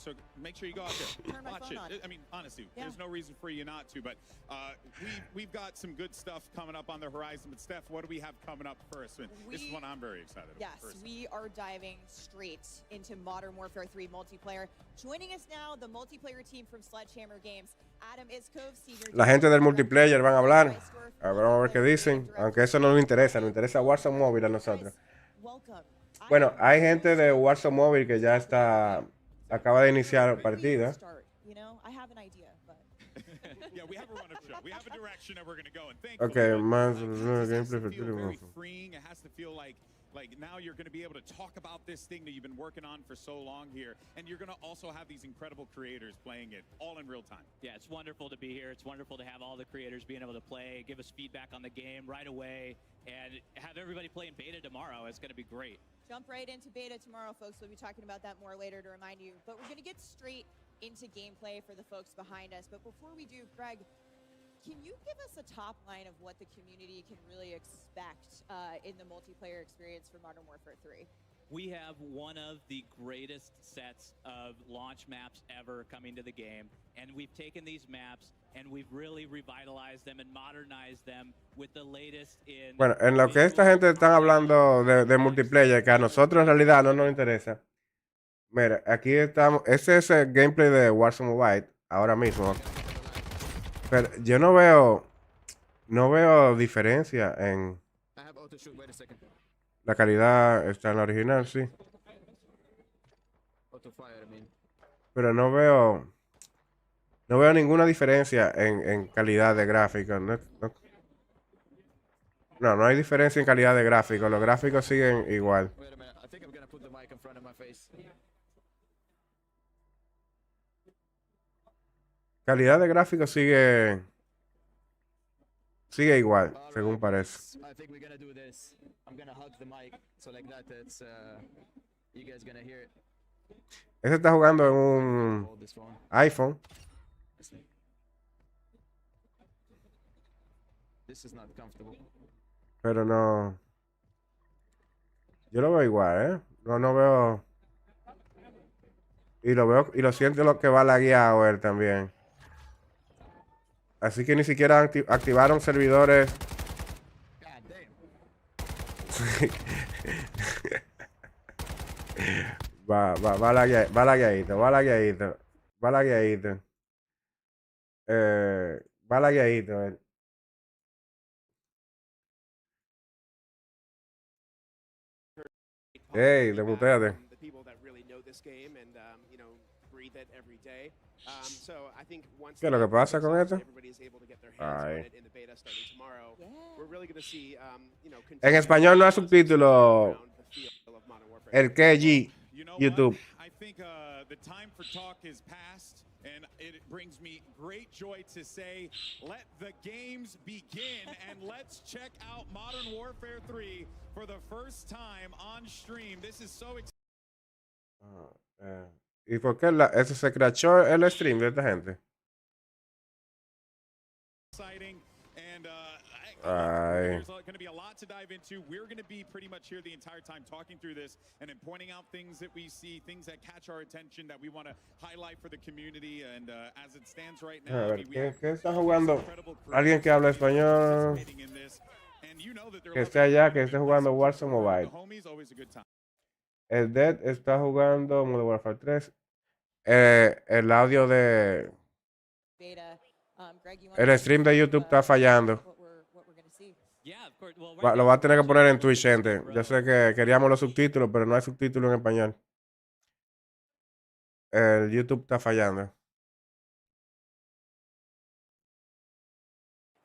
So make sure you go out there, watch it. I mean, honestly, there's no reason for you not to. But we've got some good stuff coming up on the horizon. But Steph, what do we have coming up first? This is one I'm very excited about. Yes, we are diving straight into Modern Warfare 3 multiplayer. Joining us now, the multiplayer team from Sledgehammer Games, Adam Iskov, senior. La gente del multiplayer van a hablar. Vamos a ver qué dicen. Aunque eso no nos interesa. Nos interesa Warzone Mobile a nosotros. Bueno, hay gente de Warzone Mobile que ya está. Acaba de iniciar partida. Ok, más gameplay. Like now you're going to be able to talk about this thing that you've been working on for so long here, and you're going to also have these incredible creators playing it all in real time. Yeah, it's wonderful to be here. It's wonderful to have all the creators being able to play, give us feedback on the game right away, and have everybody play in beta tomorrow. It's going to be great. Jump right into beta tomorrow, folks. We'll be talking about that more later to remind you, but we're going to get straight into gameplay for the folks behind us. But before we do, Greg, can you give us a top line of what the community can really expect in the multiplayer experience for Modern Warfare 3? We have one of the greatest sets of launch maps ever coming to the game, and we've taken these maps and we've really revitalized them and modernized them with the latest in... Bueno, en lo que esta gente está hablando de multiplayer, que a nosotros en realidad no nos interesa. Mira, aquí estamos, ese es el gameplay de Warzone Mobile, ahora mismo. Pero yo no veo diferencia en la calidad. Está en la original, sí. Pero no veo ninguna diferencia en calidad de gráficos. No hay diferencia en calidad de gráficos. Los gráficos siguen igual. Calidad de gráficos sigue igual, según parece. Ese está jugando en un iPhone. Pero no. Yo lo veo igual, ¿eh? No veo. Y lo siento lo que va lagueado él también. Así que ni siquiera activaron servidores. va lagueadito. Va lagueadito. Hey, demuteate. ¿Qué es lo que pasa con esto? Ay. En español no hay subtítulo. El KG YouTube. And it brings me great joy to say, let the games begin, and let's check out Modern Warfare 3 for the first time on stream. This is so exciting. ¿Y por qué ese se crashó el stream de esta gente? There's going to be a lot to dive into. We're going to be pretty much here the entire time talking through this and then pointing out things that we see, things that catch our attention that we want to highlight for the community. And as it stands right now, a ver, ¿qué está jugando? ¿Alguien que habla español? Que esté allá, que esté jugando Warzone Mobile. El Dead está jugando Modern Warfare 3. El audio de... El stream de YouTube está fallando. Lo va a tener que poner en Twitch, gente. Yo sé que queríamos los subtítulos, pero no hay subtítulos en español. El YouTube está fallando.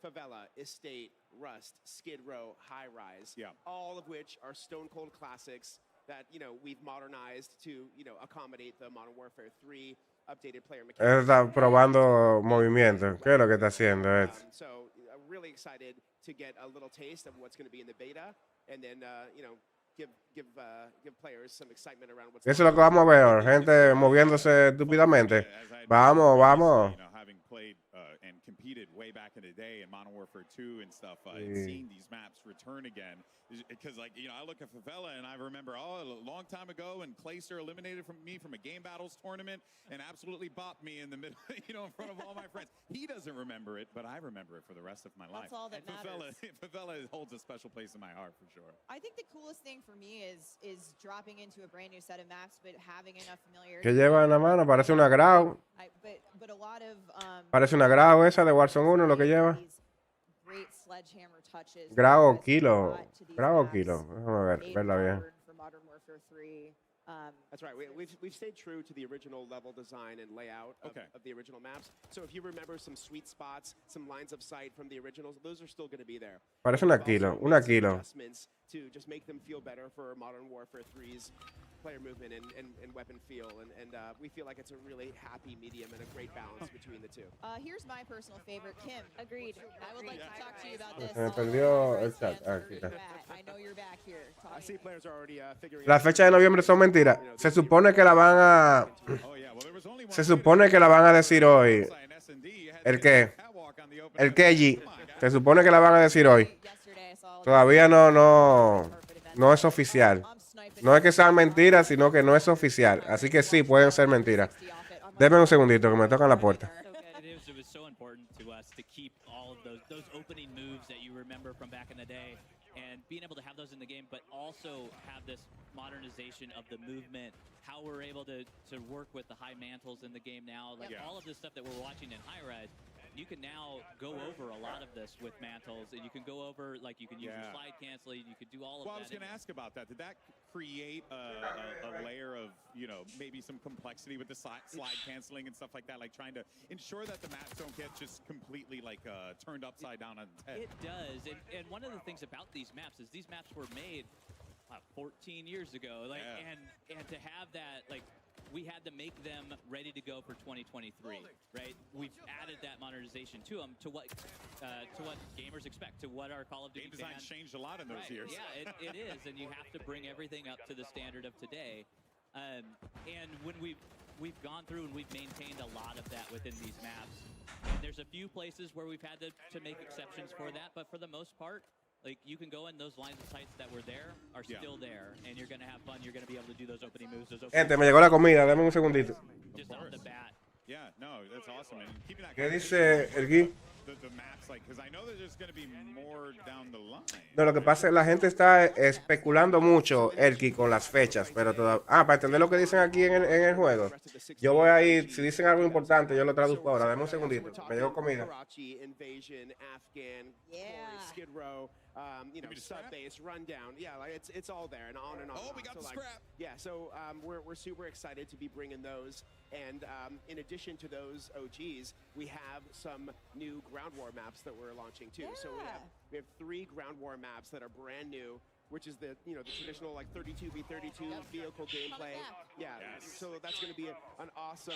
Favela, Estate, Rust, Skid Row, High Rise, all of which are stone cold classics that, we've modernized to, accommodate the Modern Warfare 3 updated player mechanics. Él está probando movimientos. ¿Qué es lo que está haciendo? So, really excited to get a little taste of what's going to be in the beta, and then, give players some excitement around what's. Eso es lo que vamos a ver, gente moviéndose estúpidamente. Vamos. tweeted way back in the day in Modern Warfare 2 and stuff, and seeing these maps return again. Because, like, you know, I look at Favela and I remember, oh, a long time ago, and Clayster eliminated me from a Game Battles tournament and absolutely bopped me in the middle, you know, in front of all my friends. He doesn't remember it, but I remember it for the rest of my life. That's all that matters. Favela holds a special place in my heart for sure. I think the coolest thing for me is dropping into a brand new set of maps, but having enough familiarity. ¿Qué lleva en la mano? Parece una grau. But a lot of Parece una grau esa de Warzone 1 lo que lleva. Great sledgehammer touches. Grau o kilo. Grau o kilo. Déjame verla bien. For Modern Warfare 3. That's right. We've stayed true to the original level design and layout of the original maps. So if you remember some sweet spots, some lines of sight from the originals, those are still going to be there. Parece una kilo. Una kilo. Adjustments to just make them feel better for Modern Warfare 3's player movement and weapon feel. And we feel like it's a really happy medium and a great balance between the two. Here's my personal favorite, Kim. Agreed. I would like to talk to you about this. Se me perdió el chat. Aquí está. I know you're back here. I see players are already figuring Las fechas de noviembre son mentiras. Se supone que la van a... Se supone que la van a decir hoy. ¿El qué? El Keji. Se supone que la van a decir hoy. Todavía no es oficial. No es que sean mentiras, sino que no es oficial. Así que sí, pueden ser mentiras. Denme un segundito, que me tocan la puerta. It was so important to us to keep all of those opening moves that you remember from back in the day, and being able to have those in the game, but also have this modernization of the movement, how we're able to work with the high mantles in the game now, like all of this stuff that we're watching in high res. You can now go over a lot of this with mantles, and you can go over, like, you can use your slide canceling, you could do all of that. Well, I was going to ask about that. Did that create a layer of, you know, maybe some complexity with the slide canceling and stuff like that, like trying to ensure that the maps don't get just completely, like, turned upside down on its head? It does, and one of the things about these maps is these maps were made 14 years ago, like, and to have that, like, we had to make them ready to go for 2023, right? We've added that modernization to them, to what gamers expect, to what our Call of Duty game design changed a lot in those years. Yeah, it is, and you have to bring everything up to the standard of today. And when we've gone through and we've maintained a lot of that within these maps. And there's a few places where we've had to make exceptions for that, but for the most part, like, you can go in, those lines of sights that were there are still there, and you're going to have fun. You're going to be able to do those opening moves. Gente, me llegó la comida. Dame un segundito. Just off the bat. Yeah, no, that's awesome. And keeping that ¿Qué dice el Gui? the maps, like, because I know that there's going to be more down the line. No, lo que pasa es que la gente está especulando mucho, Elki, con las fechas, pero todavía... para entender lo que dicen aquí en el juego, yo voy a ir, si dicen algo importante, yo lo traduzco ahora. Dame un segundito, me llegó comida. Invasion, Afghan, Skid Row, you know, sub-base, rundown. Yeah, like it's all there and on and on. Oh, we got the scrap. Yeah, so we're super excited to be bringing those. And in addition to those OGs, we have some new ground war maps that we're launching too. So we have 3 ground war maps that are brand new, which is the traditional, like, 32v32 vehicle gameplay. Yeah, so that's going to be an awesome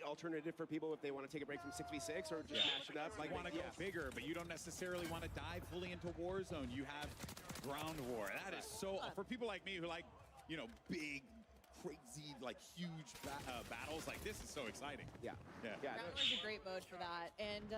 alternative for people if they want to take a break from 6v6 or just mash it up. Like, you want to go bigger, but you don't necessarily want to dive fully into Warzone. You have ground war. That is so, for people like me who like, you know, big, crazy, like, huge battles, like, this is so exciting. Ground War is a great mode for that. And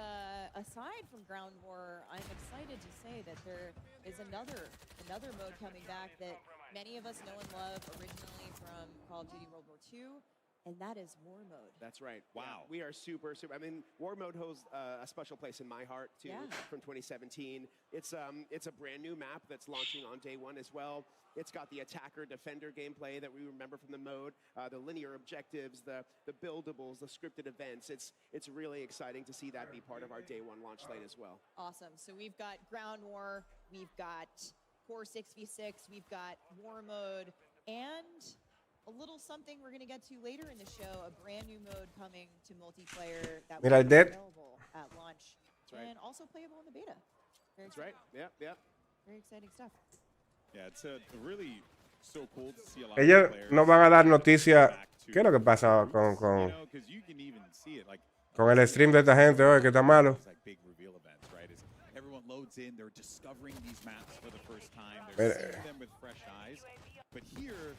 aside from Ground War, I'm excited to say that there is another mode coming back that many of us know and love originally from Call of Duty World War II. And that is War Mode. That's right. Wow. Yeah, we are super. I mean, War Mode holds a special place in my heart too. From 2017. It's a brand new map that's launching on day 1 as well. It's got the attacker-defender gameplay that we remember from the mode, the linear objectives, the buildables, the scripted events. It's really exciting to see that be part of our day 1 launch slate as well. Awesome. So we've got Ground War, we've got Core 6v6, we've got War Mode, and a little something we're going to get to later in the show, a brand new mode coming to multiplayer that will be available at launch and also playable in the beta. That's right. Yeah. Very exciting stuff. Yeah, it's really so cool to see a lot Ellos of players nos van a dar noticias. ¿Qué es lo que pasa con you can even see it, like, el stream de esta gente hoy que está malo? like big reveal events, right? Is everyone loads in, they're discovering these maps for the first time, they're seeing them with fresh eyes. But here,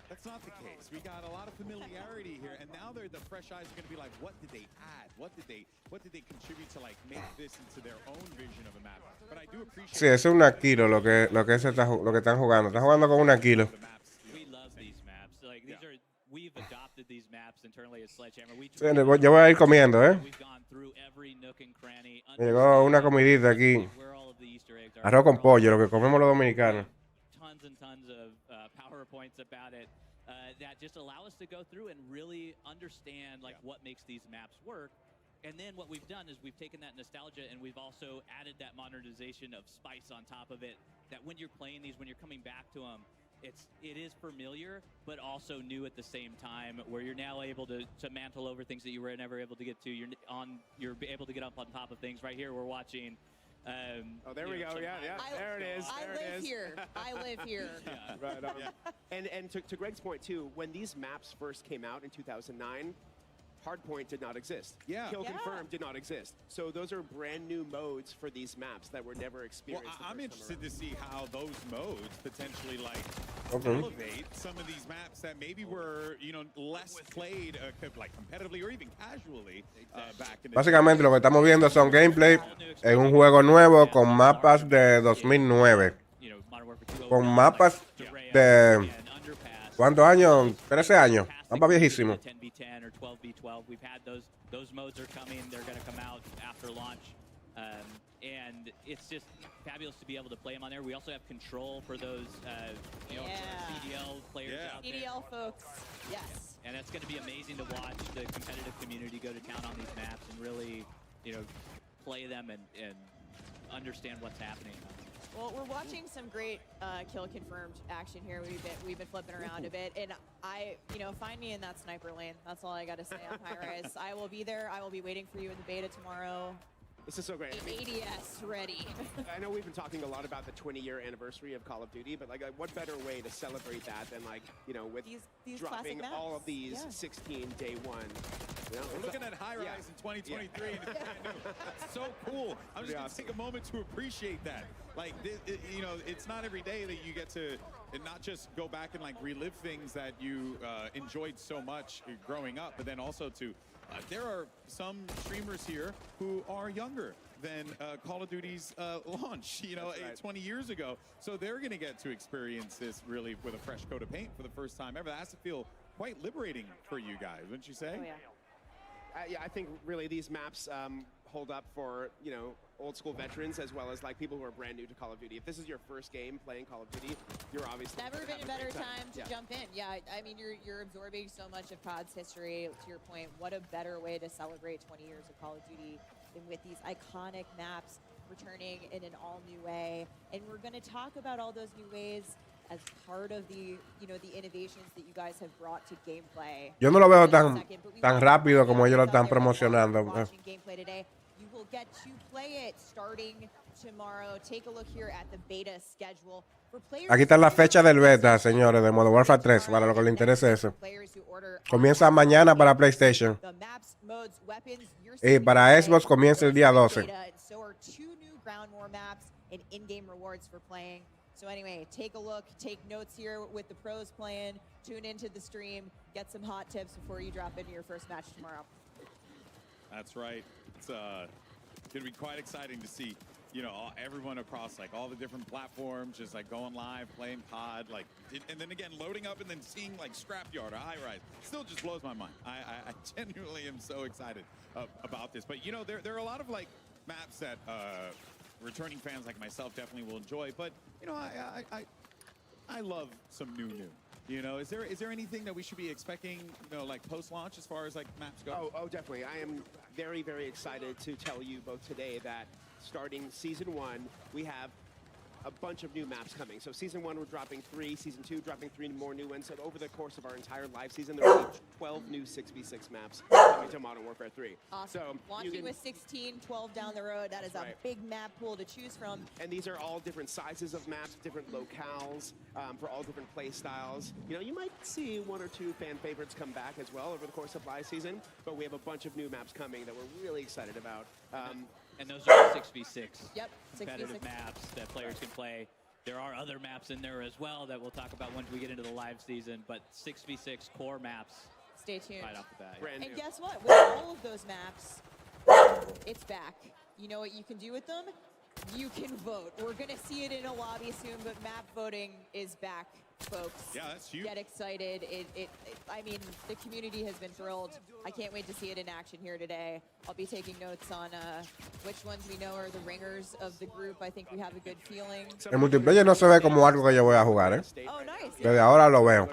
That's not the case. We got a lot of familiarity here, and now the fresh eyes are going to be like, what did they add? What did they contribute to like make this into their own vision of a map? But I do appreciate. Sí, es una kilo lo que están jugando. Están jugando con una kilo. We love these maps. Like these are, we've adopted these maps internally at Sledgehammer. Sí, yo voy a ir comiendo, We've gone through every nook and cranny. Me llegó una comidita aquí. Where all of the Easter eggs are. Arroz con pollo, lo que comemos los dominicanos. Tons and tons of PowerPoints about it that just allow us to go through and really understand like what makes these maps work. And then what we've done is we've taken that nostalgia and we've also added that modernization of spice on top of it. That when you're playing these, when you're coming back to them, it is familiar, but also new at the same time. Where you're now able to mantle over things that you were never able to get to. You're able to get up on top of things. Right here, we're watching. Oh, there we go. Yeah. There it is. I live here. Yeah. Right on. Yeah. And to Greg's point too, when these maps first came out in 2009, Hardpoint did not exist. Yeah. Kill Confirmed did not exist. So those are brand new modes for these maps that were never experienced. Well, I'm interested to see how those modes potentially like Okay. elevate some of these maps that maybe were, less played like competitively or even casually back in the Básicamente lo que estamos viendo son gameplay en un juego nuevo con mapas de 2009. Con mapas de... ¿Cuántos años? 13 años. Mapa viejísimo. 10v10 or 12v12. We've had those modes are coming. They're going to come out after launch. And it's just fabulous to be able to play them on there. We also have control for those CDL players out there. CDL folks, yes. And that's going to be amazing to watch the competitive community go to town on these maps and really, play them and understand what's happening. Well, we're watching some great kill confirmed action here. We've been flipping around a bit, and find me in that sniper lane. That's all I got to say on High Rise. I will be there. I will be waiting for you in the beta tomorrow. This is so great. ADS ready. I know we've been talking a lot about the 20-year anniversary of Call of Duty, but like, what better way to celebrate that than with these dropping classic all maps. of these 16 day one. We're looking at High Rise in 2023, and it's brand new. That's so cool. I'm just going to take a moment to appreciate that. Like, it's not every day that you get to not just go back and like relive things that you enjoyed so much growing up, but then also to there are some streamers here who are younger than Call of Duty's launch, 20 years ago. So they're going to get to experience this really with a fresh coat of paint for the first time ever. That has to feel quite liberating for you guys, wouldn't you say? Oh, yeah. I think really these maps hold up for, old school veterans as well as like people who are brand new to Call of Duty. If this is your first game playing Call of Duty, you're obviously never been a better time to jump in. Yeah, I mean, you're absorbing so much of COD's history. To your point, what a better way to celebrate 20 years of Call of Duty than with these iconic maps returning in an all-new way. And we're going to talk about all those new ways as part of the the innovations that you guys have brought to gameplay. Yo no lo veo tan rápido como ellos lo están promocionando. Gameplay today. You will get to play it starting tomorrow. Take a look here at the beta schedule. For players Aquí está la fecha del beta, señores, de Modern Warfare 3, para lo que les interese eso. Comienza mañana para PlayStation. Y para Xbox comienza el día 12. So are 2 new ground war maps and in-game rewards for playing. So anyway, take a look, take notes here with the pros playing, tune into the stream, get some hot tips before you drop into your first match tomorrow. That's right. It's going to be quite exciting to see, everyone across like all the different platforms just like going live, playing COD, like, and then again loading up and then seeing like Scrapyard or High Rise. Still just blows my mind. I genuinely am so excited about this. But there are a lot of like maps that returning fans like myself definitely will enjoy. But I love some new. Is there anything that we should be expecting, like post-launch as far as like maps go? Oh, definitely. I am very, very excited to tell you both today that starting Season 1, we have a bunch of new maps coming. So Season 1, we're dropping 3. Season 2, dropping 3 more new ones. So over the course of our entire live season, there will be 12 new 6v6 maps coming to Modern Warfare 3. Awesome. So launching with 16, 12 down the road. That is a big map pool to choose from. And these are all different sizes of maps, different locales, for all different play styles. You might see 1 or 2 fan favorites come back as well over the course of live season, but we have a bunch of new maps coming that we're really excited about. And those are 6v6 Yep, competitive 6v6 maps that players can play. There are other maps in there as well that we'll talk about once we get into the live season, but 6v6 core maps. Stay tuned. Right off the bat. Brand And new. guess what? With all of those maps, it's back. You know what you can do with them? You can vote. We're going to see it in a lobby soon, but map voting is back, folks. Yeah, that's huge. Get excited. I mean, the community has been thrilled. I can't wait to see it in action here today. I'll be taking notes on which ones we know are the ringers of the group. I think we have a good feeling. El multiplayer no se ve como algo que yo voy a jugar, ¿eh? Oh, nice. Desde ahora lo veo.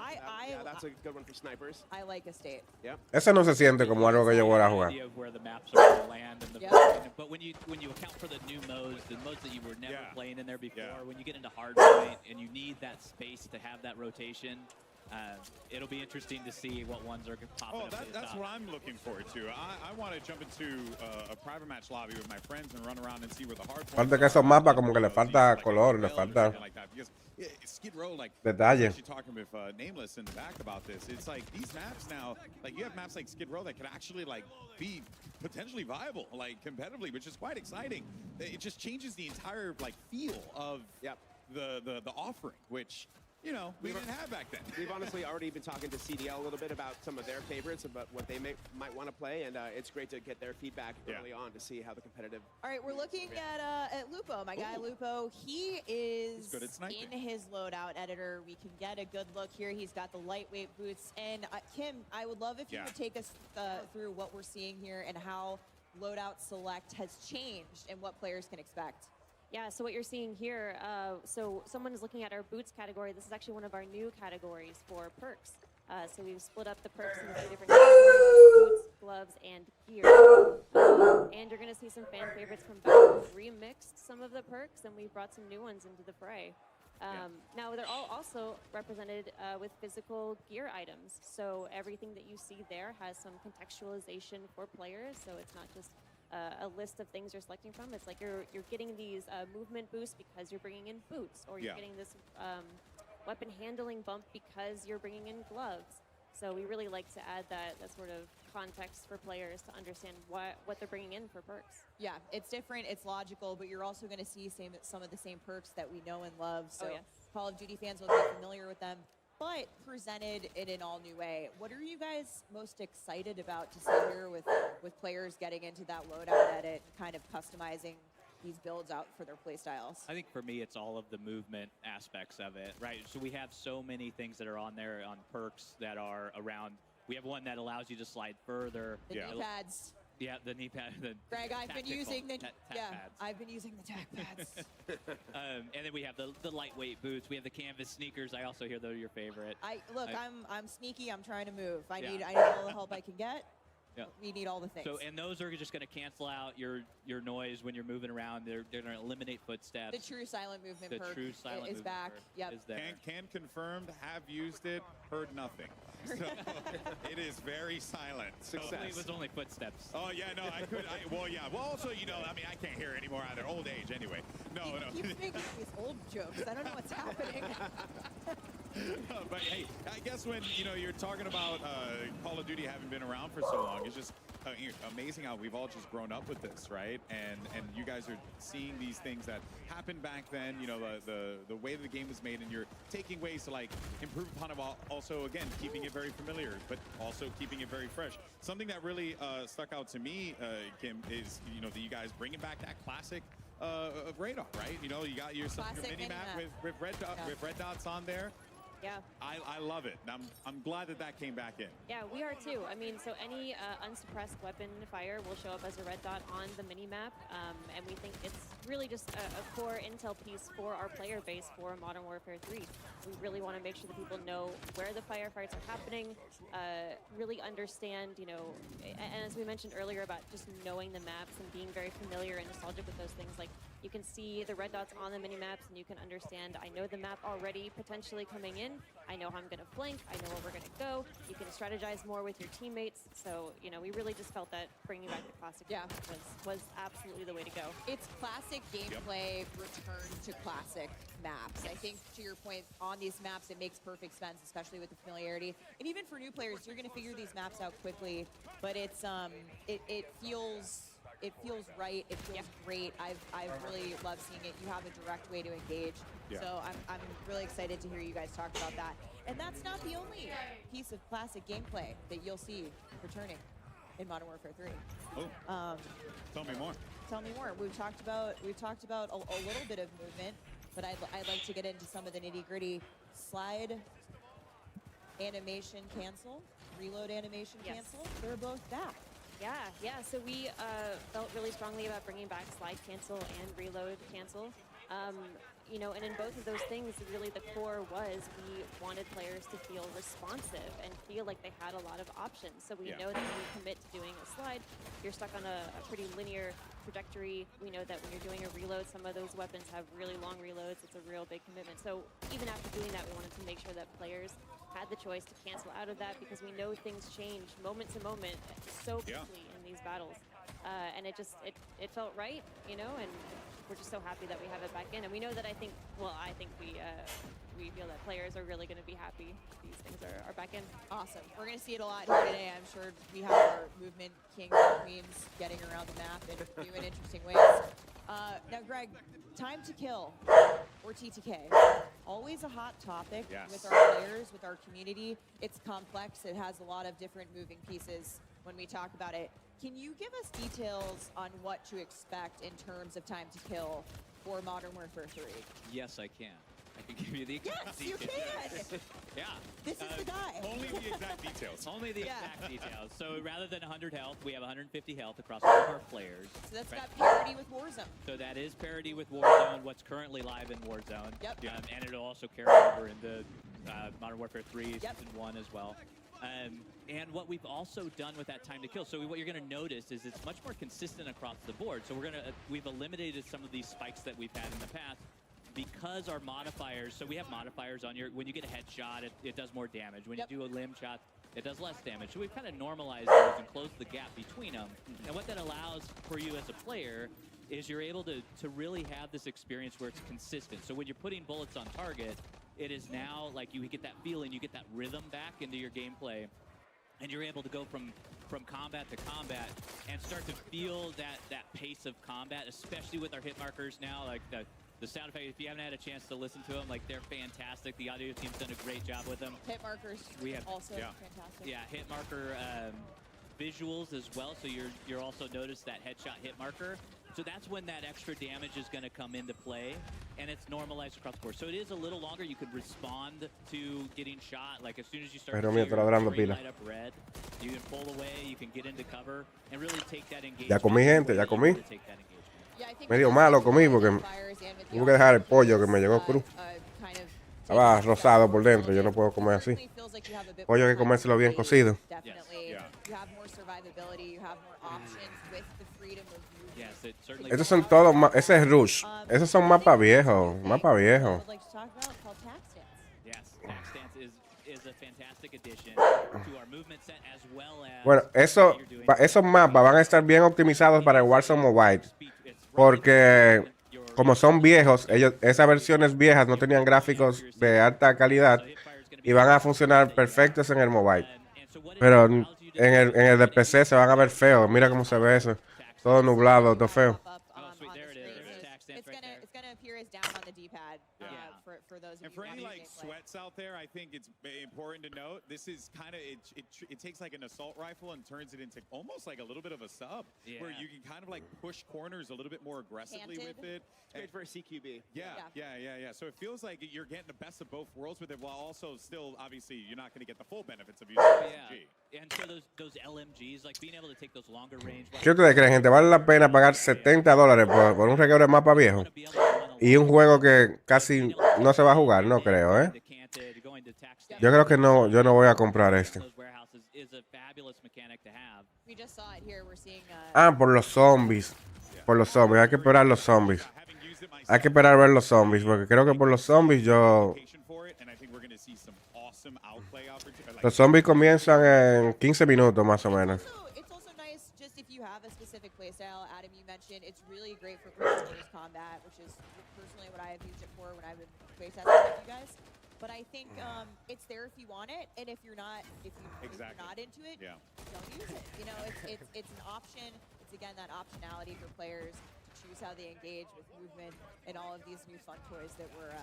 Yeah, that's a good one for snipers. I like Estate. Yep. Ese no se siente como algo que yo voy a jugar. Idea of where the maps are going to land and the Yeah. but when you account for the new modes, the modes that you were never Yeah. playing in there before, Yeah. when you get into hardpoint and you need that space to have that rotation, it'll be interesting to see what ones are popping Oh, up. at the that's top. what I'm looking forward to. I want to jump into a private match lobby with my friends and run around and see where the hard Falta que esos mapas como que le falta color, le falta Skid Row, like detalle. actually talking with Nameless in the back about this. It's like these maps now, like you have maps like Skid Row that could actually like be potentially viable, like competitively, which is quite exciting. It just changes the entire like feel of the offering, which you know we didn't have back then. We've honestly already been talking to CDL a little bit about some of their favorites, about what they might want to play, and it's great to get their feedback early on to see how the competitive. All right, we're looking at Lupo, my guy Lupo. He is good at sniping. in his loadout editor. We can get a good look here. He's got the lightweight boots. And Kim, I would love if you would take us through what we're seeing here and how loadout select has changed and what players can expect. Yeah, so what you're seeing here, so someone is looking at our boots category. This is actually one of our new categories for perks. So we've split up the perks into 3 different categories: boots, gloves, and gear. And you're going to see some fan favorites from back. We've remixed some of the perks, and we've brought some new ones into the fray. Now, they're all also represented with physical gear items. So everything that you see there has some contextualization for players. So it's not just a list of things you're selecting from. It's like you're getting these movement boosts because you're bringing in boots, or you're getting this weapon handling bump because you're bringing in gloves. So we really like to add that sort of context for players to understand what they're bringing in for perks. Yeah, it's different, it's logical, but you're also going to see some of the same perks that we know and love. So Call of Duty fans will be familiar with them, but presented in an all-new way. What are you guys most excited about to see here with players getting into that loadout edit, kind of customizing these builds out for their playstyles? I think for me, it's all of the movement aspects of it, right? So we have so many things that are on there on perks that are around. We have one that allows you to slide further. The knee pads. Yeah, the knee pad. Greg, I've been using the tack pads. I've been using the tack pads. And then we have the lightweight boots. We have the canvas sneakers. I also hear they're your favorite. I'm sneaky. I'm trying to move. I need all the help I can get. Yeah. We need all the things. So, and those are just going to cancel out your noise when you're moving around. They're going to eliminate footsteps. The true silent movement the perk true silent is back. Yep. Is there. Can confirmed, have used it, heard nothing. So it is very silent. Success. It was only footsteps. Oh yeah, no, well, also, you know, I mean, I can't hear anymore out of old age anyway. No. He keeps making these old jokes. I don't know what's happening. But hey, I guess when you're talking about Call of Duty having been around for so long, it's just amazing how we've all just grown up with this, right? And you guys are seeing these things that happened back then. You know, the way the game was made, and you're taking ways to like improve upon it while also again keeping it very familiar, but also keeping it very fresh. Something that really stuck out to me, Kim, is that you guys bringing back that classic of radar, right? You know, you got your mini map with red dots on there. Yeah. I love it. I'm glad that came back in. Yeah, we are too. I mean, so any unsuppressed weapon fire will show up as a red dot on the mini-map, and we think it's really just a core intel piece for our player base for Modern Warfare 3. We really want to make sure that people know where the firefights are happening, really understand, and as we mentioned earlier about just knowing the maps and being very familiar and nostalgic with those things, like you can see the red dots on the mini-maps and you can understand, I know the map already potentially coming in, I know how I'm going to flank, I know where we're going to go, you can strategize more with your teammates, so, we really just felt that bringing back the classic was absolutely the way to go. It's classic gameplay returned to classic maps. I think, to your point, on these maps, it makes perfect sense, especially with the familiarity. And even for new players, you're going to figure these maps out quickly, but it's it feels it feels right. It feels great. I've really loved seeing it. You have a direct way to engage. So I'm really excited to hear you guys talk about that. And that's not the only piece of classic gameplay that you'll see returning in Modern Warfare 3. Oh, tell me more. Tell me more. We've talked about a little bit of movement, but I'd like to get into some of the nitty-gritty. Slide animation cancel, reload animation cancel. They're both back. Yeah. So we felt really strongly about bringing back slide cancel and reload cancel. You know, and in both of those things, really the core was we wanted players to feel responsive and feel like they had a lot of options. So we know that when you commit to doing a slide, you're stuck on a pretty linear trajectory. We know that when you're doing a reload, some of those weapons have really long reloads. It's a real big commitment. So even after doing that, we wanted to make sure that players had the choice to cancel out of that, because we know things change moment to moment so quickly in these battles. And it felt right, you know, and we're just so happy that we have it back in. And we know that I think we feel that players are really going to be happy these things are back in. Awesome. We're going to see it a lot here today. I'm sure we have our movement kings and queens getting around the map in new and interesting ways. Now, Greg, time to kill, or TTK. Always a hot topic with our players, with our community. It's complex. It has a lot of different moving pieces when we talk about it. Can you give us details on what to expect in terms of time to kill for Modern Warfare 3? Yes, I can. I can give you the exact details. Yes, you can. Yeah. This is the guy. Only the exact details. Only the exact details. So rather than 100 health, we have 150 health across all of our players. So that's got parity with Warzone. So that is parity with Warzone, what's currently live in Warzone. Yep. And it'll also carry over into Modern Warfare 3 Season 1 as well. And what we've also done with that time to kill, so what you're going to notice is it's much more consistent across the board. So we've eliminated some of these spikes that we've had in the past, because our modifiers, so we have modifiers on when you get a headshot, it does more damage. When you do a limb shot, it does less damage. So we've kind of normalized those and closed the gap between them. And what that allows for you as a player is you're able to really have this experience where it's consistent. So when you're putting bullets on target, it is now like you get that feeling, you get that rhythm back into your gameplay, and you're able to go from combat to combat and start to feel that pace of combat, especially with our hit markers now. Like the sound effect, if you haven't had a chance to listen to them, like they're fantastic. The audio team's done a great job with them. Hit markers also fantastic. Yeah, hit marker visuals as well. So you're also notice that headshot hit marker. So that's when that extra damage is going to come into play, and it's normalized across the board. So it is a little longer. You could respond to getting shot. Like as soon as you start to see your screen light up red, you can pull away, you can get into cover, and really take that engagement. Ya comí, gente, ya comí. Yeah, I think Medio malo comí porque tuve que dejar el pollo que me llegó cru. Estaba rosado por dentro, yo no puedo comer así. Pollo hay que comérselo bien cocido. Definitely. You have more survivability, you have more options with the freedom of movement. Estos son todos, ese es Rush. Esos son mapas viejos, mapas viejos. I'd like to talk about called Tax Stance. Yes, Tax Stance is a fantastic addition to our movement set, as well as... Bueno, esos mapas van a estar bien optimizados para el Warzone Mobile, porque como son viejos, esas versiones viejas no tenían gráficos de alta calidad y van a funcionar perfectos en el mobile. Pero en el de PC se van a ver feos. Mira cómo se ve eso. Todo nublado, todo feo. It's gonna appear as down on the D-pad for those of you. And for any like sweats out there, I think it's important to note this is kind of it takes like an assault rifle and turns it into almost like a little bit of a sub, where you can kind of like push corners a little bit more aggressively with it. It's great for a CQB. Yeah. So it feels like you're getting the best of both worlds with it, while also still obviously you're not going to get the full benefits of using LMG. And so those LMGs, like being able to take those longer range. ¿Qué ustedes creen, gente? ¿Vale la pena pagar $70 por un reguero de mapa viejo? Y un juego que casi no se va a jugar, no creo, ¿eh? Yo creo que no, yo no voy a comprar este. Por los zombies. Por los zombies, hay que esperar los zombies. Hay que esperar a ver los zombies, porque creo que por los zombies los zombies comienzan en 15 minutos más o menos. Adam, you mentioned it's really great for close combat, which is personally what I have used it for when I've been playtesting with you guys. But I think it's there if you want it, and if you're not, if you're not into it, don't use it. You know, it's an option. It's again, that optionality for players to choose how they engage with movement and all of these new fun toys that we're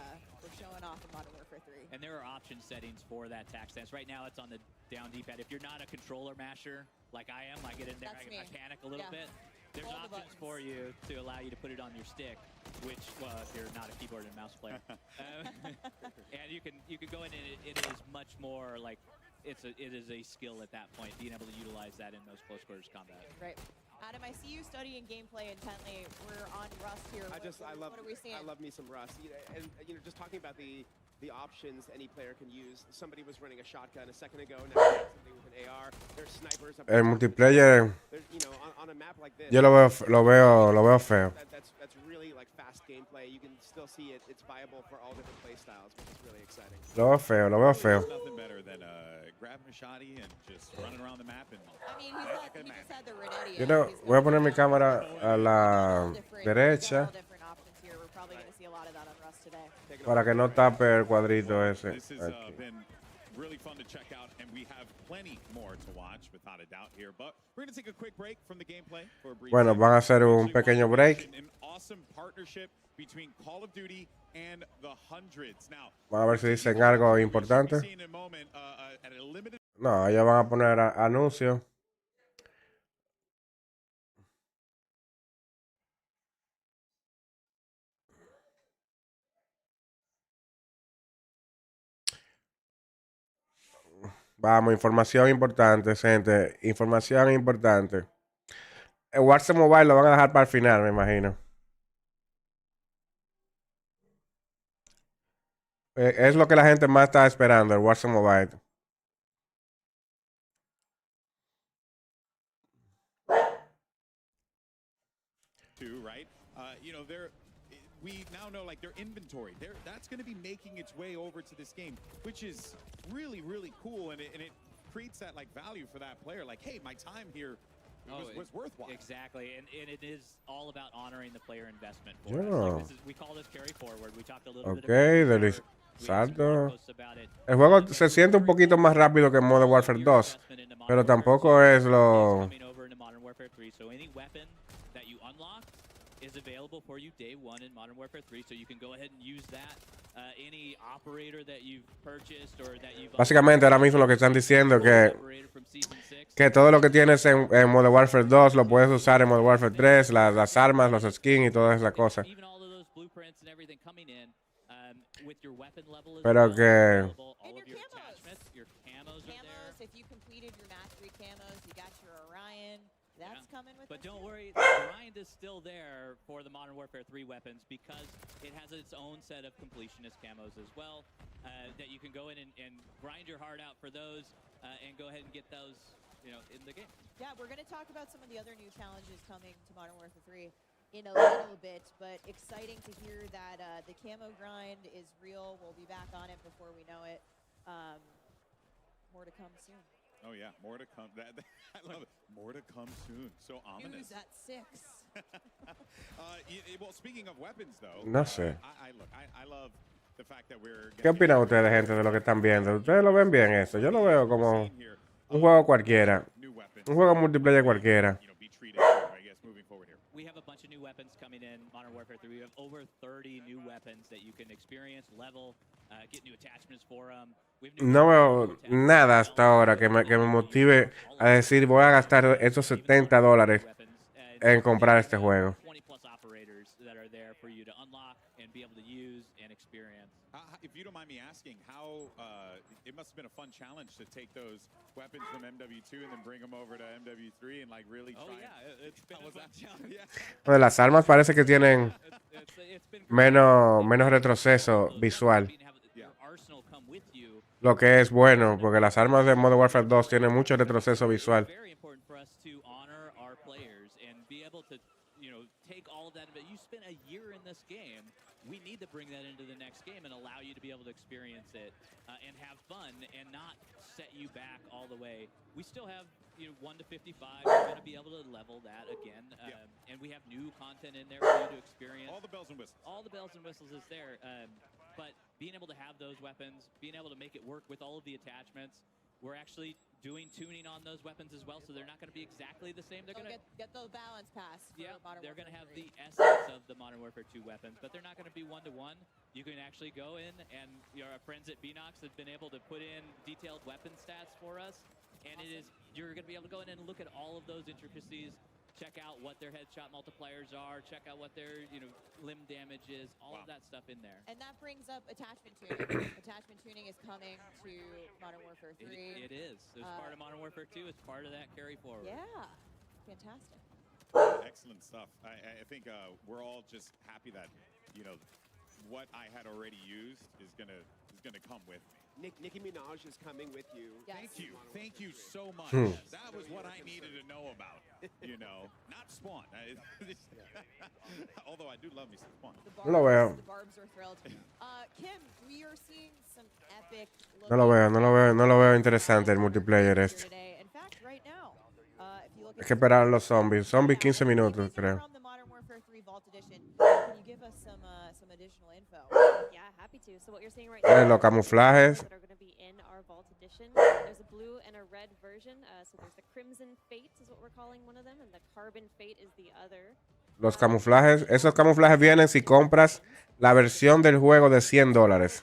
showing off in Modern Warfare 3. And there are option settings for that tac stance. Right now, it's on the down D-pad. If you're not a controller masher like I am, I get in there, I panic a little bit. There's options for you to allow you to put it on your stick, which, well, if you're not a keyboard and mouse player, and you can go in and it is much more like it is a skill at that point, being able to utilize that in those close quarters combat. Right. Adam, I see you studying gameplay intently. We're on Rust here. I love what are we seeing? I love me some Rust. And just talking about the options any player can use. Somebody was running a shotgun a second ago. Now somebody with an AR. There's snipers. El multiplayer, on a map like this. yo lo veo feo. That's really like fast gameplay. You can still see it's viable for all different play styles, which is really exciting. Lo veo feo. There's nothing better than grabbing a shotty and just running around the map. And I mean, he just had the Renetti. Yo no, voy a poner mi cámara a la derecha para que no tape el cuadrito ese. This has been really fun to check out, and we have plenty more to watch, without a doubt here. But we're going to take a quick break from the gameplay for a brief Bueno, van a hacer un pequeño break. An awesome partnership between Call of Duty and the Hundreds. Now, Vamos a ver si dicen algo importante. No, ellos van a poner anuncios. Vamos, información importante, gente. Información importante. El Warzone Mobile lo van a dejar para el final, me imagino. Es lo que la gente más está esperando, el Warzone Mobile. Right? We now know like their inventory. That's going to be making its way over to this game, which is really, really cool, and it creates that like value for that player. Like, hey, my time here was worthwhile. Exactly, and it is all about honoring the player investment. We call this carry forward. We talked a little bit about it. Salto. El juego se siente un poquito más rápido que Modern Warfare 2, pero tampoco es lo... is available for you day one in Modern Warfare 3, so you can go ahead and use that. Any operator that you've purchased or that you've... Básicamente ahora mismo lo que están diciendo es que todo lo que tienes en Modern Warfare 2 lo puedes usar en Modern Warfare 3, las armas, los skins y todas esas cosas. Pero que... But don't worry, the grind is still there for the Modern Warfare 3 weapons because it has its own set of completionist camos as well that you can go in and grind your heart out for those and go ahead and get those, in the game. Yeah, we're going to talk about some of the other new challenges coming to Modern Warfare 3 in a little bit, but exciting to hear that the camo grind is real. We'll be back on it before we know it. More to come soon. Oh yeah, more to come. I love it. More to come soon. So ominous. News at 6. Well, speaking of weapons, though. No sé. I love the fact that we're. ¿Qué opinan ustedes, gente, de lo que están viendo? ¿Ustedes lo ven bien esto? Yo lo veo como un juego cualquiera. Un juego multiplayer cualquiera. We have a bunch of new weapons coming in Modern Warfare 3. We have over 30 new weapons that you can experience, level, get new attachments for them. No veo nada hasta ahora que me motive a decir voy a gastar esos $70 en comprar este juego. If you don't mind me asking, how it must have been a fun challenge to take those weapons from MW2 and then bring them over to MW3 and like really try. Oh yeah, it's been a fun challenge. Bueno, las armas parece que tienen menos retroceso visual. Lo que es bueno, porque las armas de Modern Warfare 2 tienen mucho retroceso visual. We need to bring that into the next game and allow you to be able to experience it and have fun and not set you back all the way. We still have 1 to 55. We're going to be able to level that again, and we have new content in there for you to experience. All the bells and whistles. All the bells and whistles is there, but being able to have those weapons, being able to make it work with all of the attachments, we're actually doing tuning on those weapons as well, so they're not going to be exactly the same. They're going to get the balance pass. For Modern they're going to Warfare have 3. the essence of the Modern Warfare 2 weapons, but they're not going to be one-to-one. You can actually go in, and our friends at Binox have been able to put in detailed weapon stats for us, and you're going to be able to go in and look at all of those intricacies. Check out what their headshot multipliers are. Check out what their limb damage is. All of that stuff in there. And that brings up attachment tuning. Attachment tuning is coming to Modern Warfare 3. It is. It's part of Modern Warfare 2. It's part of that carry forward. Yeah, fantastic. Excellent stuff. I think we're all just happy that what I had already used is gonna come with me. Nicki Minaj is coming with you. Yes. Thank you so much. That was what I needed to know about. Not Spawn. Although I do love me some Spawn. No lo veo. The Barbs are thrilled. Kim, we are seeing some epic. No lo veo interesante el multiplayer este. Today. In fact, right now, if you look Hay que esperar a los zombies. Zombies 15 minutos, creo. From the Modern Warfare 3 Vault Edition, can you give us some additional info? Yeah, happy to. So what you're seeing right now Los camuflajes. that are going to be in our Vault Edition. There's a blue and a red version. So there's the Crimson Fate is what we're calling one of them, and the Carbon Fate is the other. Los camuflajes. Esos camuflajes vienen si compras la versión del juego de $100.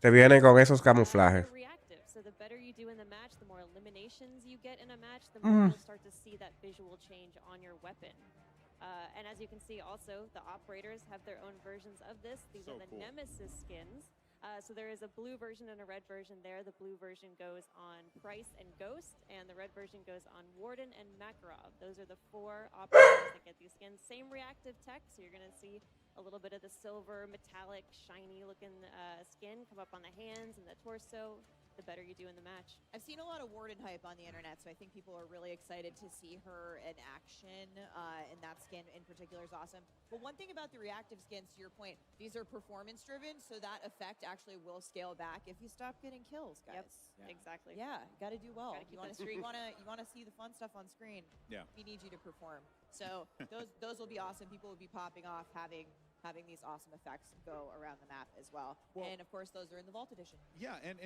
Te vienen con esos camuflajes. Reactive. So the better you do in the match, the more eliminations you get in a match, the more you'll start to see that visual change on your weapon. And as you can see also, the operators have their own versions of this. These are the Nemesis skins. So there is a blue version and a red version there. The blue version goes on Price and Ghost, and the red version goes on Warden and Makarov. Those are the 4 operators that get these skins. Same reactive tech, so you're going to see a little bit of the silver, metallic, shiny-looking skin come up on the hands and the torso. The better you do in the match. I've seen a lot of Warden hype on the internet, so I think people are really excited to see her in action, and that skin in particular is awesome. But one thing about the reactive skins, to your point, these are performance-driven, so that effect actually will scale back if you stop getting kills, guys. Yep, exactly. Yeah, got to do well. Gotta keep You want to see the fun stuff on screen. Yeah. We need you to perform. So those will be awesome. People will be popping off having these awesome effects go around the map as well. And of course, those are in the Vault Edition. Yeah, and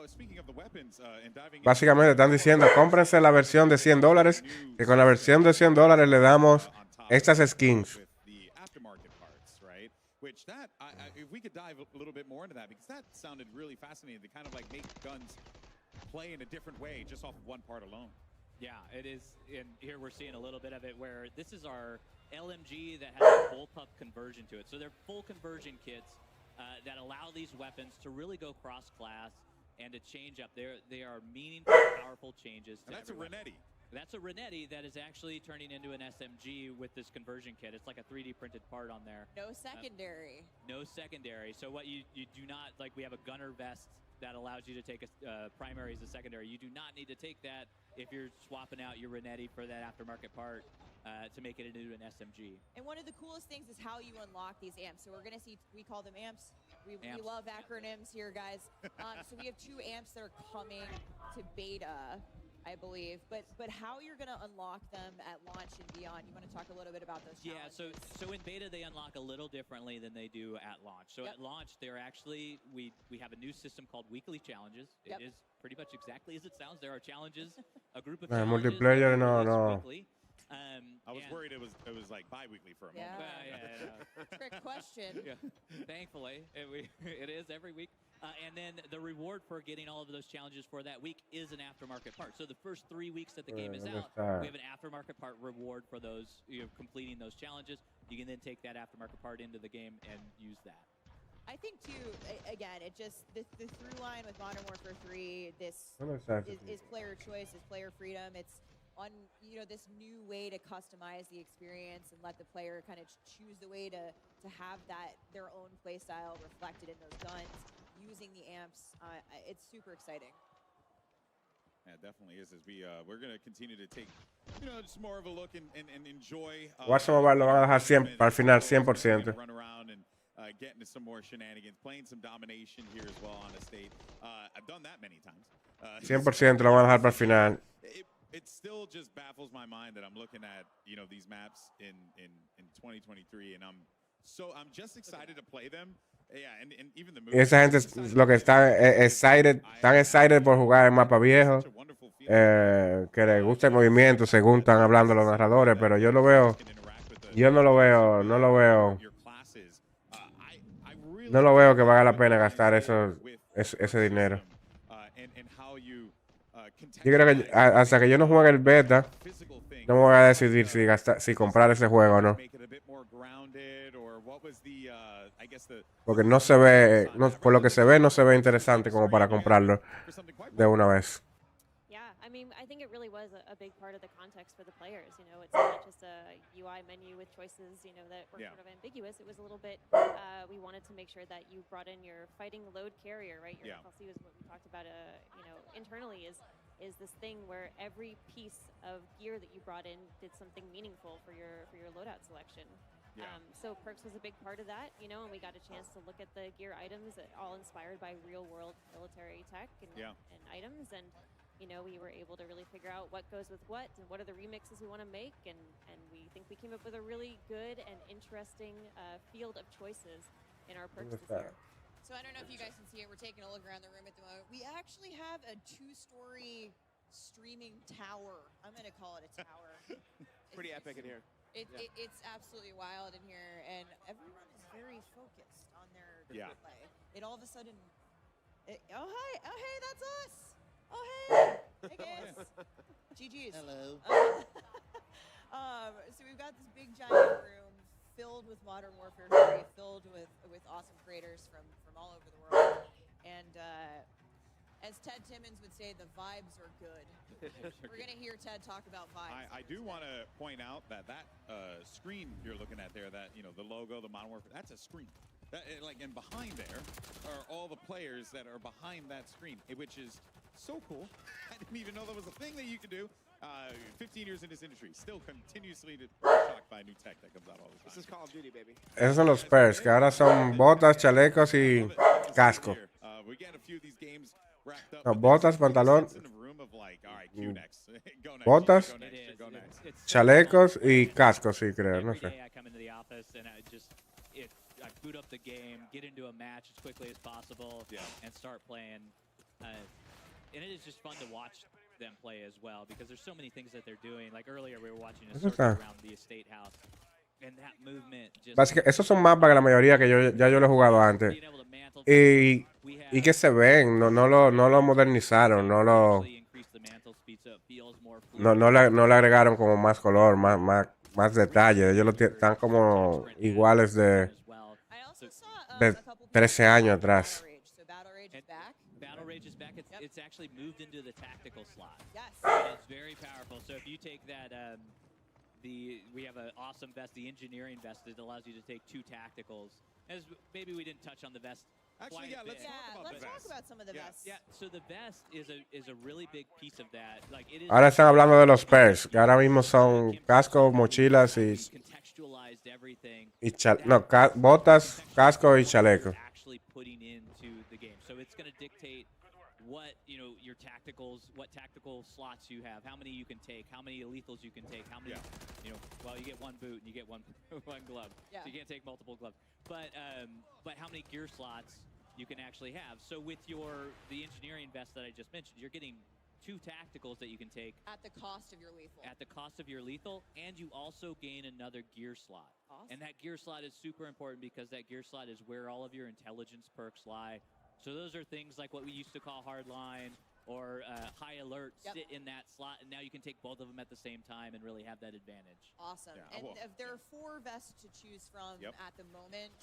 speaking of the weapons and diving. Básicamente están diciendo, cómprense la versión de $100, que con la versión de $100 le damos estas skins. The aftermarket parts, right? Which if we could dive a little bit more into that, because that sounded really fascinating. To kind of like make guns play in a different way just off of one part alone. Yeah, it is. And here we're seeing a little bit of it where this is our LMG that has a bullpup conversion to it. So they're full conversion kits that allow these weapons to really go cross-class and to change up. They are meaningful, powerful changes. And that's a Renetti. That's a Renetti that is actually turning into an SMG with this conversion kit. It's like a 3D printed part on there. No secondary. No secondary. So what you do not, like we have a gunner vest that allows you to take a primary as a secondary. You do not need to take that if you're swapping out your Renetti for that aftermarket part to make it into an SMG. And one of the coolest things is how you unlock these amps. So we're going to see, we call them amps. We love acronyms here, guys. So we have 2 amps that are coming to beta, I believe. But how you're going to unlock them at launch and beyond, you want to talk a little bit about those challenges? Yeah, so in beta they unlock a little differently than they do at launch. So at launch they're actually, we have a new system called weekly challenges. It is pretty much exactly as it sounds. There are challenges, a group of challenges. Multiplayer, no. Weekly. I was worried it was like bi-weekly for a moment. Trick question. Yeah. Thankfully, it is every week. And then the reward for getting all of those challenges for that week is an aftermarket part. So the first 3 weeks that the game is out, we have an aftermarket part reward for those completing those challenges. You can then take that aftermarket part into the game and use that. I think too, again, it just the through line with Modern Warfare 3, this is player choice, is player freedom. It's on this new way to customize the experience and let the player kind of choose the way to have their own play style reflected in those guns using the amps. It's super exciting. Yeah, it definitely is. As we're going to continue to take just more of a look and enjoy. Warzone Mobile lo van a dejar 100 para el final 100%. Run around and get into some more shenanigans, playing some domination here as well on the state. I've done that many times. 100% lo van a dejar para el final. It still just baffles my mind that I'm looking at these maps in 2023, and I'm just excited to play them Y esa gente es lo que está tan excited por jugar el mapa viejo, que les gusta el movimiento según están hablando los narradores, pero yo no lo veo que valga la pena gastar ese dinero. Yo creo que hasta que yo no juegue el beta, no me voy a decidir si comprar ese juego o no. Porque no se ve, por lo que se ve, no se ve interesante como para comprarlo de una vez. Yeah, I mean, I think it really was a big part of the context for the players. You know, it's not just a UI menu with choices, you know, that were sort of ambiguous. It was a little bit, we wanted to make sure that you brought in your fighting load carrier, right? Your FLC was what we talked about, you know, internally is this thing where every piece of gear that you brought in did something meaningful for your loadout selection. So perks was a big part of that, you know, and we got a chance to look at the gear items, all inspired by real-world military tech and items, and you know, we were able to really figure out what goes with what and what are the remixes we want to make, and we think we came up with a really good and interesting field of choices in our perks this year. So I don't know if you guys can see it. We're taking a look around the room at the moment. We actually have a 2-story streaming tower. I'm going to call it a tower. Pretty epic in here. It's absolutely wild in here, and everyone is very focused on their play. It all of a sudden, oh hey, that's us. Oh hey, hey guys, GG's. Hello. So we've got this big giant room filled with Modern Warfare 3, filled with awesome creators from all over the world, and as Ted Timmons would say, the vibes are good. We're gonna hear Ted talk about vibes. I do want to point out that screen you're looking at there, that, you know, the logo, the Modern Warfare, that's a screen. And behind there are all the players that are behind that screen, which is so cool. I didn't even know that was a thing that you could do. 15 years in this industry, still continuously shocked by new tech that comes out all the time. This is Call of Duty, baby. Esos son los perks, que ahora son botas, chalecos y casco. We get a few of these games wrapped up. No, botas, pantalón, botas, chalecos y casco, sí, creo, no sé. I come into the office and I boot up the game, get into a match as quickly as possible, and start playing. And it is just fun to watch them play as well, because there's so many things that they're doing. Like earlier, we were watching a circle around the estate house, and that movement just... Esos son mapas que la mayoría que yo lo he jugado antes. Y que se ven, no lo modernizaron, no le agregaron como más color, más detalle. Ellos están como iguales de 13 años atrás. Battle Rage is back. It's actually moved into the tactical slot. Yes. And it's very powerful. So if you take that, we have an awesome vest, the engineering vest, that allows you to take 2 tacticals. As maybe we didn't touch on the vest. Actually, let's talk about some of the vests. Yeah, so the vest is a really big piece of that. Like it is. Ahora están hablando de los perks, que ahora mismo son cascos, mochilas y botas, casco y chaleco. Actually putting into the game, so it's going to dictate what, you know, your tacticals, what tactical slots you have, how many you can take, how many lethals you can take, how many, you know, well, you get 1 boot and you get one glove, so you can't take multiple gloves, but how many gear slots you can actually have. So with the engineering vest that I just mentioned, you're getting 2 tacticals that you can take at the cost of your lethal. At the cost of your lethal, and you also gain another gear slot. Awesome. And that gear slot is super important, because that gear slot is where all of your intelligence perks lie. So those are things like what we used to call hardline or high alert sit in that slot, and now you can take both of them at the same time and really have that advantage. Awesome. And if there are 4 vests to choose from at the moment,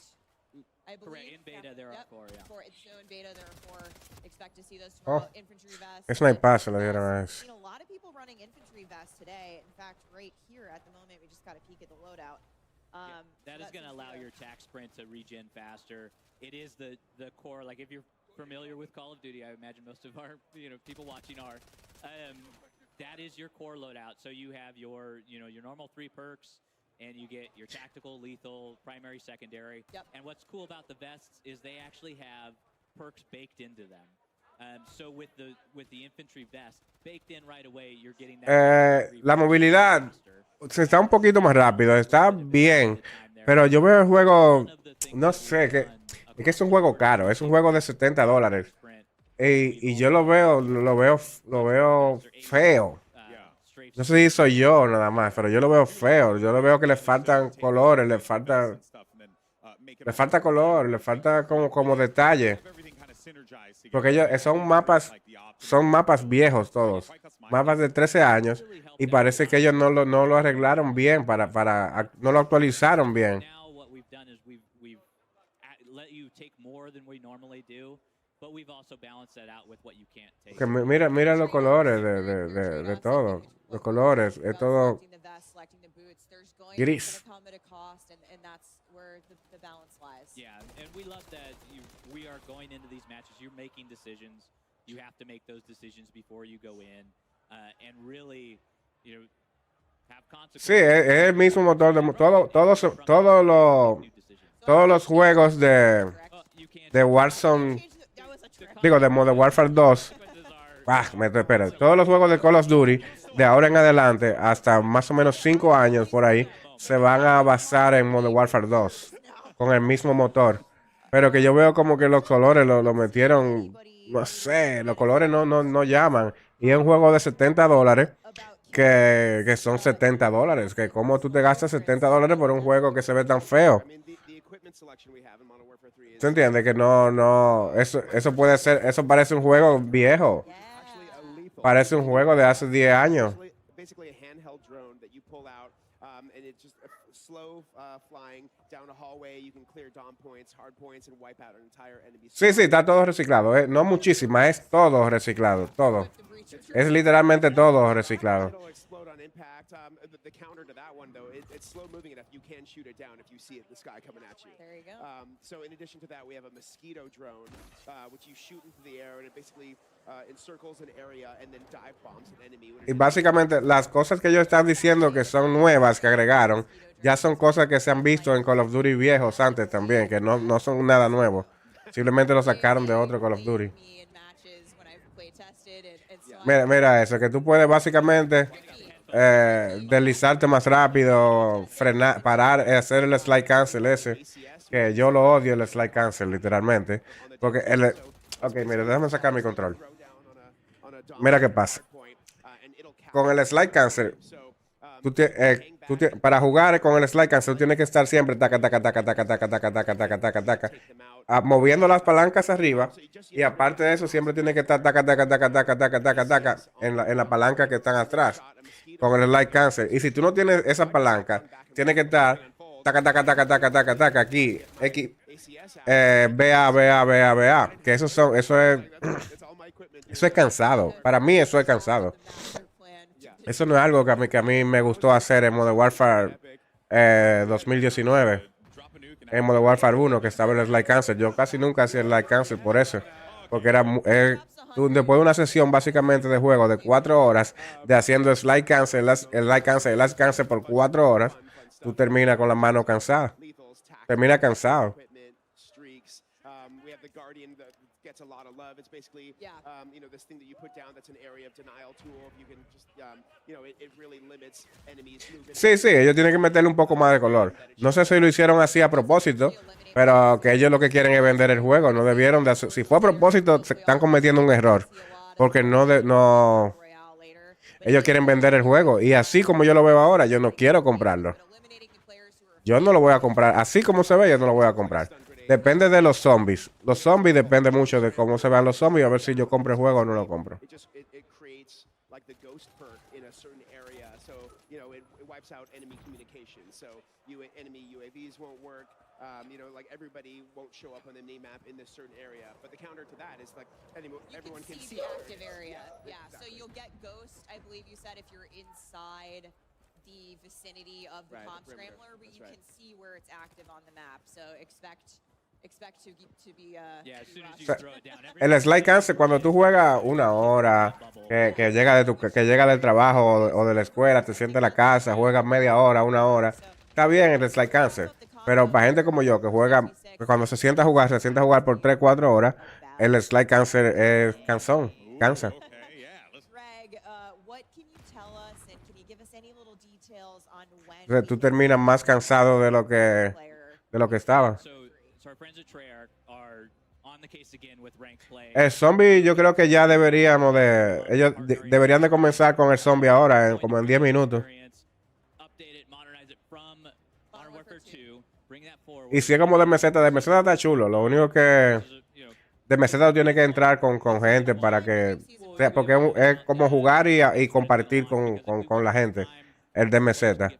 I believe. Correct. In beta, there are 4, So in beta, there are 4. Expect to see those tomorrow. Infantry vests. Es una pasa lo dieron a eso. You know, a lot of people running infantry vests today. In fact, right here at the moment, we just got a peek at the loadout. That is going to allow your tac sprint to regen faster. It is the core. Like if you're familiar with Call of Duty, I imagine most of our people watching are. That is your core loadout. So you have your normal 3 perks, and you get your tactical, lethal, primary, secondary. And what's cool about the vests is they actually have perks baked into them. So with the infantry vest baked in right away, you're getting that. La movilidad se está un poquito más rápido, está bien, pero yo veo el juego, no sé, Es que es un juego caro, es un juego de $70. Y yo lo veo feo. No sé si soy yo nada más, pero yo lo veo feo. Yo lo veo que le faltan colores, le falta color, le falta como detalle. Porque ellos son mapas viejos todos. Mapas de 13 años. Y parece que ellos no lo arreglaron bien, no lo actualizaron bien. Que mira los colores de todo. Los colores, es todo gris. Yeah, and we love that we are going into these matches. You're making decisions. You have to make those decisions before you go in, and really, have consequences. Sí, es el mismo motor de todos los juegos de Warzone, digo, de Modern Warfare 2. Espera, todos los juegos de Call of Duty de ahora en adelante, hasta más o menos 5 años por ahí, se van a basar en Modern Warfare 2 con el mismo motor. Pero que yo veo como que los colores lo metieron, no sé, los colores no llaman. Y es un juego de $70 que son $70. Que como tú te gastas $70 por un juego que se ve tan feo. ¿Se entiende? Que eso puede ser, eso parece un juego viejo. Parece un juego de hace 10 años. Sí, está todo reciclado. No muchísima, es todo reciclado, todo. Es literalmente todo reciclado. The counter to that one, though, it's slow moving enough. You can shoot it down if you see it, the sky coming at you. There you go. So in addition to that, we have a mosquito drone, which you shoot into the air, and it basically encircles an area and then dive bombs an enemy. Y básicamente las cosas que ellos están diciendo que son nuevas, que agregaron, ya son cosas que se han visto en Call of Duty viejos antes también, que no son nada nuevo. Simplemente lo sacaron de otro Call of Duty. Mira eso, que tú puedes básicamente deslizarte más rápido, frenar, parar, hacer el slide cancel ese, que yo lo odio el slide cancel literalmente, porque ok, mira, déjame sacar mi control. Mira qué pasa. Con el slide cancel, para jugar con el slide cancel, tú tienes que estar siempre moviendo las palancas arriba, y aparte de eso, siempre tienes que estar en la palanca que están atrás con el slide cancel. Y si tú no tienes esa palanca, tienes que estar aquí, BA, que eso es cansado. Para mí eso es cansado. Eso no es algo que a mí me gustó hacer en Modern Warfare 2019. En Modern Warfare 1, que estaba en el slide cancel. Yo casi nunca hacía el slide cancel por eso. Porque después de una sesión básicamente de juego de 4 horas, de haciendo el slide cancel por 4 horas, tú terminas con la mano cansada. Termina cansado. Gets a lot of love. It's basically, this thing that you put down that's an area of denial tool. You can just, it really limits enemies movement. Sí, ellos tienen que meterle un poco más de color. No sé si lo hicieron así a propósito, pero que ellos lo que quieren es vender el juego. No debieron de hacer. Si fue a propósito, se están cometiendo un error. Porque ellos quieren vender el juego. Y así como yo lo veo ahora, yo no quiero comprarlo. Yo no lo voy a comprar. Así como se ve, yo no lo voy a comprar. Depende de los zombies. Los zombies depende mucho de cómo se vean los zombies. A ver si yo compro el juego o no lo compro. Like everybody won't show up on the name map in this certain area, but the counter to that is like everyone can see the active area. Yeah, exactly. So you'll get ghost, I believe you said, if you're inside the vicinity of the comp scrambler, but you can see where it's active on the map. So expect to be el slide cancel cuando tú juegas una hora que llega del trabajo o de la escuela, te sientes en la casa, juegas media hora, una hora, está bien el slide cancel, pero para gente como yo que juega, que cuando se sienta a jugar por 3-4 horas, el slide cancel es cansa. Tú terminas más cansado de lo que estaba. So our friends at Treyarch are on the case again with ranked play. El zombie, yo creo que ya deberíamos de... Ellos deberían de comenzar con el zombie ahora, como en 10 minutos. Update it, modernize it from Modern Warfare 2, bring that forward. Y si es como de meseta está chulo. Lo único que de meseta tiene que entrar con gente para que... O sea, porque es como jugar y compartir con la gente. El de meseta.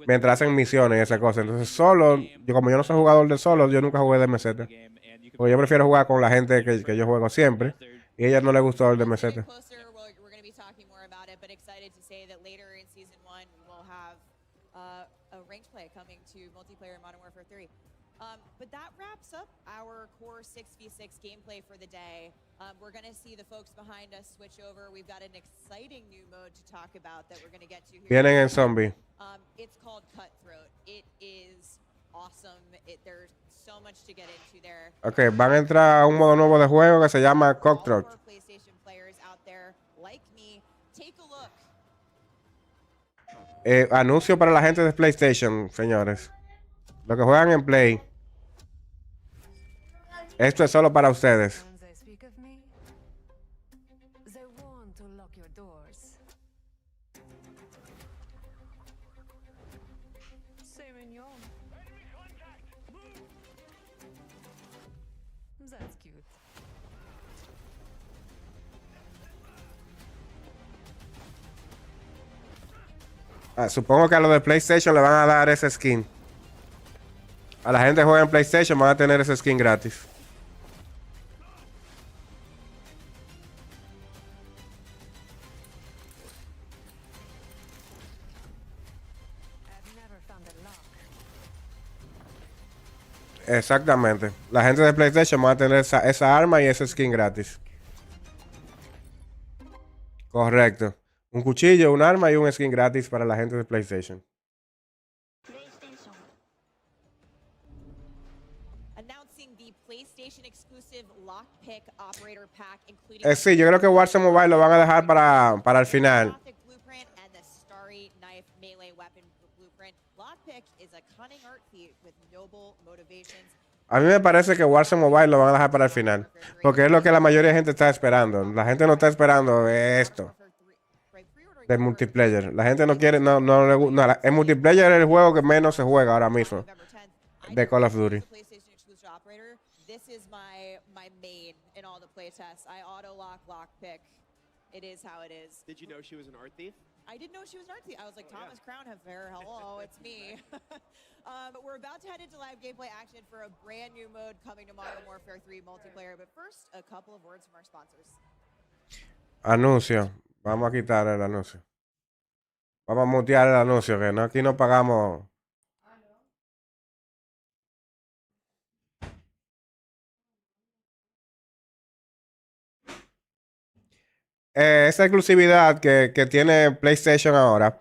Mientras hacen misiones y esas cosas. Entonces solo, como yo no soy jugador de solo, yo nunca jugué de meseta. Porque yo prefiero jugar con la gente que yo juego siempre. Y a ella no le gustó el de meseta. We're going to be talking more about it, but excited to say that later in season 1 we'll have a ranked play coming to multiplayer in Modern Warfare 3. But that wraps up our core 6v6 gameplay for the day. We're going to see the folks behind us switch over. We've got an exciting new mode to talk about that we're going to get to here. Vienen en zombie. It's called Cutthroat. It is awesome. There's so much to get into there. Ok, van a entrar a un modo nuevo de juego que se llama Cutthroat. All of our PlayStation players out there, like me, take a look. Anuncio para la gente de PlayStation, señores. Los que juegan en Play. Esto es solo para ustedes. When they speak of me, they want to lock your doors. Señor. That's cute. Supongo que a los de PlayStation le van a dar ese skin. A la gente que juega en PlayStation van a tener ese skin gratis. I've never found a lock. Exactamente. La gente de PlayStation va a tener esa arma y ese skin gratis. Correcto. Un cuchillo, un arma y un skin gratis para la gente de PlayStation. Announcing the PlayStation exclusive lockpick operator pack, including Sí, yo creo que Warzone Mobile lo van a dejar para el final. Gothic blueprint and the Starry Knife melee weapon blueprint. Lockpick is a cunning art feat with noble motivations. A mí me parece que Warzone Mobile lo van a dejar para el final. Porque es lo que la mayoría de gente está esperando. La gente no está esperando esto. De multiplayer. La gente no quiere, no le gusta. El multiplayer es el juego que menos se juega ahora mismo. De Call of Duty. PlayStation exclusive operator. This is my main in all the playtests. I auto lockpick. It is how it is. Did you know she was an art thief? I didn't know she was an art thief. I was like, Thomas Crown Heffer, hello, it's me. But we're about to head into live gameplay action for a brand new mode coming to Modern Warfare 3 multiplayer. But first, a couple of words from our sponsors. Anuncio. Vamos a quitar el anuncio. Vamos a mutear el anuncio, que no, aquí no pagamos. Esa exclusividad que tiene PlayStation ahora.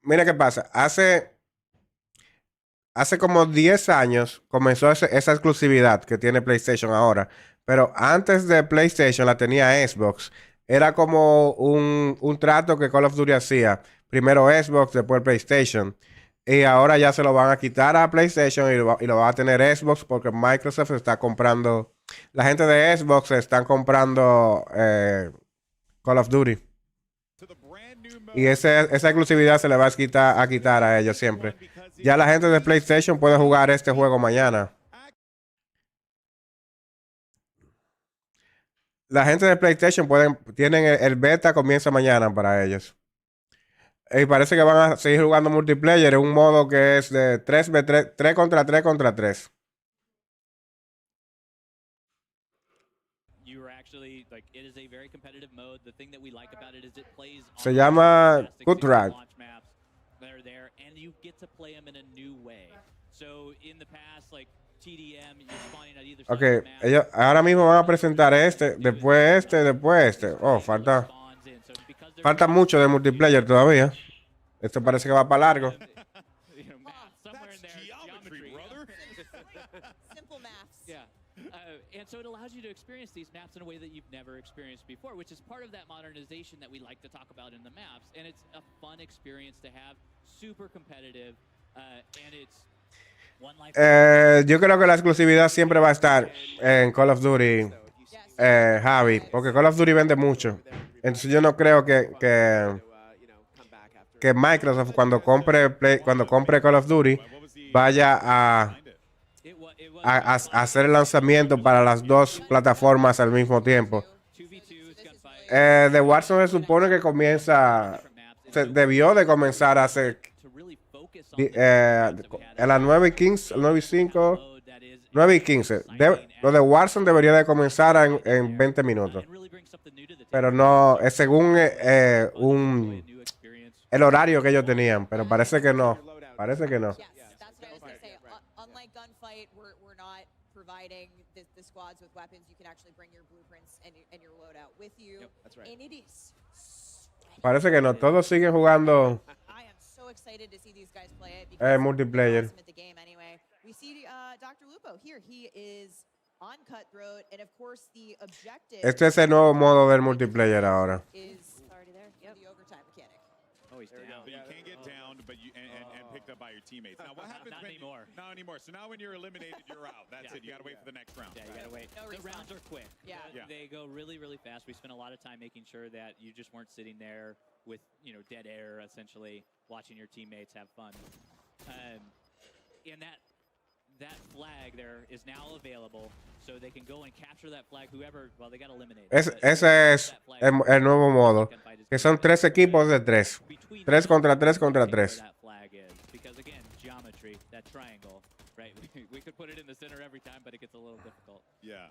Mira qué pasa. Hace como 10 años comenzó esa exclusividad que tiene PlayStation ahora. Pero antes de PlayStation la tenía Xbox. Era como un trato que Call of Duty hacía. Primero Xbox, después PlayStation. Y ahora ya se lo van a quitar a PlayStation y lo va a tener Xbox porque Microsoft está comprando. La gente de Xbox están comprando Call of Duty. Y esa exclusividad se le va a quitar a ellos siempre. Ya la gente de PlayStation puede jugar este juego mañana. La gente de PlayStation tienen el beta, comienza mañana para ellos. Y parece que van a seguir jugando multiplayer en un modo que es de 3v3, 3 contra 3 contra 3. Se llama Cutthroat. Ok, ellos ahora mismo van a presentar después este. Oh, falta mucho de multiplayer todavía. Esto parece que va para largo. Simple maths. Yeah. And so it allows you to experience these maps in a way that you've never experienced before, which is part of that modernization that we like to talk about in the maps. And it's a fun experience to have, super competitive, and it's Yo creo que la exclusividad siempre va a estar en Call of Duty, Javi, porque Call of Duty vende mucho. Entonces yo no creo que Microsoft cuando compre Call of Duty vaya a hacer el lanzamiento para las dos plataformas al mismo tiempo. The Warzone se supone que debió de comenzar hace a las 9:15, 9:05, 9:15. Lo de Warzone debería de comenzar en 20 minutos. Pero no, es según el horario que ellos tenían, pero parece que no. Parece que no. Unlike gunfight, we're not providing the squads with weapons. You can actually bring your blueprints and your loadout with you. That's right. And it is. Parece que no. Todos siguen jugando I am so excited to see these guys play it because multiplayer. they're awesome at the game anyway. We see Dr. Lupo here. He is on Cutthroat, and of course the objective. Este es el nuevo modo del multiplayer ahora. Is Already there. Yep. the overtime mechanic. Oh, he's down. But you can't get downed, but you and picked up by your teammates. Now what happens Not when anymore. Not anymore. So now when you're eliminated, you're out. That's it. You gotta wait for the next round. Yeah, you gotta wait. No The respawn. rounds are quick. Yeah. Yeah. They go really, really fast. We spent a lot of time making sure that you just weren't sitting there with, dead air, essentially, watching your teammates have fun. And that flag there is now available, so they can go and capture that flag. Whoever, well, they got eliminated. Ese es el nuevo modo, que son 3 equipos de 3. 3 contra 3 contra 3. Because again, geometry, that triangle, right? We could put it in the center every time, but it gets a little difficult. Yeah.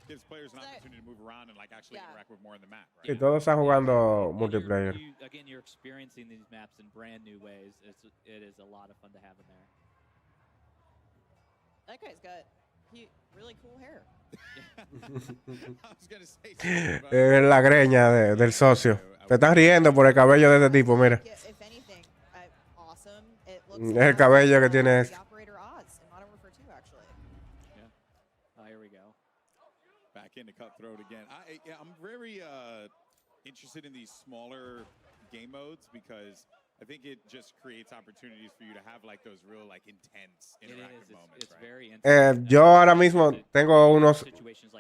Gives players an opportunity to move around and actually Yeah. interact with more in the map, right? Y todos están jugando And multiplayer. again, you're experiencing these maps in brand new ways. It is a lot of fun to have in there. That guy's got really cool hair. I was gonna say something about- La greña del socio. Se están riendo por el cabello de este tipo, mira. If anything, awesome. It Es looks el cabello que tiene the este. operator Oz in Modern Warfare 2, actually. Oh, here we go. Back into Cutthroat again. I'm very interested in these smaller game modes because I think it just creates opportunities for you to have those real intense It interactive is. moments, It's right? very Yo ahora mismo tengo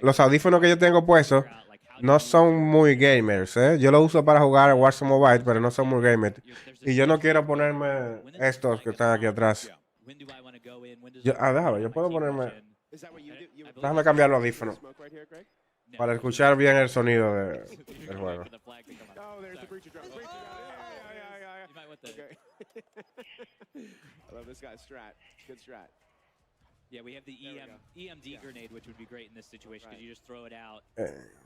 los audífonos que yo tengo puestos no son muy gamers, ¿eh? Yo lo uso para jugar Warzone Mobile, pero no son muy gamers. Y yo no quiero ponerme estos que están aquí atrás. Déjame, yo puedo ponerme. Is that what you do? You Déjame cambiar los audífonos smoke right here, Greg? para escuchar bien el sonido del juego. Oh, there's the breacher drone. Breacher drone. Yeah. You might want the. Okay. I love this guy's strat. Good strat. Yeah, we have the There we go. EMD grenade, which would be great in this situation because Right. you just throw it out,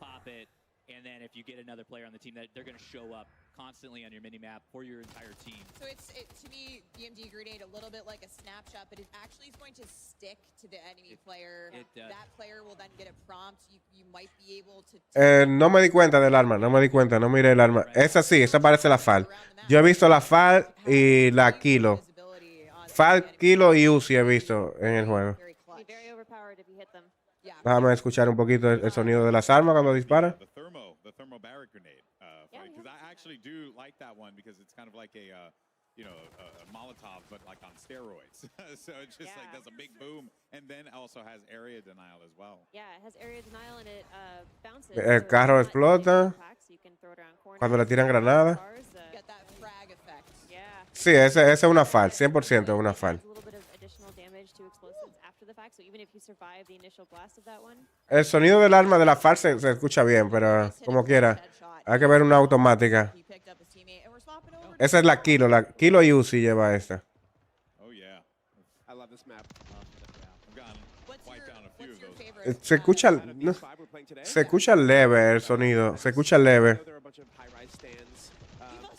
pop it, and then if you get another player on the team, they're going to show up constantly on your mini map for your entire team. So to me, EMD grenade a little bit like a snapshot, but it actually is going to stick to the enemy player. it does. That player will then get a prompt. You might be able to. No me di cuenta del arma, no miré el arma. Esa sí, esa parece la FAL. Yo he visto la FAL y la Kilo. FAL, Kilo y Uzi he visto en el juego. Very Be clutch. very overpowered if you hit them. Yeah. Déjame escuchar un poquito el sonido de las armas cuando dispara. The thermo barrack grenade. Yeah, we Because haven't I actually do like that one because it's kind of like a Molotov, but on steroids. So it just Yeah. does a big boom, and then also has area denial as well. Yeah, it has area denial and it bounces. El so carro it's not explota in impacts, you can throw it around corners, cuando le tiran granada. bars, Get that frag effect. yeah. Sí, esa es una FAL, 100% es una FAL. Adds a little bit of additional damage to explosives after the fact, so even if you survive the initial blast of that one, El sonido del arma de la FAL se escucha bien, pero como quiera, hay que ver una automática. He picked up his teammate, and we're swapping over. Esa es la Kilo y Uzi lleva esta. Oh yeah, I love this map. I've gotten What's wiped down a few your of those. favorite? Se escucha, Out of no, these 5 we're playing today, se escucha leve el sonido, se escucha leve. I know there are a bunch of high-rise stands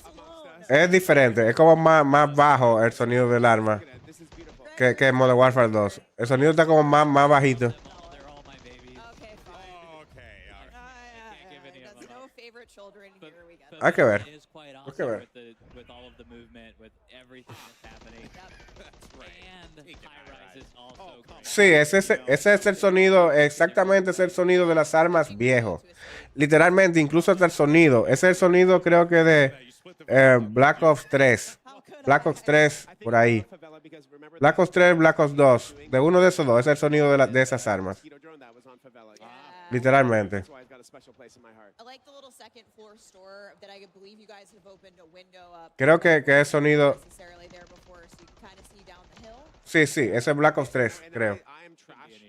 amongst us. Es diferente, es como más bajo el sonido del arma Look at it. This is beautiful. que en Modern Warfare 2. El sonido está como más bajito. They're all my babies. Okay, fine. Okay, all right. can't give any of That's them no favorite children. But- Here we go. but Hay que ver. it is quite Hay que awesome ver. with all of the movement, with everything that's happening. That's right. And Take it, high rise is also Oh, come great. Sí, ese es el sonido, exactamente es el sonido de las armas viejo. Literalmente, incluso hasta el sonido. Ese es el sonido creo que de You split the Black Ops 3. How could Black Ops 3, por ahí. Black Ops 3, Black Ops 2. De uno de esos dos, es el sonido de esas armas. Literalmente. Creo que es sonido... Sí, sí, ese es Black Ops 3, creo.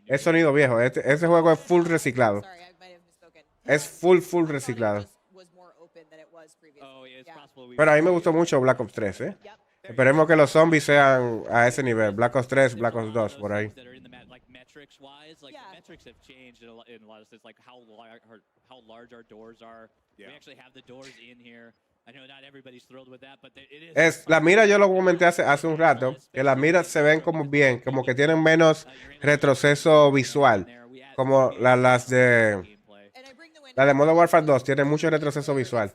Es sonido viejo. Ese juego es full reciclado. Es full reciclado. Pero a mí me gustó mucho Black Ops 3, ¿eh? Esperemos que los zombies sean a ese nivel. Black Ops 3, Black Ops 2, por ahí. La mira, yo lo comenté hace un rato, que las miras se ven como bien, como que tienen menos retroceso visual, como las de Modern Warfare 2, tienen mucho retroceso visual.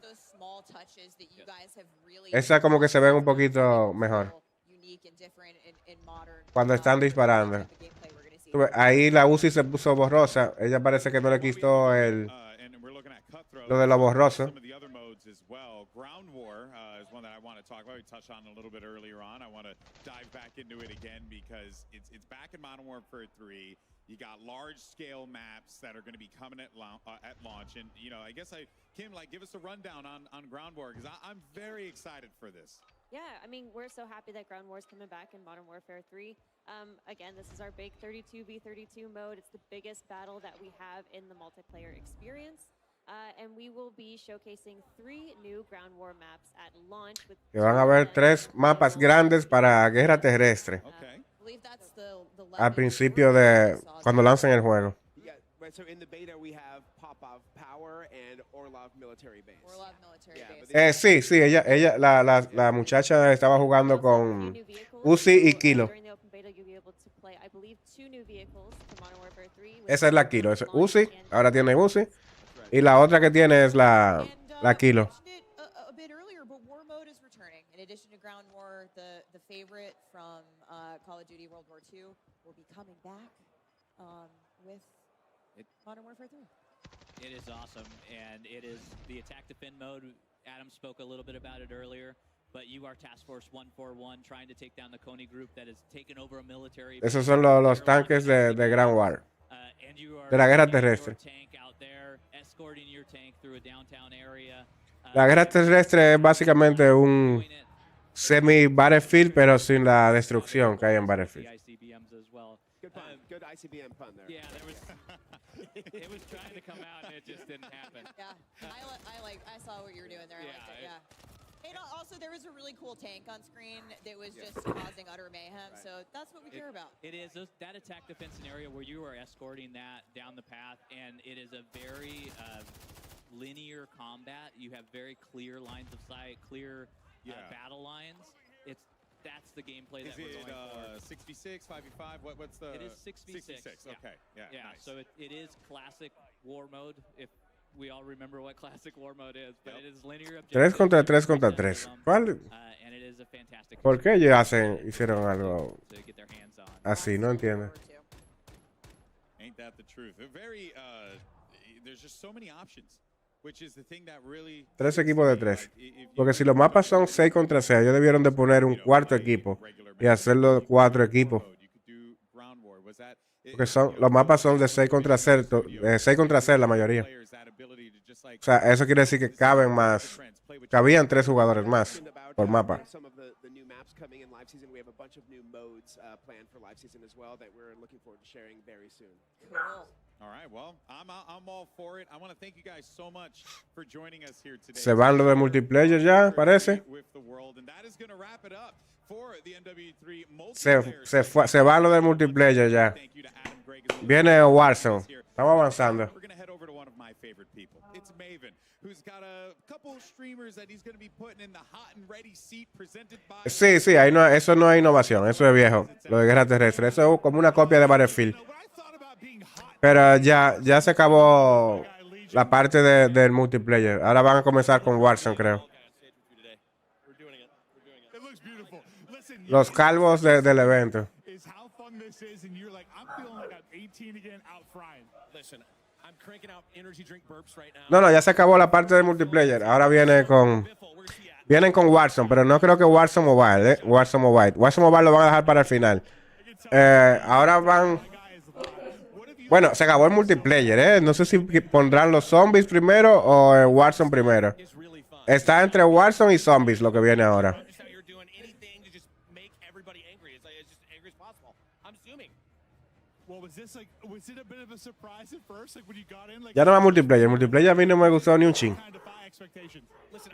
Esa como que se ven un poquito mejor cuando están disparando. Ahí la UCI se puso borrosa, ella parece que no le quitó lo de lo borroso. Ground War is one that I want to talk about. We touched on a little bit earlier on. I want to dive back into it again because it's back in Modern Warfare 3. You got large-scale maps that are going to be coming at launch, and you know, I guess Kim, give us a rundown on Ground War because I'm very excited for this. Yeah, I mean, we're so happy that Ground War is coming back in Modern Warfare 3. Again, this is our big 32v32 mode. It's the biggest battle that we have in the multiplayer experience. And we will be showcasing 3 new Ground War maps at launch. Que van a haber 3 mapas grandes para guerra terrestre. Al principio de cuando lancen el juego. So in the beta we have Popov Power and Orlov Military Base. Sí, ella la muchacha estaba jugando con Uzi y Kilo. Esa es la Kilo, esa es Uzi, ahora tiene Uzi. Y la otra que tiene es la Kilo. In addition to Ground War, the favorite from Call of Duty World War II will be coming back with Modern Warfare 3. It is awesome, and it is the attack defend mode. Adam spoke a little bit about it earlier, but you are Task Force 141 trying to take down the Coney group that has taken over a military. Esos son los tanques de Ground War. De la guerra terrestre. La guerra terrestre es básicamente un semi-Battlefield, pero sin la destrucción que hay en Battlefield. Good ICBM pun there. Yeah, there was. It was trying to come out and it just didn't happen. Yeah, I saw what you were doing there. I liked it. Yeah. And also, there was a really cool tank on screen that was just causing utter mayhem. Right. So that's what we care about. It is that attack defense scenario where you are escorting that down the path, and it is a very linear combat. You have very clear lines of sight, clear battle lines. That's the gameplay that we're going for. 6v6, 5v5? What's the? It is 6v6. Okay, yeah. Nice. So it is classic war mode. If we all remember what classic war mode is, but it is linear objective. 3 contra 3 contra 3. ¿Cuál? And it is a fantastic. ¿Por qué ellos hicieron algo así? No entiendo. Ain't that the truth? There's just so many options. 3 equipos de 3. Porque si los mapas son 6 contra 6, ellos debieron de poner un cuarto equipo y hacerlo 4 equipos. Porque los mapas son de 6 contra 6, 6 contra 6 la mayoría. O sea, eso quiere decir que cabían 3 jugadores más por mapa. Se van los de multiplayer ya, parece. Se van los de multiplayer ya. Viene Warzone. Estamos avanzando. Sí, ahí no, eso no es innovación, eso es viejo. Lo de guerra terrestre, eso es como una copia de Battlefield. Pero ya se acabó la parte del multiplayer. Ahora van a comenzar con Warzone, creo. Los calvos del evento. No, ya se acabó la parte del multiplayer. Ahora viene con Vienen con Warzone, pero no creo que Warzone Mobile, Warzone Mobile. Warzone Mobile lo van a dejar para el final. Ahora van... Bueno, se acabó el multiplayer, No sé si pondrán los zombies primero o el Warzone primero. Está entre Warzone y zombies lo que viene ahora. Ya no más multiplayer. Multiplayer a mí no me gustó ni un chin.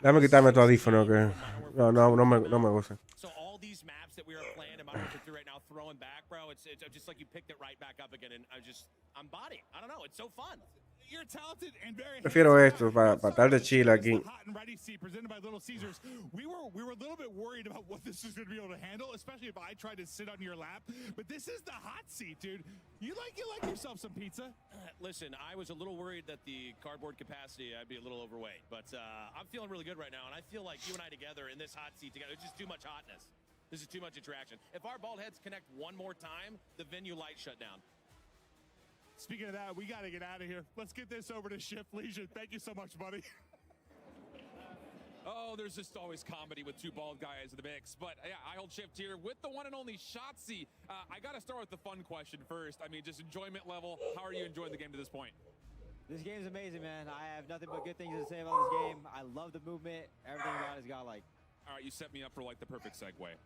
Déjame quitarme tu audífono que... No me gusta. Prefiero esto para estar de chill aquí. We were a little bit worried about what this was going to be able to handle, especially if I tried to sit on your lap. But this is the hot seat, dude. You like yourself some pizza? Listen, I was a little worried that the cardboard capacity, I'd be a little overweight. But I'm feeling really good right now, and I feel like you and I together in this hot seat together, it's just too much hotness. This is too much interaction. If our bald heads connect one more time, the venue lights shut down. Speaking of that, we got to get out of here. Let's get this over to Shift Legion. Thank you so much, buddy. Oh, there's just always comedy with two bald guys in the mix. But yeah, I hold Shift here with the one and only Shotzi. I got to start with the fun question first. I mean, just enjoyment level. How are you enjoying the game to this point? This game's amazing, man. I have nothing but good things to say about this game. I love the movement. Everything about it's got like. All right, you set me up for like the perfect segue.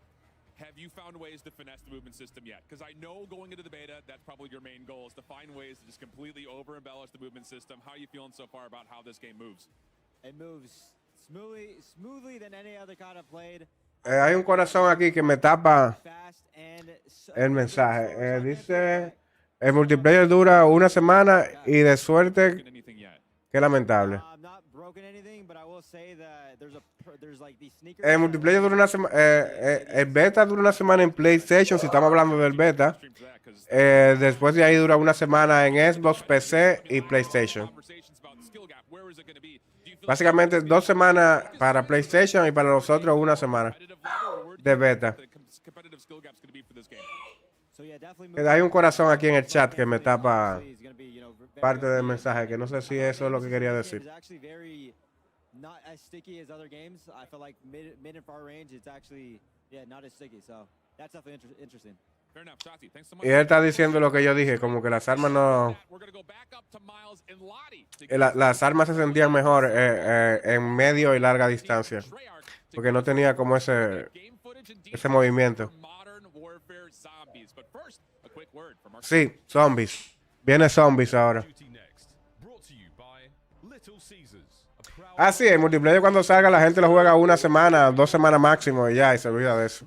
Have you found ways to finesse the movement system yet? Because I know going into the beta, that's probably your main goal, is to find ways to just completely over-embellish the movement system. How are you feeling so far about how this game moves? It moves smoothly than any other COD I've played. Hay un corazón aquí que me tapa el mensaje. Dice, el multiplayer dura una semana y de suerte, qué lamentable. El multiplayer dura una semana, el beta dura una semana en PlayStation, si estamos hablando del beta. Después de ahí dura una semana en Xbox, PC y PlayStation. Básicamente 2 semanas para PlayStation y para nosotros una semana de beta. Hay un corazón aquí en el chat que me tapa parte del mensaje, que no sé si eso es lo que quería decir. Not as sticky as other games. I feel like mid and far range, it's actually, not as sticky. So that's definitely interesting. Y él está diciendo lo que yo dije, como que las armas no... Las armas se sentían mejor en medio y larga distancia, porque no tenía como ese movimiento. Sí, zombies. Viene zombies ahora. Ah, sí, el multiplayer cuando salga la gente lo juega una semana, 2 semanas máximo y ya, y se olvida de eso.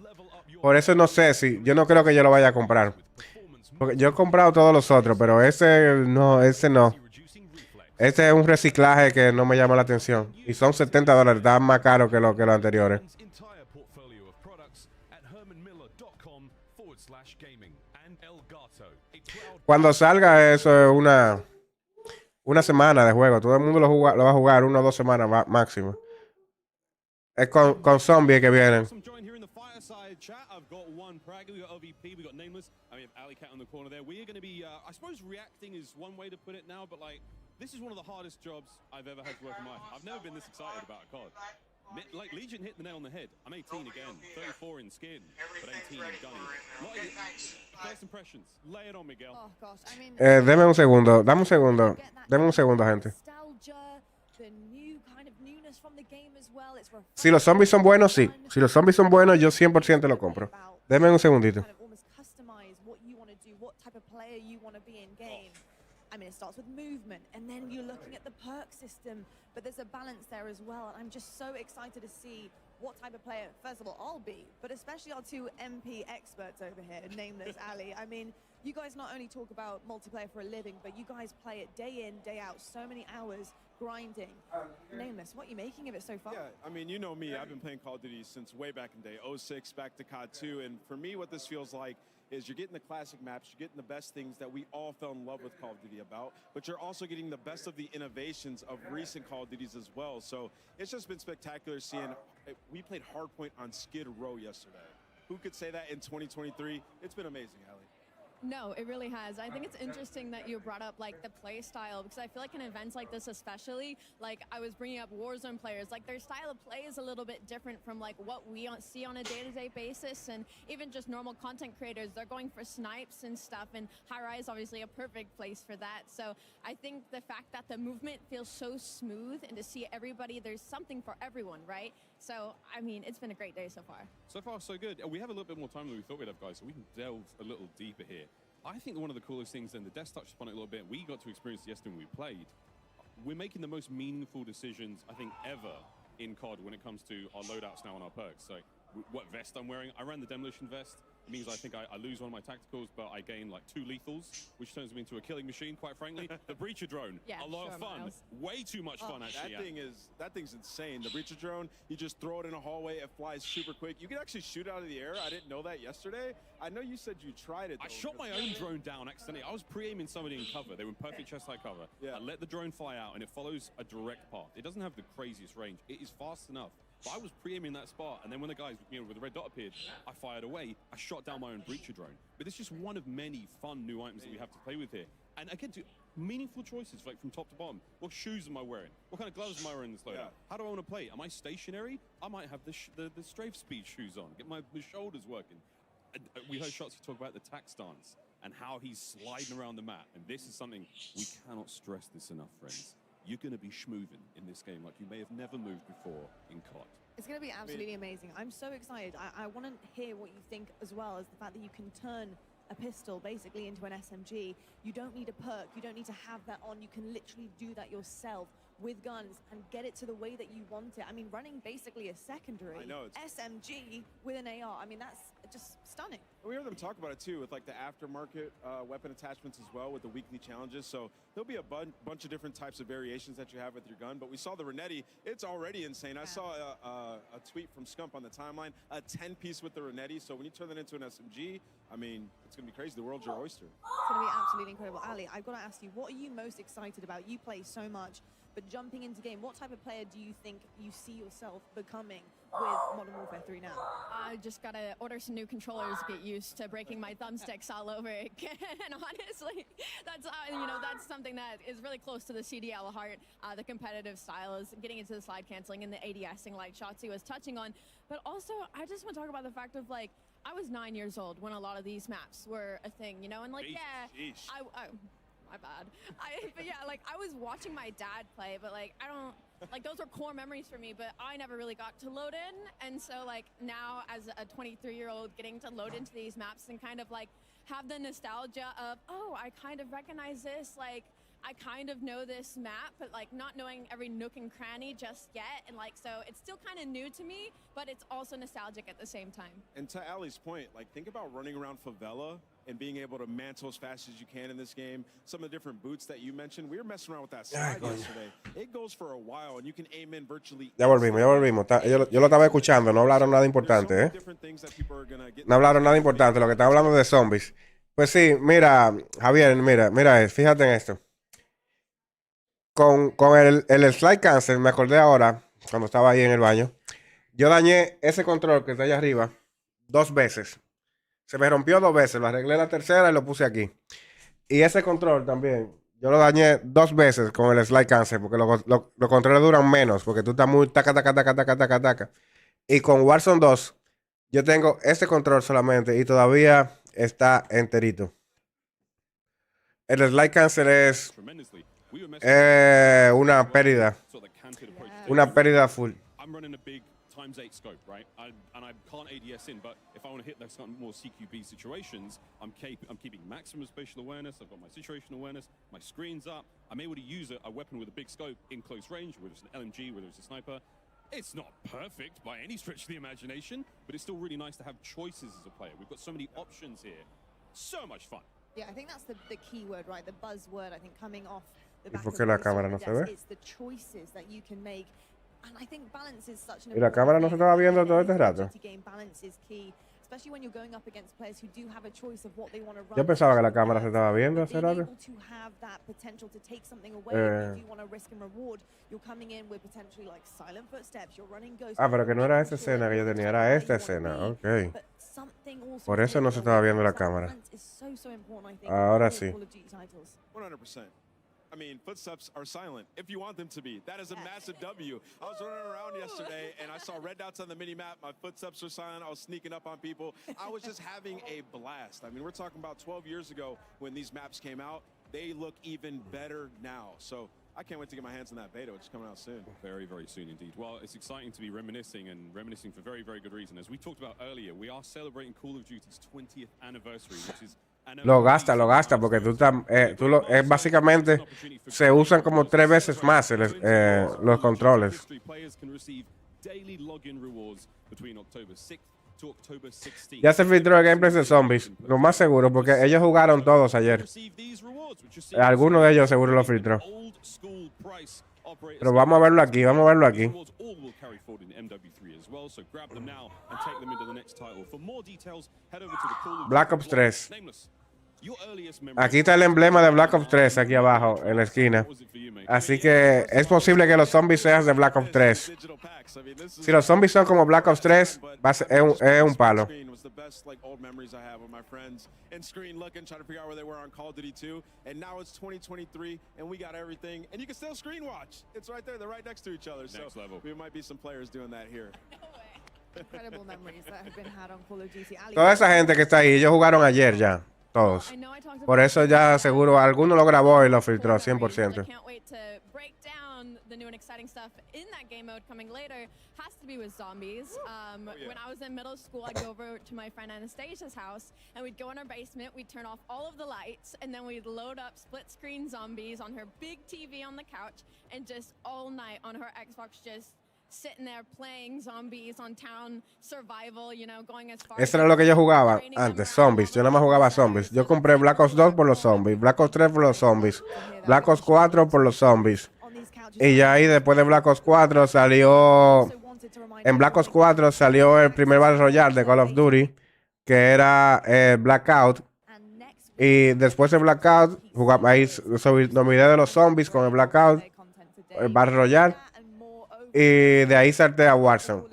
Por eso no sé si, yo no creo que yo lo vaya a comprar. Porque yo he comprado todos los otros, pero ese no. Este es un reciclaje que no me llama la atención. Y son $70, está más caro que lo anteriores. Cuando salga eso es una semana de juego. Todo el mundo lo va a jugar 1 o 2 semanas máximo. Es con zombies que vienen. I've got one Prague, we got OVP, we got Nameless. I mean, Alley Cat on the corner there. We are going to be, I suppose reacting is one way to put it now, but like, this is one of the hardest jobs I've ever had to work in my life. I've never been this excited about a COD. Like, Legion hit the nail on the head. I'm 18 again, 34 in skin, but 18 in gunning. First impressions, lay it on, Miguel. Oh gosh, I mean, deme un segundo, dame un segundo, gente. Si los zombies son buenos, sí. Si los zombies son buenos, yo 100% lo compro. Deme un segundito. I mean, it starts with movement, and then you're looking at the perk system, but there's a balance there as well. I'm just so excited to see what type of player, first of all, I'll be, but especially our 2 MP experts over here, Nameless, Ali. I mean, you guys not only talk about multiplayer for a living, but you guys play it day in, day out, so many hours grinding. Nameless, what are you making of it so far? Yeah, I mean, you know me, I've been playing Call of Duty since way back in the day, 06 back to COD 2, and for me, what this feels like is you're getting the classic maps, you're getting the best things that we all fell in love with Call of Duty about, but you're also getting the best of the innovations of recent Call of Duties as well. So it's just been spectacular seeing, we played Hardpoint on Skid Row yesterday. Who could say that in 2023? It's been amazing, Ali. No, it really has. I think it's interesting that you brought up like the play style, because I feel like in events like this especially, like I was bringing up Warzone players, like their style of play is a little bit different from like what we see on a day-to-day basis, and even just normal content creators, they're going for snipes and stuff, and high rise obviously a perfect place for that. So I think the fact that the movement feels so smooth, and to see everybody, there's something for everyone, right? So I mean, it's been a great day so far. So far, so good. We have a little bit more time than we thought we'd have, guys, so we can delve a little deeper here. I think one of the coolest things, and the desk touched upon it a little bit, we got to experience yesterday when we played. We're making the most meaningful decisions, I think, ever in COD when it comes to our loadouts now on our perks. So what vest I'm wearing, I ran the demolition vest. It means I think I lose one of my tacticals, but I gain like 2 lethals, which turns me into a killing machine, quite frankly. The breacher drone, Yeah, a lot of fun. Miles. Way too much fun, actually. That thing's insane. The breacher drone, you just throw it in a hallway, it flies super quick. You can actually shoot out of the air. I didn't know that yesterday. I know you said you tried it, though. I shot my own drone down accidentally. I was pre-aiming somebody in cover. They were in perfect chest high cover. Yeah. I let the drone fly out, and it follows a direct path. It doesn't have the craziest range. It is fast enough. But I was pre-aiming that spot, and then when the guys, with the red dot appeared, I fired away. I shot down my own breacher drone. But it's just one of many fun new items that we have to play with here. And again, meaningful choices, like from top to bottom. What shoes am I wearing? What kind of gloves am I wearing in this loadout? How do I want to play? Am I stationary? I might have the strafe speed shoes on, get my shoulders working. We heard Shotsy talk about the tack stance and how he's sliding around the map. And this is something we cannot stress this enough, friends. You're going to be schmoovin' in this game like you may have never moved before in COD. It's going to be absolutely amazing. I'm so excited. I want to hear what you think as well, as the fact that you can turn a pistol basically into an SMG. You don't need a perk. You don't need to have that on. You can literally do that yourself with guns and get it to the way that you want it. I mean, running basically a secondary SMG with an AR. I mean, that's just stunning. We heard them talk about it too, with like the aftermarket weapon attachments as well, with the weekly challenges. So there'll be a bunch of different types of variations that you have with your gun. But we saw the Renetti. It's already insane. I saw a tweet from Scump on the timeline, a 10-piece with the Renetti. So when you turn that into an SMG, I mean, it's going to be crazy. The world's your oyster. It's going to be absolutely incredible. Ali, I've got to ask you, what are you most excited about? You play so much, but jumping into game, what type of player do you think you see yourself becoming with Modern Warfare 3 now? I just gotta order some new controllers, get used to breaking my thumbsticks all over again. Honestly, that's that's something that is really close to the CDL heart. The competitive style is getting into the slide canceling and the ADSing, like Shotsy was touching on. But also, I just want to talk about the fact of like, I was 9 years old when a lot of these maps were a thing, and like, my bad. But yeah, like I was watching my dad play, but like I don't, like those are core memories for me, but I never really got to load in. And so like now as a 23-year-old getting to load into these maps and kind of like have the nostalgia of, oh, I kind of recognize this, like I kind of know this map, but like not knowing every nook and cranny just yet. And like, so it's still kind of new to me, but it's also nostalgic at the same time. And to Ali's point, like think about running around favela and being able to mantle as fast as you can in this game. Some of the different boots that you mentioned, we were messing around with that slide yesterday. It goes for a while, and you can aim in virtually. Ya volvimos. Yo lo estaba escuchando, no hablaron nada importante, ¿eh? No hablaron nada importante, lo que estaba hablando de zombies. Pues sí, mira, Javier, mira, fíjate en esto. Con el slide cancel, me acordé ahora, cuando estaba ahí en el baño, yo dañé ese control que está allá arriba 2 veces. Se me rompió 2 veces, lo arreglé la tercera y lo puse aquí. Y ese control también, yo lo dañé 2 veces con el slide cancel, porque los controles duran menos, porque tú estás muy taca. Y con Warzone 2, yo tengo ese control solamente y todavía está enterito. El slide cancel es una pérdida. Una pérdida full. Times 8 scope, right? And I can't ADS in, but if I want to hit those more CQB situations, I'm keeping maximum spatial awareness. I've got my situational awareness, my screen's up. I'm able to use a weapon with a big scope in close range, whether it's an LMG, whether it's a sniper. It's not perfect by any stretch of the imagination, but it's still really nice to have choices as a player. We've got so many options here. So much fun. Yeah, I think that's the key word, right? The buzzword, I think, coming off the back ¿Y por qué la cámara no se ve? It's the choices that you can make. And I think balance is such an ¿Y la cámara no se estaba viendo todo este rato? game. Balance is key, especially when you're going up against players who do have a choice of what they want to run. Yo pensaba que la cámara se estaba viendo hace rato. To have that potential to take something away, if you want to risk and reward, you're coming in with potentially like silent footsteps, you're running ghosts. Ah, pero que no era esa escena que yo tenía, era esta escena, ok. But something Por eso no se estaba viendo la cámara. Ahora sí. 100%. I mean, footsteps are silent if you want them to be. That is a massive W. I was running around yesterday and I saw red dots on the mini map. My footsteps were silent. I was sneaking up on people. I was just having a blast. I mean, we're talking about 12 years ago when these maps came out. They look even better now. So I can't wait to get my hands on that beta, which is coming out soon. Very, very soon indeed. Well, it's exciting to be reminiscing for very, very good reason. As we talked about earlier, we are celebrating Call of Duty's 20th anniversary, which is lo gasta, porque básicamente se usan como 3 veces más los controles. Ya se filtró el gameplay de Zombies, lo más seguro, porque ellos jugaron todos ayer. Alguno de ellos seguro lo filtró. Pero vamos a verlo aquí, Black Ops 3. Aquí está el emblema de Black Ops 3, aquí abajo, en la esquina. Así que es posible que los zombies sean de Black Ops 3. Si los zombies son como Black Ops 3, es un palo. And screen looking, trying to figure out where they were on Call of Duty 2, and now it's 2023, and we got everything, and you can still screen watch. It's right there; they're right next to each other. So we might be some players doing that here. Incredible memories that have been had on Call of Duty. Toda esa gente que está ahí, ellos jugaron ayer ya, todos. Por eso ya seguro alguno lo grabó y lo filtró 100%. The new and exciting stuff in that game mode coming later has to be with zombies. When I was in middle school, I'd go over to my friend Anastasia's house and we'd go in her basement, we'd turn off all of the lights, and then we'd load up split screen zombies on her big TV on the couch, and just all night on her Xbox just sitting there playing zombies on town survival, you know, going as far. Eso era lo que yo jugaba antes, zombies. Yo nada más jugaba zombies. Yo compré Black Ops 2 por los zombies, Black Ops 3 por los zombies, Black Ops 4 por los zombies. Y ya ahí después de Black Ops 4 salió... En Black Ops 4 salió el primer Battle Royale de Call of Duty, que era Blackout. Y después de Blackout, ahí nominé de los zombies con el Blackout, el Battle Royale. Y de ahí salté a Warzone.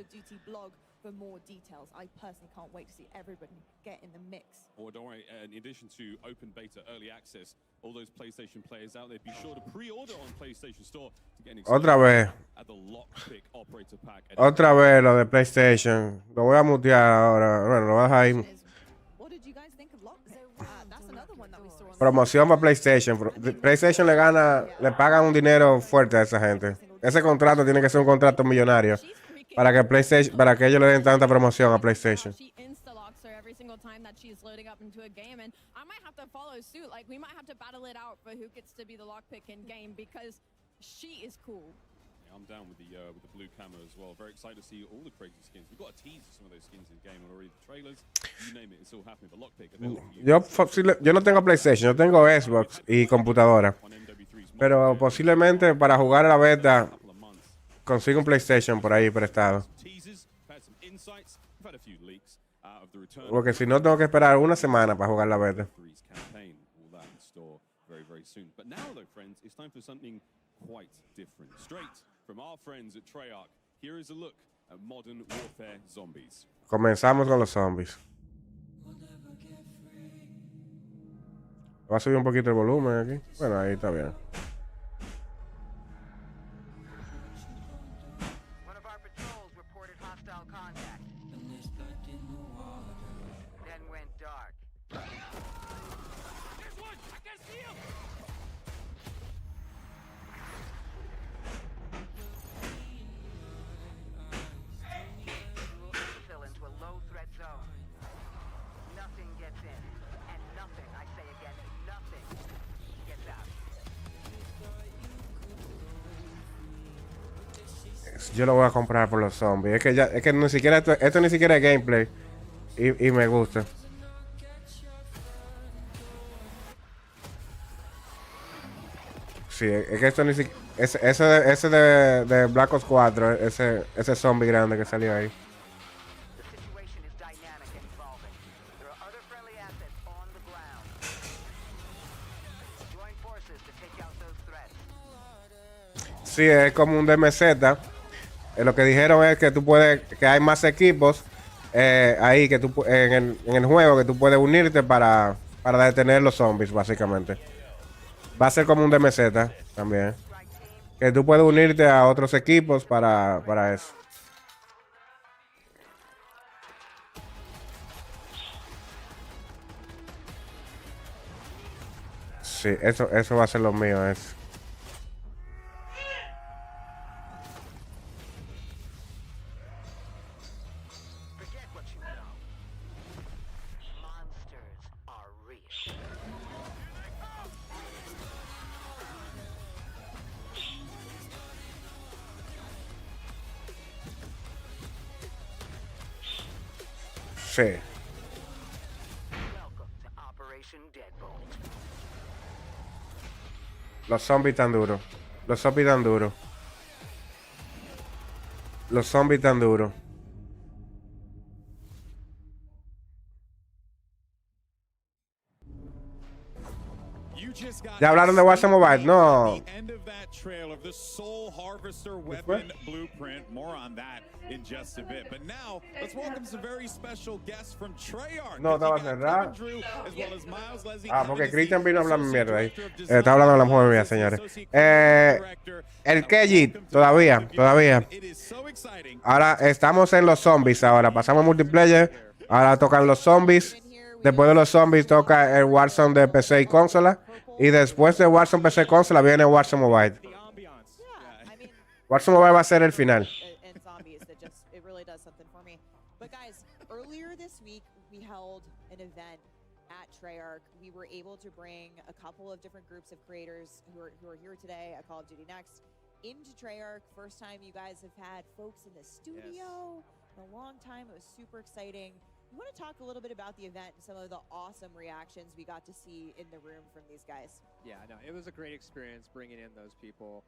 Or don't worry, in addition to open beta early access, all those PlayStation players out there, be sure to pre-order on PlayStation Store to get an Otra vez. At the Lockpick operator pack. Otra vez lo de PlayStation. Lo voy a mutear ahora. Bueno, lo voy a dejar ahí. Promoción para PlayStation. PlayStation le pagan un dinero fuerte a esa gente. Ese contrato tiene que ser un contrato millonario para que ellos le den tanta promoción a PlayStation. Time that she's loading up into a game, and I might have to follow suit. Like, we might have to battle it out for who gets to be the lockpick in game, because she is cool. Yeah, I'm down with the blue camo as well. Very excited to see all the crazy skins. We've got a tease of some of those skins in game already. The trailers, you name it, it's all happening. But lockpick, yo no tengo PlayStation, yo tengo Xbox y computadora. Pero posiblemente para jugar a la beta consigo un PlayStation por ahí prestado. Porque si no tengo que esperar una semana para jugar la beta. Comenzamos con los zombies. Voy a subir un poquito el volumen aquí. Bueno, ahí está bien. Yo lo voy a comprar por los zombies. Es que ni siquiera esto ni siquiera es gameplay. Y me gusta. Sí, es que esto ni siquiera... Ese de Black Ops 4, ese zombie grande que salió ahí. Sí, es como un DMZ. Lo que dijeron es que tú puedes, que hay más equipos ahí que tú en el juego que tú puedes unirte para detener los zombies, básicamente. Va a ser como un DMZ también. Que tú puedes unirte a otros equipos para eso. Sí, eso va a ser lo mío, es. Sí. Los zombies tan duros. Los zombies tan duros. Los zombies tan duros. ¿Ya hablaron de Warzone Mobile? No. No, estaba cerrado. Ah, porque Christian vino a hablar mierda ahí. Está hablando de la mujer mía, señores. El Kejit, todavía. Ahora estamos en los zombies. Ahora pasamos a multiplayer. Ahora tocan los zombies. Después de los zombies toca el Warzone de PC y consola. Y después de Warzone PC y consola viene Warzone Mobile. Warzone Mobile va a ser el final. We were able to bring a couple of different groups of creators who are here today at Call of Duty Next into Treyarch. First time you guys have had folks in the studio in a long time. It was super exciting. You want to talk a little bit about the event and some of the awesome reactions we got to see in the room from these guys? Yeah, no, it was a great experience bringing in those people.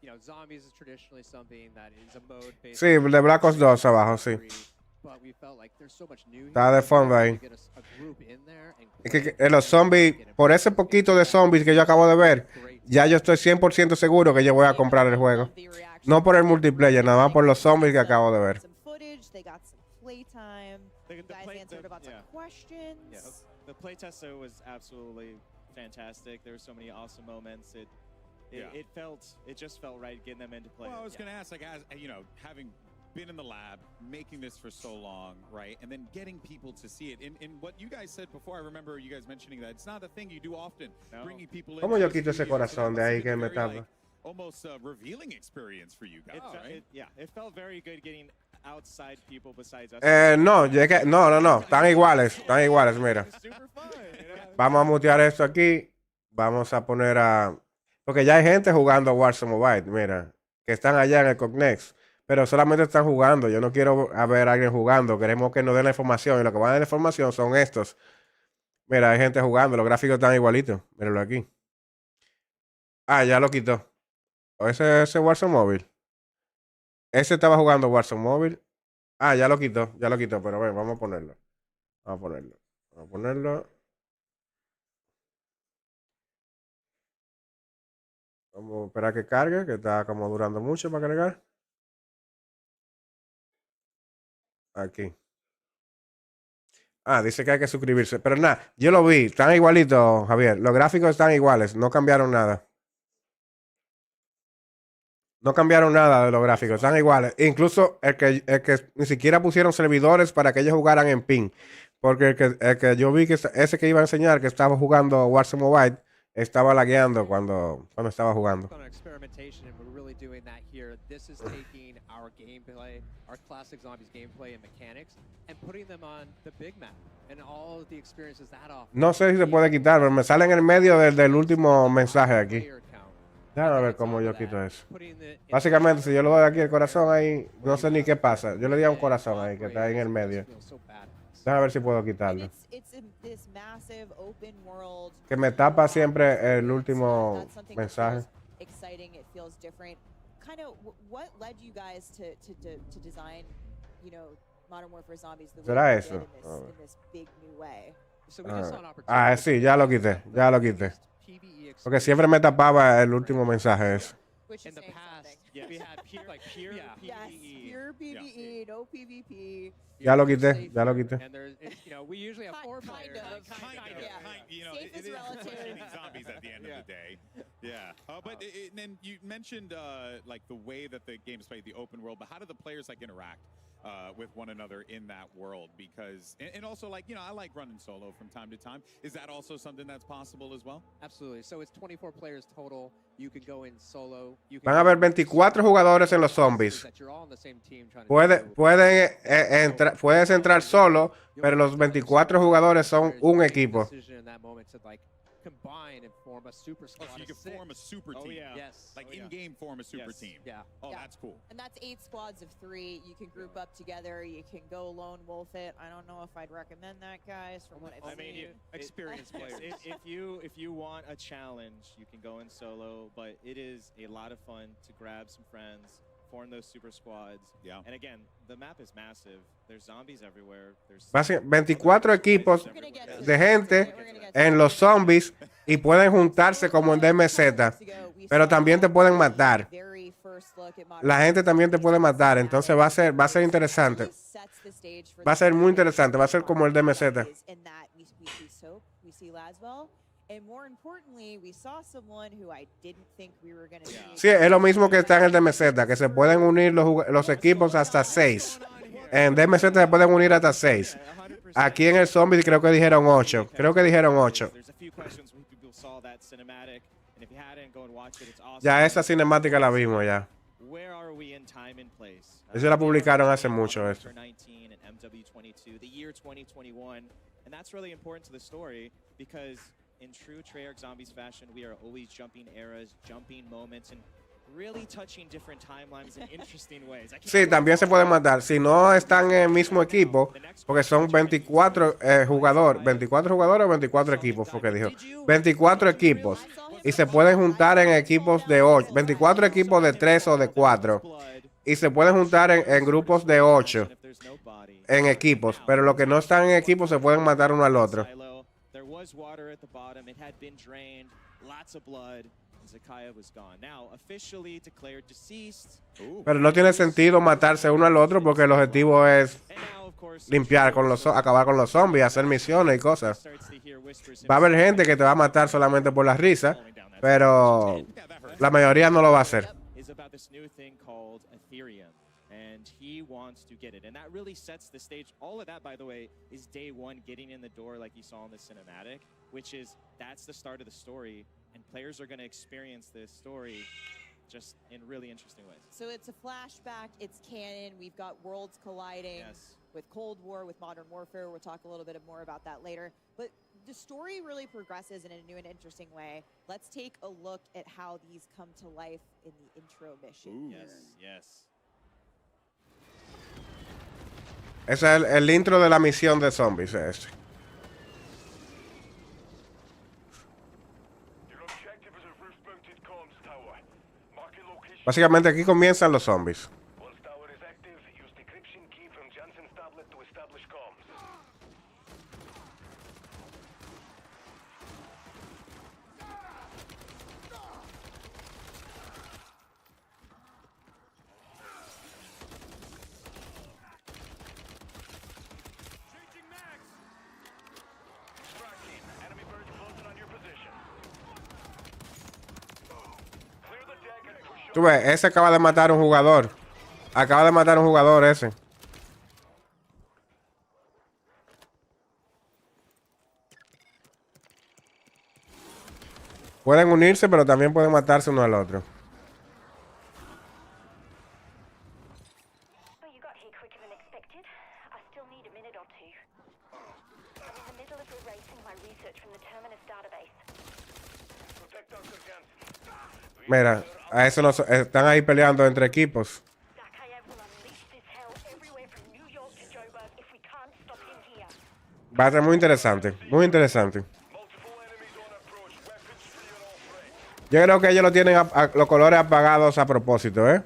You know, zombies is traditionally something that is a mode based. Sí, de Black Ops 2 abajo, sí. Está de fondo ahí. Es que en los zombies, por ese poquito de zombies que yo acabo de ver, ya yo estoy 100% seguro que yo voy a comprar el juego. No por el multiplayer, nada más por los zombies que acabo de ver. The playtest was absolutely fantastic. There were so many awesome moments. It just felt right getting them into play. Well, I was going to ask, like, as you know, having been in the lab, making this for so long, right? And then getting people to see it. In what you guys said before, I remember you guys mentioning that it's not a thing you do often, bringing people in. ¿Cómo yo quito ese corazón de ahí que me tapa? Almost a revealing experience for you guys, right? It felt very good getting outside people besides us. No, están iguales, mira. Vamos a mutear esto aquí. Vamos a poner a... Porque ya hay gente jugando Warzone Mobile, mira, que están allá en el Cognex. Pero solamente están jugando. Yo no quiero ver a alguien jugando. Queremos que nos den la información. Y lo que van a dar la información son estos. Mira, hay gente jugando. Los gráficos están igualitos. Míralo aquí. Ah, ya lo quitó. Ese Warzone Mobile. Ese estaba jugando Warzone Mobile. Ah, ya lo quitó. Pero ven, vamos a ponerlo. Vamos a esperar que cargue. Que está como durando mucho para cargar. Aquí. Ah, dice que hay que suscribirse. Pero nada, yo lo vi. Están igualitos, Javier. Los gráficos están iguales. No cambiaron nada. No cambiaron nada de los gráficos. Están iguales. Incluso el que ni siquiera pusieron servidores para que ellos jugaran en ping. Porque el que yo vi, que ese que iba a enseñar, que estaba jugando Warzone Mobile, estaba lagueando cuando estaba jugando. Our gameplay, our classic zombies gameplay and mechanics, and putting them on the big map and all of the experiences that offer. No sé si se puede quitar, pero me sale en el medio del último mensaje aquí. Déjame ver cómo yo quito eso. Básicamente, si yo le doy aquí el corazón ahí, no sé ni qué pasa. Yo le di a un corazón ahí que está ahí en el medio. Déjame ver si puedo quitarlo. Que me tapa siempre el último mensaje. Kind of what led you guys to design, you know, Modern Warfare Zombies the way ¿Será you eso? did in this big new way? Sí, ya lo quité. Porque siempre me tapaba el último mensaje ese. Which in is the saying past, something. we had pure, like pure Yes, PvE. pure PvE, no PvP. Ya lo quité, ya lo quité. And there's, you know, we usually have 4 players. You know, Safe it is is relative. shooting zombies at the end of the day. Yeah. But then you mentioned like the way that the game is played, the open world. But how do the players like interact with one another in that world? Because and also like, you know, I like running solo from time to time. Is that also something that's possible as well? Absolutely. So it's 24 players total. You can go in solo. You can Van a haber 24 jugadores en los zombies. that you're all on the same team trying to Puedes entrar solo, pero los 24 jugadores son un equipo. decision in that moment to like combine and form a super squad. So you can form a super team. Yes. Like in-game form a super team. Yeah. Oh, that's cool. And that's 8 squads of 3. You can group up together. You can go lone wolf it. I don't know if I'd recommend that, guys, from what I've seen. Experienced players. If you want a challenge, you can go in solo, but it is a lot of fun to grab some friends, form those super squads. Yeah. And again, the map is massive. There's zombies everywhere. There's 24 equipos de gente en los zombies y pueden juntarse como en DMZ, pero también te pueden matar. La gente también te puede matar, entonces va a ser interesante. Va a ser muy interesante, va a ser como el DMZ. And more importantly, we saw someone who I didn't think we were going to see. Sí, es lo mismo que está en el DMZ, que se pueden unir los equipos hasta 6. En DMZ se pueden unir hasta 6. Aquí en el zombie creo que dijeron 8. Creo que dijeron 8. Ya esa cinemática la vimos ya. Eso la publicaron hace mucho eso. MW3 the year 2021, and that's really important to the story because in true Treyarch Zombies fashion, we are always jumping eras, jumping moments, and really touching different timelines in interesting ways. Sí, también se pueden matar. Si no están en el mismo equipo, porque son 24 jugadores. 24 jugadores o 24 equipos, porque dijo. 24 equipos. Y se pueden juntar en equipos de 8. 24 equipos de 3 o de 4. Y se pueden juntar en grupos de 8. En equipos. Pero los que no están en equipos se pueden matar uno al otro. Pero no tiene sentido matarse uno al otro porque el objetivo es limpiar acabar con los zombies, hacer misiones y cosas. Va a haber gente que te va a matar solamente por la risa, pero la mayoría no lo va a hacer. And he wants to get it, and that really sets the stage. All of that, by the way, is day one getting in the door, like you saw in the cinematic, which is that's the start of the story, and players are going to experience this story just in really interesting ways. So it's a flashback, it's canon, we've got worlds colliding with Cold War, with Modern Warfare. We'll talk a little bit more about that later, but the story really progresses in a new and interesting way. Let's take a look at how these come to life in the intro mission. Yes. Ese es el intro de la misión de zombies. Ese. Básicamente aquí comienzan los zombies. Tú ves, ese acaba de matar a un jugador. Acaba de matar a un jugador ese. Pueden unirse, pero también pueden matarse uno al otro. Mira, a eso no, están ahí peleando entre equipos. Va a ser muy interesante, muy interesante. Yo creo que ellos lo tienen los colores apagados a propósito, ¿eh?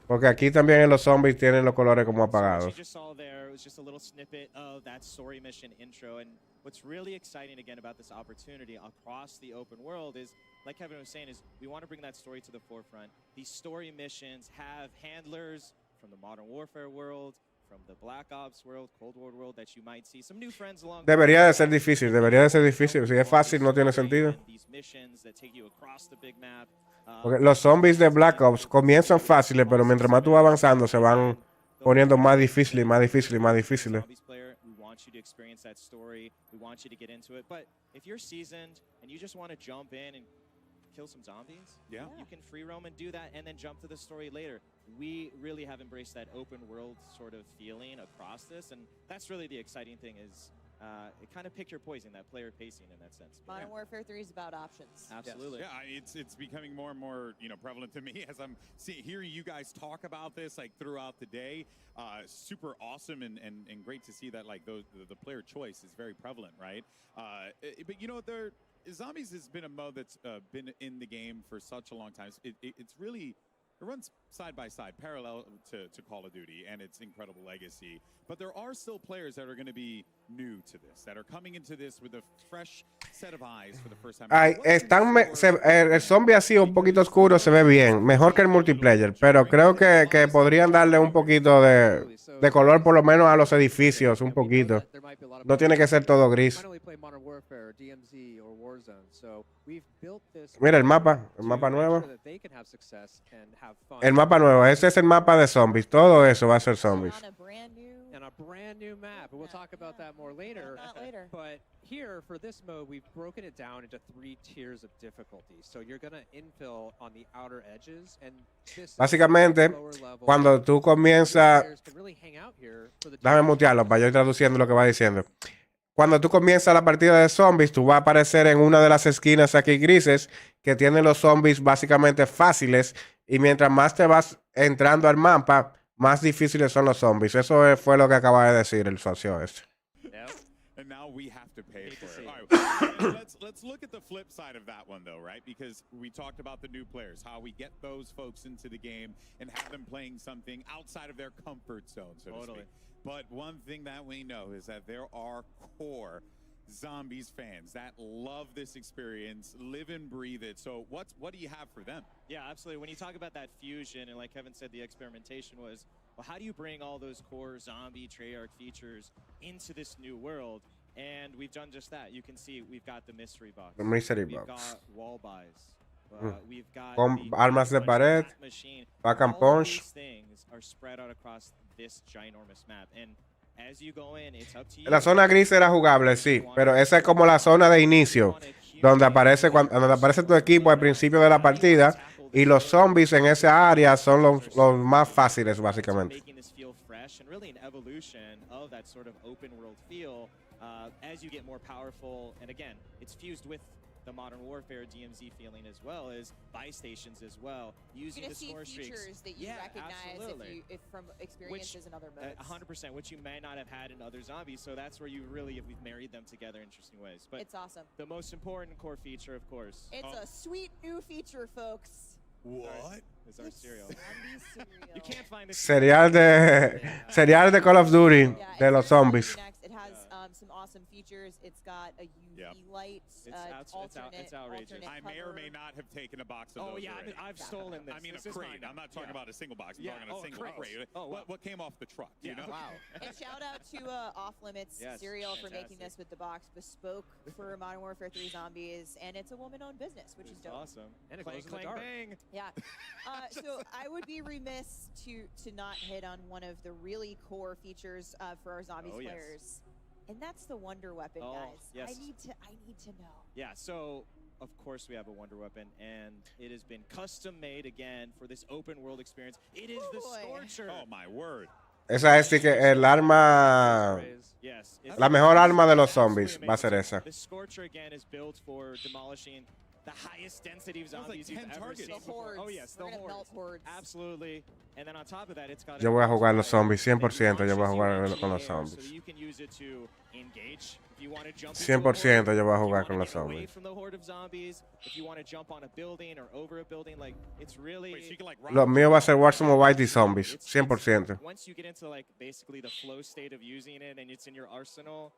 Porque aquí también en los zombies tienen los colores como apagados. What's really exciting again about this opportunity across the open world is like Kevin was saying, is we want to bring that story to the forefront. These story missions have handlers from the Modern Warfare world, from the Black Ops world, Cold War world that you might see. Some new friends along. Debería de ser difícil, debería de ser difícil. Si es fácil, no tiene sentido. These missions that take you across the big map. Porque los zombies de Black Ops comienzan fáciles, pero mientras más tú vas avanzando, se van poniendo más difíciles y más difíciles y más difíciles. We want you to experience that story. We want you to get into it. But if you're seasoned and you just want to jump in and kill some zombies, yeah, you can free roam and do that and then jump to the story later. We really have embraced that open world sort of feeling across this, and that's really the exciting thing is it kind of pick your poison, that player pacing in that sense. Modern Warfare 3 is about options. Absolutely. Yeah, it's becoming more and more prevalent to me as I'm hearing you guys talk about this like throughout the day. Super awesome and great to see that like the player choice is very prevalent, right? But Zombies has been a mode that's been in the game for such a long time. It's really. It runs side by side, parallel to Call of Duty and its incredible legacy. But there are still players that are going to be new to this, that are coming into this with a fresh set of eyes for the first time. El zombie así un poquito oscuro se ve bien, mejor que el multiplayer, pero creo que podrían darle un poquito de color por lo menos a los edificios, un poquito. No tiene que ser todo gris. Mira el mapa nuevo. El mapa nuevo, ese es el mapa de zombies, todo eso va a ser zombies. And a brand new map, and we'll talk about that more later. But here, for this mode, we've broken it down into 3 tiers of difficulty. So you're going to infill on the outer edges, and this básicamente, cuando tú comienzas... Déjame mutearlo para yo ir traduciendo lo que va diciendo. Cuando tú comienzas la partida de zombies, tú vas a aparecer en una de las esquinas aquí grises que tienen los zombies básicamente fáciles, y mientras más te vas entrando al mapa, más difíciles son los zombies. Eso fue lo que acaba de decir el socio este. And now we have to pay for it. All right, let's look at the flip side of that one, though, right? Because we talked about the new players, how we get those folks into the game and have them playing something outside of their comfort zone, so to speak. But one thing that we know is that there are core Zombies fans that love this experience, live and breathe it. So what do you have for them? Yeah, absolutely. When you talk about that fusion, and like Kevin said, the experimentation was, well, how do you bring all those core zombie Treyarch features into this new world? And we've done just that. You can see we've got the mystery box. The mystery we've box. Got wall buys. We've got armas de pared, pack and all punch. These things are spread out across this ginormous map. And as you go in, it's up to you. La zona gris era jugable, sí, pero esa es como la zona de inicio, donde aparece tu equipo al principio de la partida, y los zombies en esa área son los más fáciles, básicamente. Making this feel fresh and really an evolution of that sort of open world feel as you get more powerful. And again, it's fused with the Modern Warfare DMZ feeling as well as buy stations as well, using the score streaks. Features that you recognize if from experiences in other modes. 100%, which you may not have had in other zombies. So that's where we've married them together in interesting ways. But it's awesome. The most important core feature, of course. It's a sweet new feature, folks. What? Is our cereal. You can't find this Cereal de Call of Duty de los zombies. It has some awesome features. It's got a UV light. It's outrageous. I may or may not have taken a box of those. Oh yeah, already. I've stolen this. I mean, a crate. I'm not talking about a single box. I'm talking about a single crate. What came off the truck? You know? Wow. And shout out to Off Limits Cereal for making this with the box bespoke for Modern Warfare 3 Zombies, and it's a woman-owned business, which is dope. Awesome. And it glows in the dark. Bang. Yeah. So I would be remiss to not hit on one of the really core features for our Zombies players. And that's the Wonder Weapon, guys. Yes. I need to know. Yeah, so of course we have a Wonder Weapon, and it has been custom made again for this open world experience. It is the Scorcher. Oh my word. Esa es que el arma, la mejor arma de los zombies va a ser esa. The Scorcher again is built for demolishing the highest density of zombies you've ever seen before. Oh yes, the hordes. Absolutely. And then on top of that, it's got. Yo voy a jugar los zombies, 100%. Yo voy a jugar con los zombies. So you can use it to engage. If you want to jump 100% yo voy a jugar con los away zombies. from the horde of zombies, if you want to jump on a building or over a building, like it's really. Lo mío va a ser Warzone White y zombies, 100%. Once you get into like basically the flow state of using it and it's in your arsenal,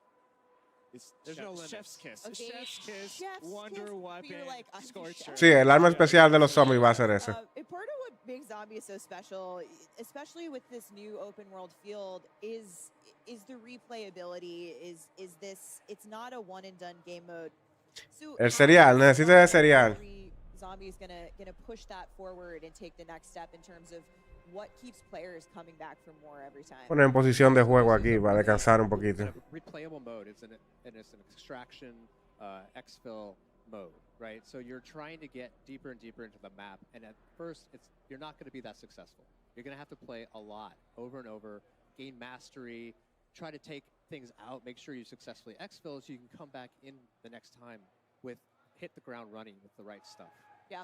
There's no limit. Chef's kiss. Okay, Chef's kiss. chef's Wonder kiss, but weapon. you're like, I'm Scorcher. Sí, el arma especial de los zombies va a ser ese. And part of what makes Zombies so special, especially with this new open world field, is the replayability. Is this? It's not a one and done game mode. So El cereal, necesita de cereal. Zombies gonna push that forward and take the next step in terms of what keeps players coming back for more every time. Poner en posición de juego aquí para descansar un poquito. Replayable mode is an extraction exfil mode, right? So you're trying to get deeper and deeper into the map, and at first you're not going to be that successful. You're going to have to play a lot over and over, gain mastery, try to take things out, make sure you successfully exfil so you can come back in the next time with hit the ground running with the right stuff. Yeah.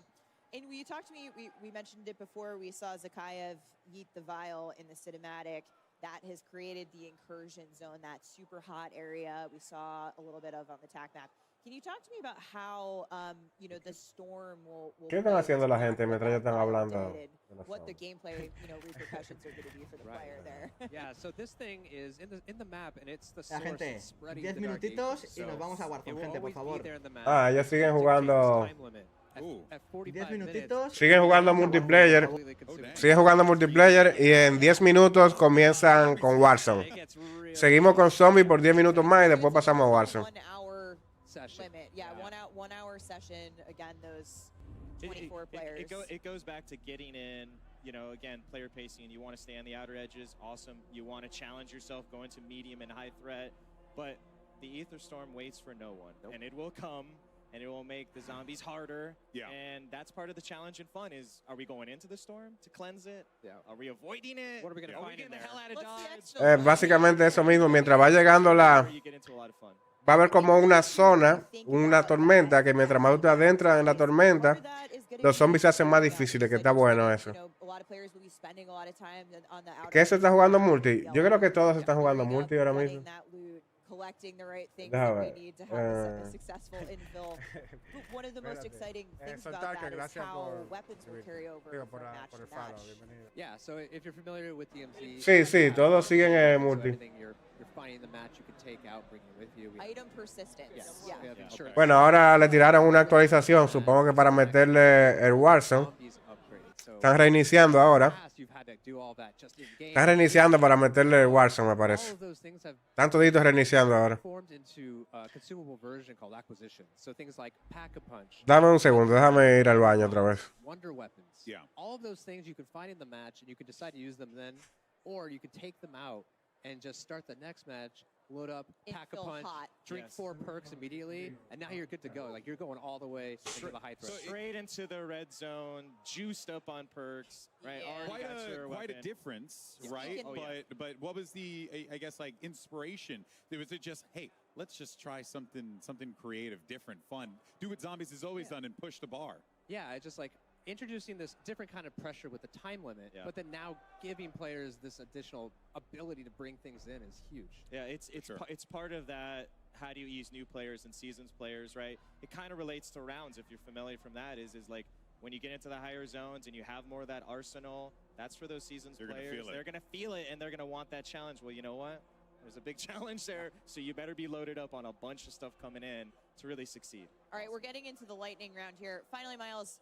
And when you talked to me, we mentioned it before, we saw Zakayev yeet the vial in the cinematic. That has created the incursion zone, that super hot area we saw a little bit of on the TAC map. Can you talk to me about how, the storm will ¿Qué están haciendo la gente mientras ellos están hablando? What the gameplay, repercussions are going to be for the player there. Yeah, so this thing is in the map, and it's the La source. gente, It's spreading 10 the dark minutitos ages, y nos so vamos a it Warzone, will gente, por always be favor. there in the map. Ah, ellos siguen jugando. Time limit. At 45 10 minutes, minutitos. Siguen jugando multiplayer. completely consumed. Siguen jugando multiplayer y en 10 minutos comienzan con Warzone. Seguimos con zombies por 10 minutos más y después pasamos a Warzone. 1 hour Session. limit. Yeah, 1 hour session. Again, those 24 players. It goes back to getting in, again, player pacing. You want to stay on the outer edges, awesome. You want to challenge yourself, go into medium and high threat. But the Ether Storm waits for no one, and it will come, and it will make the zombies harder. Yeah. And that's part of the challenge and fun is, are we going into the storm to cleanse it? Yeah. Are we avoiding it? What are we going to Are we find in getting the there? hell out of What's the Dodge? Básicamente eso mismo, mientras va llegando You get into a lot of fun. va a haber como una zona, una tormenta, que mientras más usted adentra en la tormenta, los zombies se hacen más difíciles, que está bueno eso. ¿Qué se está jugando multi? Yo creo que todos están jugando multi ahora mismo. Collecting the right things Déjame that we ver. need to have a successful infill. But one of the most exciting things about that is how weapons will carry over from match to match. Yeah, so if you're familiar with DMZ, Sí, sí, todos siguen en so multi. anything you're finding in the match, you can take out, bring it with you. We have- Item persistence. Yes, Yeah. we have insurance. Bueno, ahora le tiraron una actualización, supongo que para meterle el Warzone. Zombies upgraded, so Están reiniciando ahora. past, you've had to do all that just in game. Están reiniciando para meterle el Warzone, me All parece. of those things have Están toditos reiniciando ahora. formed into a consumable version called acquisition. So things like Pack-a-Punch, Dame un segundo, déjame ir al baño otra vez. wonder weapons. Yeah. All of those things you can find in the match, and you can decide to use them then, or you can take them out and just start the next match, load up, pack a Infill punch, hot. drink Yes. 4 perks immediately, and now you're good to go. Like you're going all the way into the high threat. Straight into the red zone, juiced up on perks, right? Yeah. Already got your Quite a weapon. difference, Yeah. right? Oh, yeah. But what was the I guess like inspiration? Was it just, hey, let's just try something creative, different, fun, do what Zombies has always done and push the bar? Yeah, it's just like introducing this different kind of pressure with the time limit, Yeah. but then now giving players this additional ability to bring things in is huge. Yeah, it's Sure. it's part of that. How do you ease new players and seasons players, right? It kind of relates to rounds. If you're familiar from that, is like when you get into the higher zones and you have more of that arsenal. That's for those seasons They're gonna players. feel it. They're gonna feel it and they're gonna want that challenge. Well, you know what? There's a big challenge there, so you better be loaded up on a bunch of stuff coming in to really succeed. All right, we're getting into the lightning round here. Finally, Miles,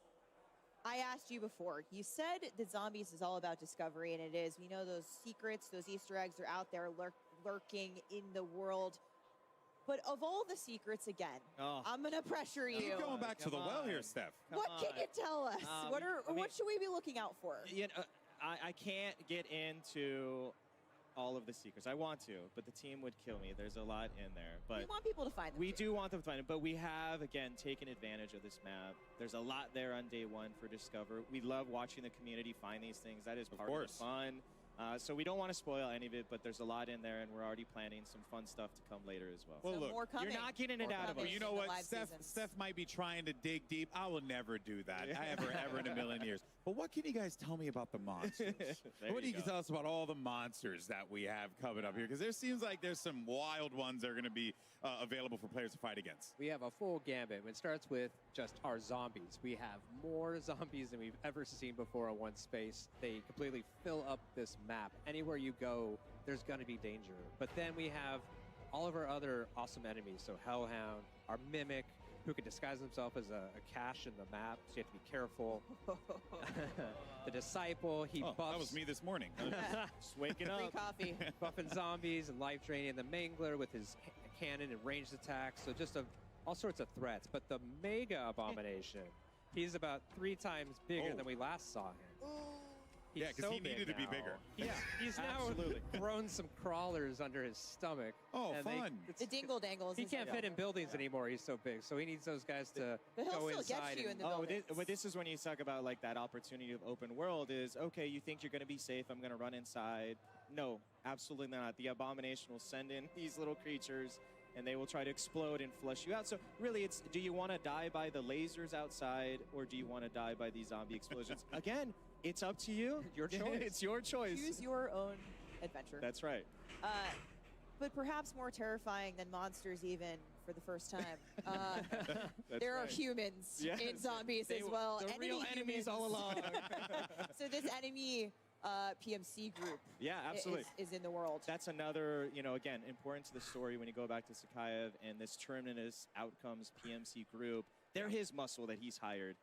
I asked you before. You said that Zombies is all about discovery, and it is. We know those secrets, those Easter eggs are out there lurking in the world. But of all the secrets, again, I'm going to pressure you. Keep going back to the well here, Steph. What can you tell us? What should we be looking out for? You know, I can't get into all of the secrets. I want to, but the team would kill me. There's a lot in there. But We want people to find them. we do want them to find it, but we have, again, taken advantage of this map. There's a lot there on day one for Discover. We love watching the community find these things. That is part of the fun. So we don't want to spoil any of it, but there's a lot in there, and we're already planning some fun stuff to come later as well. Well, So look, more coming. You're not getting it More out of coming us. You know in the what? live Steph seasons. might be trying to dig deep. I will never do that. Ever in a million years. But what can you guys tell me about the monsters? There What do you you go. tell us about all the monsters that we have coming up here? Because there seems like there's some wild ones that are going to be available for players to fight against. We have a full gambit. It starts with just our zombies. We have more zombies than we've ever seen before in one space. They completely fill up this map. Anywhere you go, there's going to be danger. But then we have all of our other awesome enemies. So Hellhound, our Mimic, who can disguise himself as a cache in the map, so you have to be careful. The Disciple, he buffs. That was me this morning. Just waking Free up. coffee. Buffing zombies and life draining. The Mangler with his cannon and ranged attacks. So just all sorts of threats. But the Mega Abomination, he's about 3 times bigger than we last saw him. He's Yeah, because so he needed big to be now. bigger. Yeah, he's now Absolutely. thrown some crawlers under his stomach. Oh, and fun. The dingle dangles. He is can't like- fit in buildings anymore. He's so big. So he needs those guys to But he'll go still inside. get you in and- the buildings. But this is when you talk about like that opportunity of open world is, okay, you think you're going to be safe, I'm going to run inside. No, absolutely not. The Abomination will send in these little creatures and they will try to explode and flush you out. So really it's, do you want to die by the lasers outside or do you want to die by these zombie explosions? Again, it's up to you. Your choice. It's your choice. Choose your own adventure. That's right. But perhaps more terrifying than monsters even for the first time. That's There are right. humans Yes. in zombies They as were well. the real enemies all along. So this enemy PMC group Yeah, absolutely. is in the world. That's another, again, important to the story when you go back to Sakayev and this Terminus Outcomes PMC group. They're his muscle that he's hired.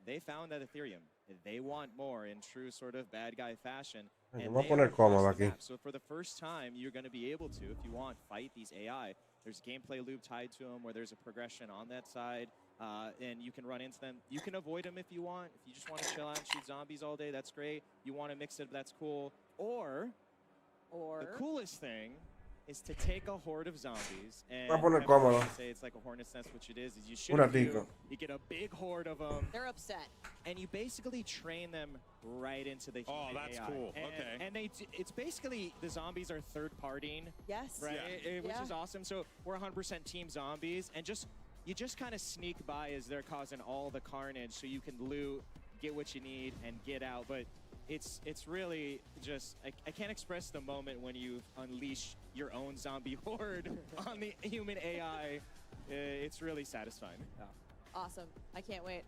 They found that Ethereum. They want more in true sort of bad guy fashion. Me And voy a they poner are across cómodo the aquí. map. So for the first time, you're going to be able to, if you want, fight these AI. There's a gameplay loop tied to them where there's a progression on that side, and you can run into them. You can avoid them if you want. If you just want to chill out and shoot zombies all day, that's great. You want to mix it, that's cool. Or the coolest thing is to take a horde of zombies and Voy a poner have cómodo. to say it's like a hornet's nest, which it is you shoot Un a few, ratico. you get a big horde of them, They're upset. and you basically train them right into the human Oh, that's AI. cool. And, Okay. And it's basically the zombies are third-partying, Yes. right? Which Yeah. is awesome. So we're 100% team zombies, and you just kind of sneak by as they're causing all the carnage, so you can loot, get what you need, and get out. But it's really just I can't express the moment when you unleash your own zombie horde on the human AI. It's really satisfying. Awesome. I can't wait.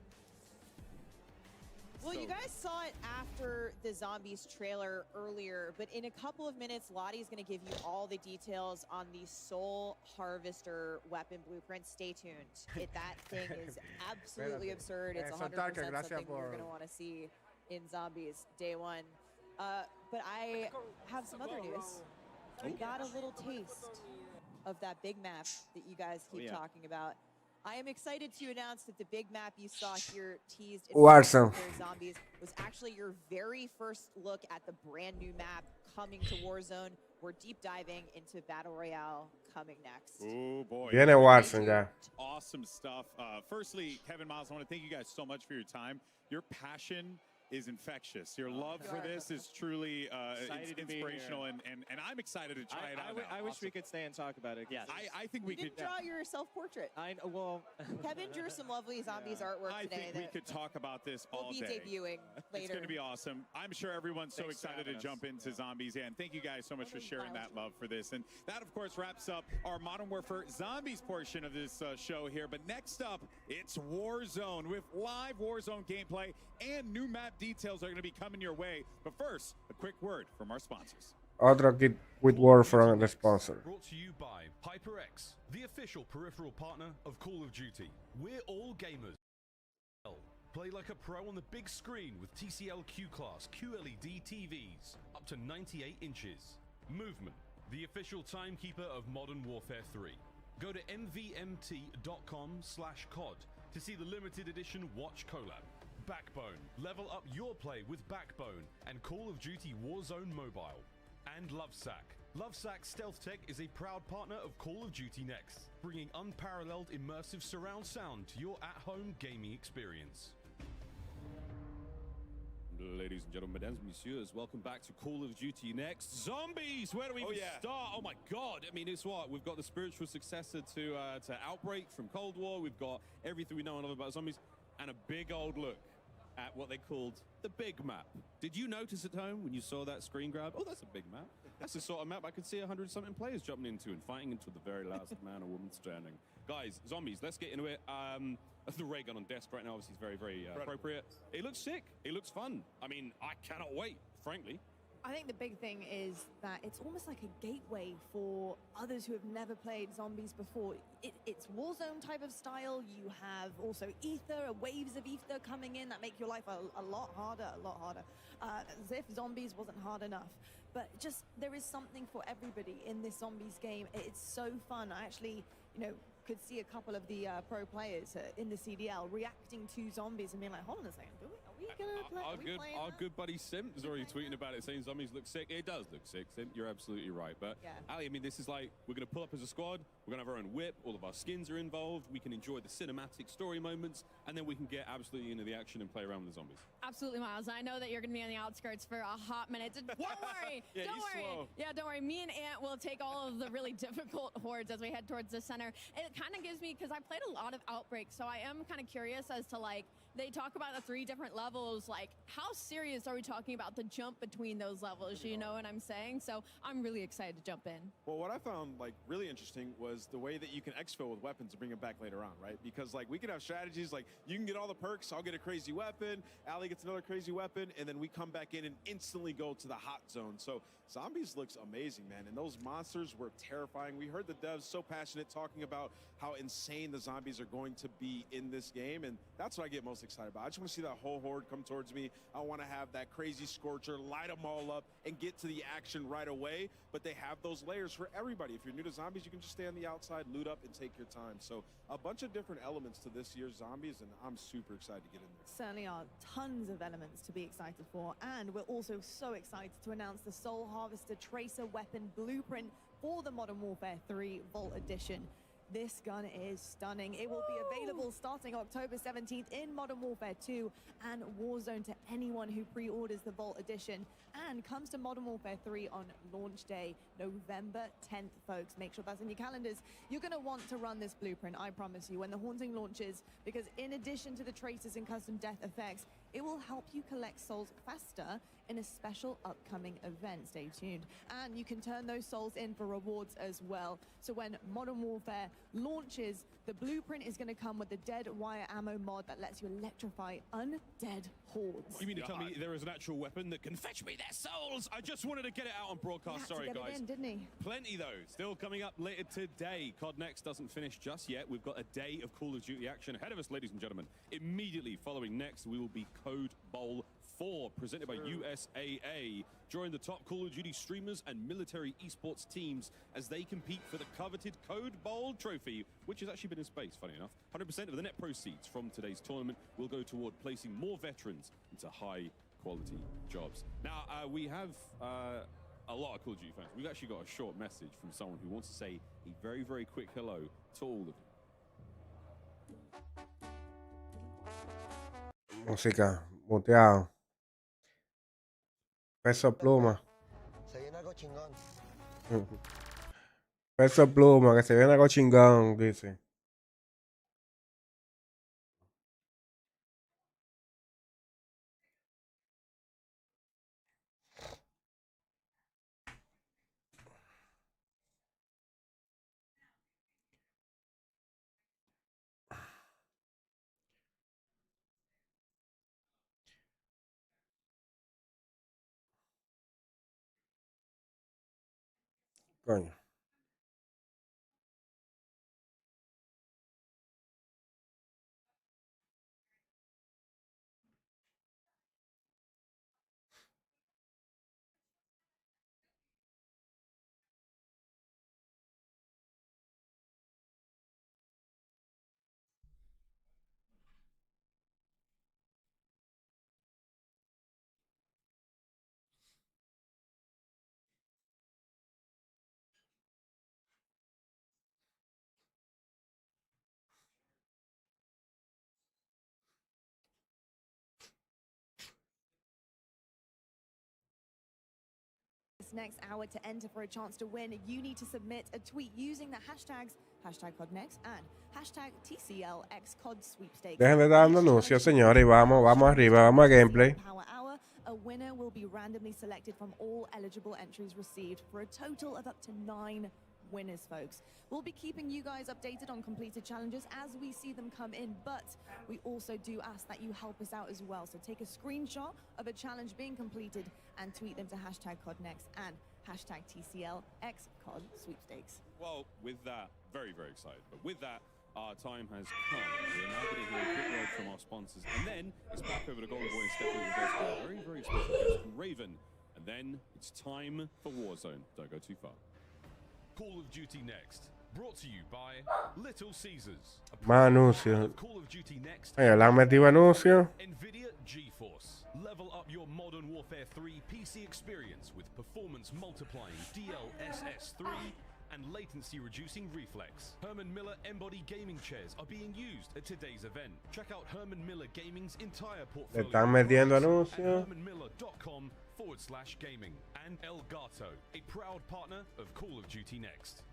Well, you So- guys saw it after the Zombies trailer earlier, but in a couple of minutes, Lottie's going to give you all the details on the Soul Harvester weapon blueprint. Stay tuned. That thing is absolutely absurd. It's 100% something we're going to want to see in Zombies Day 1. But I have some other news. We got a little taste of that big map that you guys keep talking about. I am excited to announce that the big map you saw here teased in Warzone. Zombies was actually your very first look at the brand new map coming to Warzone. We're deep diving into Battle Royale coming next. Oh boy. Viene Warzone ya. Awesome stuff. Firstly, Kevin Miles, I want to thank you guys so much for your time. Your passion is infectious. Your love for this is truly Excited to be inspirational, here. and I'm excited to try it out. I wish we could stay and talk about it. Yes. I think we You could. didn't draw your self-portrait. Well, Kevin drew some lovely Zombies artwork I today think we that could talk about this will all be day. debuting later. It's going to be awesome. I'm sure everyone's so Thanks for excited to having jump into Zombies. Yeah, and thank you guys so much for sharing that love for this. And that, of course, wraps up our Modern Warfare Zombies portion of this show here. But next up, it's Warzone with live Warzone gameplay and new map details are going to be coming your way. But first, a quick word from our sponsors. Otro kit with word from the sponsor. Brought to you by HyperX, the official peripheral partner of Call of Duty. We're all gamers. Play like a pro on the big screen with TCL Q-Class QLED TVs, up to 98 inches. Movement, the official timekeeper of Modern Warfare 3. Go to mvmt.com/COD to see the limited edition watch collab. Backbone, level up your play with Backbone and Call of Duty Warzone Mobile. And Lovesack. Lovesack Stealth Tech is a proud partner of Call of Duty Next, bringing unparalleled immersive surround sound to your at-home gaming experience. Ladies and gentlemen, mesdames, messieurs, welcome back to Call of Duty Next. Zombies! Where do we even start? Oh my god! I mean, it's what? We've got the spiritual successor to Outbreak from Cold War. We've got everything we know and love about zombies, and a big old look at what they called the big map. Did you notice at home when you saw that screen grab? Oh, that's a big map. That's the sort of map I could see 100-something players jumping into and fighting into the very last man or woman standing. Guys, zombies, let's get into it. The ray gun on desk right now obviously is very, very appropriate. It looks sick. It looks fun. I mean, I cannot wait, frankly. I think the big thing is that it's almost like a gateway for others who have never played zombies before. It's Warzone type of style. You have also ether, waves of ether coming in that make your life a lot harder, as if zombies wasn't hard enough. But just, there is something for everybody in this zombies game. It's so fun. I actually, could see a couple of the pro players in the CDL reacting to zombies and being like, hold on a second, are we gonna play? Our good buddy Simp is already tweeting about it, saying zombies look sick. It does look sick, Simp. You're absolutely right. But Ali, I mean, this is like, we're gonna pull up as a squad. We're gonna have our own whip. All of our skins are involved. We can enjoy the cinematic story moments, and then we can get absolutely into the action and play around with the zombies. Absolutely, Miles. I know that you're gonna be on the outskirts for a hot minute. Don't worry. Yeah, don't worry. Slow. Yeah, don't worry. Me and Ant will take all of the really difficult hordes as we head towards the center. It kind of gives me, because I played a lot of Outbreak, so I am kind of curious as to, like, they talk about the 3 different levels. Like, how serious are we talking about the jump between those levels? You know what I'm saying? So I'm really excited to jump in. Well, what I found like really interesting was the way that you can exfil with weapons and bring them back later on, right? Because like we can have strategies like you can get all the perks, I'll get a crazy weapon, Ali gets another crazy weapon, and then we come back in and instantly go to the hot zone. So Zombies looks amazing, man, and those monsters were terrifying. We heard the devs so passionate talking about how insane the zombies are going to be in this game, and that's what I get most excited about. I just want to see that whole horde come towards me. I want to have that crazy scorcher, light them all up, and get to the action right away. But they have those layers for everybody. If you're new to Zombies, you can just stay on the outside, loot up, and take your time. So a bunch of different elements to this year's Zombies, and I'm super excited to get in there. Certainly are tons of elements to be excited for, and we're also so excited to announce the Soul Harvester Tracer Weapon Blueprint for the Modern Warfare 3 Vault Edition. This gun is stunning. It will be available starting October 17th in Modern Warfare 2 and Warzone to anyone who pre-orders the Vault Edition, and comes to Modern Warfare 3 on launch day, November 10th, folks. Make sure that's in your calendars. You're going to want to run this blueprint, I promise you, when the Haunting launches, because in addition to the tracers and custom death effects, it will help you collect souls faster in a special upcoming event. Stay tuned. And you can turn those souls in for rewards as well. So when Modern Warfare launches, the blueprint is going to come with the dead wire ammo mod that lets you electrify undead hordes. You mean to tell me there is an actual weapon that can fetch me their souls? I just wanted to get it out on broadcast. Sorry, guys. It in, didn't he? Plenty, though. Still coming up later today. COD Next doesn't finish just yet. We've got a day of Call of Duty action ahead of us, ladies and gentlemen. Immediately following Next, we will be Code Bowl 4, presented by USAA. Join the top Call of Duty streamers and military esports teams as they compete for the coveted Code Bowl trophy, which has actually been in space, funny enough. 100% of the net proceeds from today's tournament will go toward placing more veterans into high-quality jobs. Now, we have a lot of Call of Duty fans. We've actually got a short message from someone who wants to say a very, very quick hello to all of you. Música, muteado. Peso Pluma. Se viene algo chingón. Peso Pluma, que se viene algo chingón, dice. Coño. Next hour to enter for a chance to win, you need to submit a tweet using the hashtags #CodNext and #TCLXCOD sweepstakes. Dejen de dar anuncios, señores, y vamos arriba, vamos a gameplay. Power Hour, a winner will be randomly selected from all eligible entries received for a total of up to 9 winners, folks. We'll be keeping you guys updated on completed challenges as we see them come in, but we also do ask that you help us out as well. So take a screenshot of a challenge being completed and tweet them to #CodNext and #TCLXCod sweepstakes. Well, with that, very, very excited. But with that, our time has come. We're now going to hear a quick word from our sponsors, and then it's back over to Golden Boy and Stephanie with a very, very special guest from Raven. And then it's time for Warzone. Don't go too far. Call of Duty Next, brought to you by Little Caesars. Más anuncios. Call of Duty Next. Oye, le han metido anuncios. Nvidia GeForce. Level up your Modern Warfare 3 PC experience with performance multiplying DLSS 3 and latency reducing reflex. Herman Miller Embody gaming chairs are being used at today's event. Check out Herman Miller Gaming's entire portfolio. Le están metiendo at anuncios. hermanmiller.com/gaming. And Elgato, a proud partner of Call of Duty Next.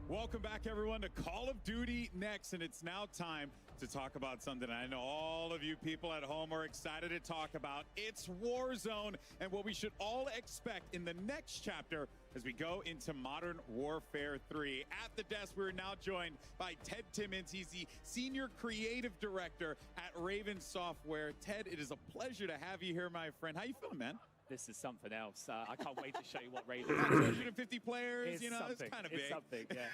Welcome back, everyone, to Call of Duty Next, and it's now time to talk about something I know all of you people at home are excited to talk about. It's Warzone, and what we should all expect in the next chapter as we go into Modern Warfare 3. At the desk, we're now joined by Ted Timmons. He's the Senior Creative Director at Raven Software. Ted, it is a pleasure to have you here, my friend. How you feeling, man? This is something else. I can't wait to show you what Raven is. 250 players, It's you know, it's something. kind of It's big. something, yeah.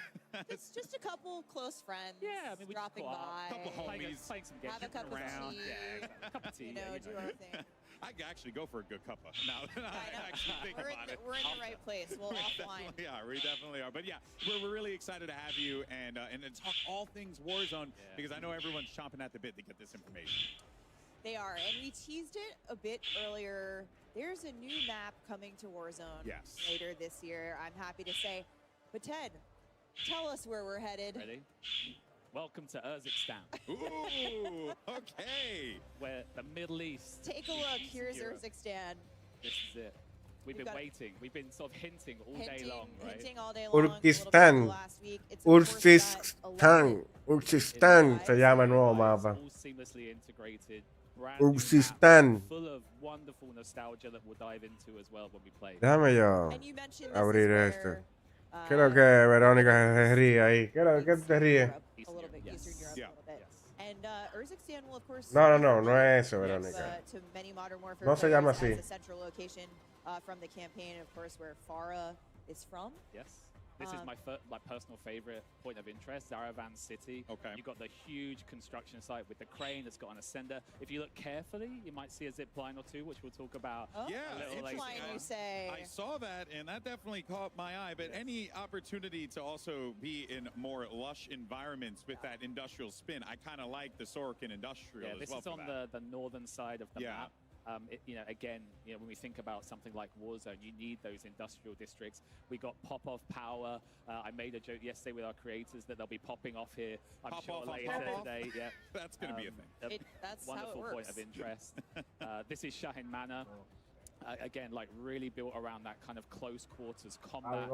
Just a couple close friends. Yeah, I mean, we just dropping caught up. by. Couple homies. Playing some games. Have a cup of around. tea. Yeah, exactly. Cup of tea. You know, yeah, do our thing. I could actually go for a good cuppa. Now that I actually think about it. We're in the right place. We'll offline. Yeah, we definitely are. But yeah, we're really excited to have you and talk all things Warzone because I know everyone's chomping at the bit to get this information. They are, and we teased it a bit earlier. There's a new map coming to Warzone later this year, I'm happy to say. But Ted, tell us where we're headed. Ready? Welcome to Urzikstan. Ooh, okay. Where the Middle East. Take a look. Here's Europe. Urzikstan. This is it. We've been waiting. We've been sort of hinting all day long, right? Hinting all day long. Urkistan. Urkistan se llama el nuevo mapa. All seamlessly integrated. Urkistan. Full of wonderful nostalgia that we'll dive into as well when we play. Déjame yo abrir esto. ¿Qué es lo que Verónica se ríe ahí? ¿Qué te ríes? A little bit Eastern Europe, a little bit. And Urzikstan will, of course, No es eso, Verónica. to many Modern Warfare No se llama players así. as a central location from the campaign, of course, where Farah is from. Yes. This is my personal favorite point of interest, Zaravan City. Okay. You've got the huge construction site with the crane that's got an ascender. If you look carefully, you might see a zip line or two, which we'll talk about a little later. You say. I saw that, and that definitely caught my eye. But any opportunity to also be in more lush environments with that industrial spin, I kind of like the Sorokin industrial as this well. is on the northern side of the map. Again, when we think about something like Warzone, you need those industrial districts. We got pop-off power. I made a joke yesterday with our creators that they'll be popping off here, I'm sure, later today. Yeah, that's going to be a thing. That's wonderful how it point works. of interest. This is Shahin Manor. Again, like really built around that kind of close quarters combat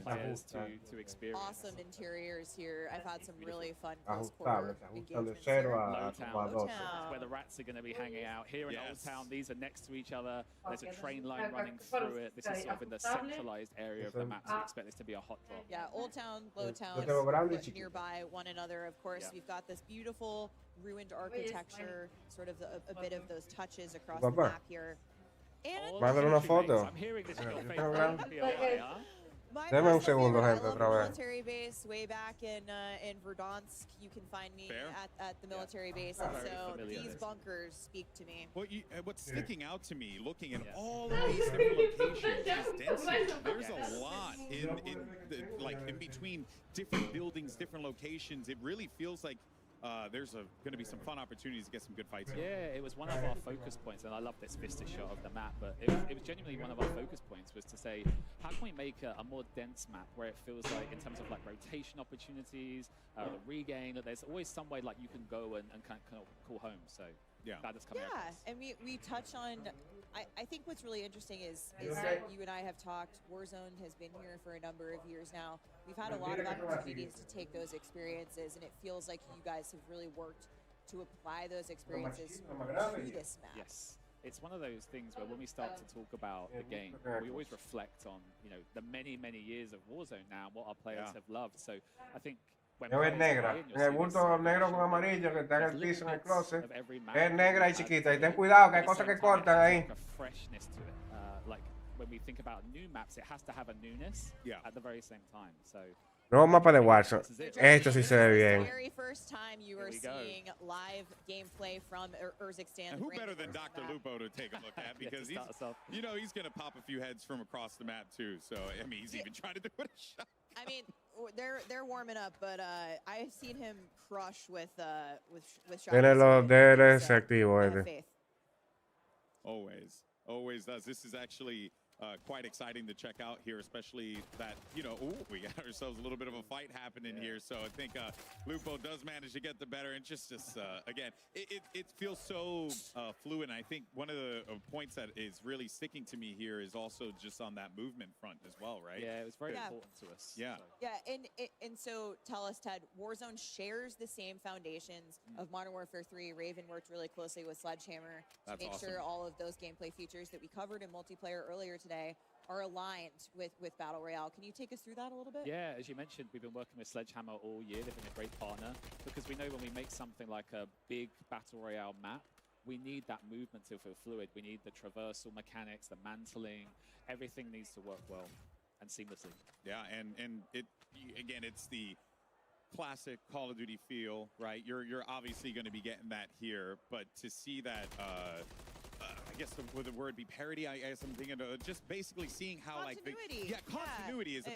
players to experience. Awesome interiors here. I've had some really fun close Ajustable, quarter se ajustan de engagements 0 here. a como a 12. That's where the rats are going to be hanging out. Here in Old Town, these are next to each other. There's a train line running through it. This is sort of in the centralized area of the map, so we expect this to be a hot drop. Yeah, Old Town, Low Town, nearby one another. Of course, we've got this beautiful ruined architecture, sort of a bit of those touches across the map here. And Mándale una foto. I'm hearing this is your favorite POI, Deme un segundo, gente, otra vez. military base way back in Verdansk. You can find me at the military base, and so these bunkers speak to me. What's sticking out to me, looking at all of these different locations, is density. There's a lot in between different buildings, different locations. It really feels like there's going to be some fun opportunities to get some good fights here. Yeah, it was one of our focus points, and I love this vista shot of the map, but it was genuinely one of our focus points was to say, how can we make a more dense map where it feels like, in terms of like rotation opportunities, the regain, that there's always some way like you can go and kind of call home. So glad it's coming across. And we touch on, I think what's really interesting is that you and I have talked, Warzone has been here for a number of years now. We've had a lot of opportunities to take those experiences, and it feels like you guys have really worked to apply those experiences to this map. Yes. it's one of those things where when we start to talk about the game, we always reflect on, you know, the many years of Warzone now and what our players have loved. So I think when Es negra, en el bulto negro con amarillo que está en el piso en el closet, es negra y chiquita. Y ten cuidado que hay cosas que cortan ahí. Freshness to it. Like when we think about new maps, it has to have a newness at the very same time. So Nuevo mapa de Warzone. Esto sí se ve bien. Very first time you were seeing live gameplay from Urzikstan. And who better than Dr. Lupo to take a look at, because he's, you know, he's going to pop a few heads from across the map too. So I mean, he's even trying to do it a shot. I mean, they're warming up, but I've seen him crush with shots. Tiene los DLS activos. Always does. This is actually quite exciting to check out here, especially that, you know, we got ourselves a little bit of a fight happening here. So I think Lupo does manage to get the better, and just again, it feels so fluid. And I think one of the points that is really sticking to me here is also just on that movement front as well, right? Yeah, it was very important to us. Yeah. So. Yeah, and so tell us, Ted, Warzone shares the same foundations of Modern Warfare 3. Raven worked really closely with Sledgehammer to make sure all of those gameplay features that we covered in multiplayer earlier today are aligned with Battle Royale. Can you take us through that a little bit? Yeah, as you mentioned, we've been working with Sledgehammer all year. They've been a great partner, because we know when we make something like a big Battle Royale map, we need that movement to feel fluid. We need the traversal mechanics, the mantling. Everything needs to work well and seamlessly. Yeah, and it again, it's the classic Call of Duty feel, right? You're obviously going to be getting that here, but to see that I guess would the word be parody? I guess I'm thinking of just basically seeing how continuity. Continuity is a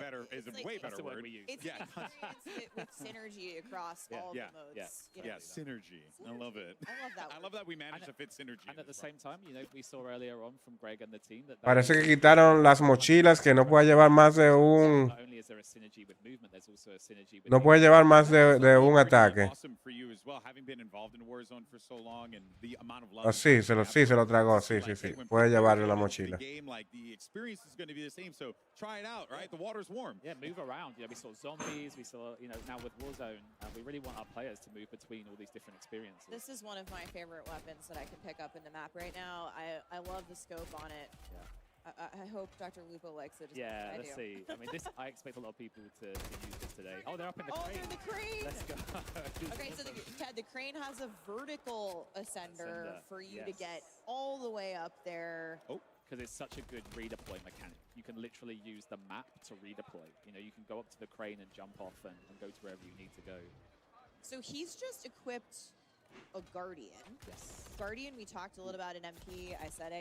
way better word. It's experience with synergy across all of the modes. Yeah, synergy. I love it. I love that. I love that we managed to fit synergy. And at the same time, you know, we saw earlier on from Greg and the team that Parece que quitaron las mochilas, que no puede llevar más de un. Not only is there a synergy with movement, there's also a synergy with No puede llevar más de un ataque. Awesome for you as well, having been involved in Warzone for so long, and the amount of love. Sí, se lo tragó, sí. Puede llevarle la mochila. Game, like the experience is going to be the same, so try it out, right? The water's warm. Yeah, move around. You know, we saw zombies, we saw, you know, now with Warzone, we really want our players to move between all these different experiences. This is one of my favorite weapons that I can pick up in the map right now. I love the scope on it. Yeah. I hope Dr. Lupo likes it as much as I let's do. see. I mean, I expect a lot of people to use this today. Oh, they're up in the crane. They're in the crane. Let's go. Okay, so Ted, the crane has a vertical ascender for you to get all the way up there. Oh, because it's such a good redeploy mechanic. You can literally use the map to redeploy. You know, you can go up to the crane and jump off and go to wherever you need to go. So he's just equipped a Guardian. Yes. Guardian, we talked a little about in MP. I said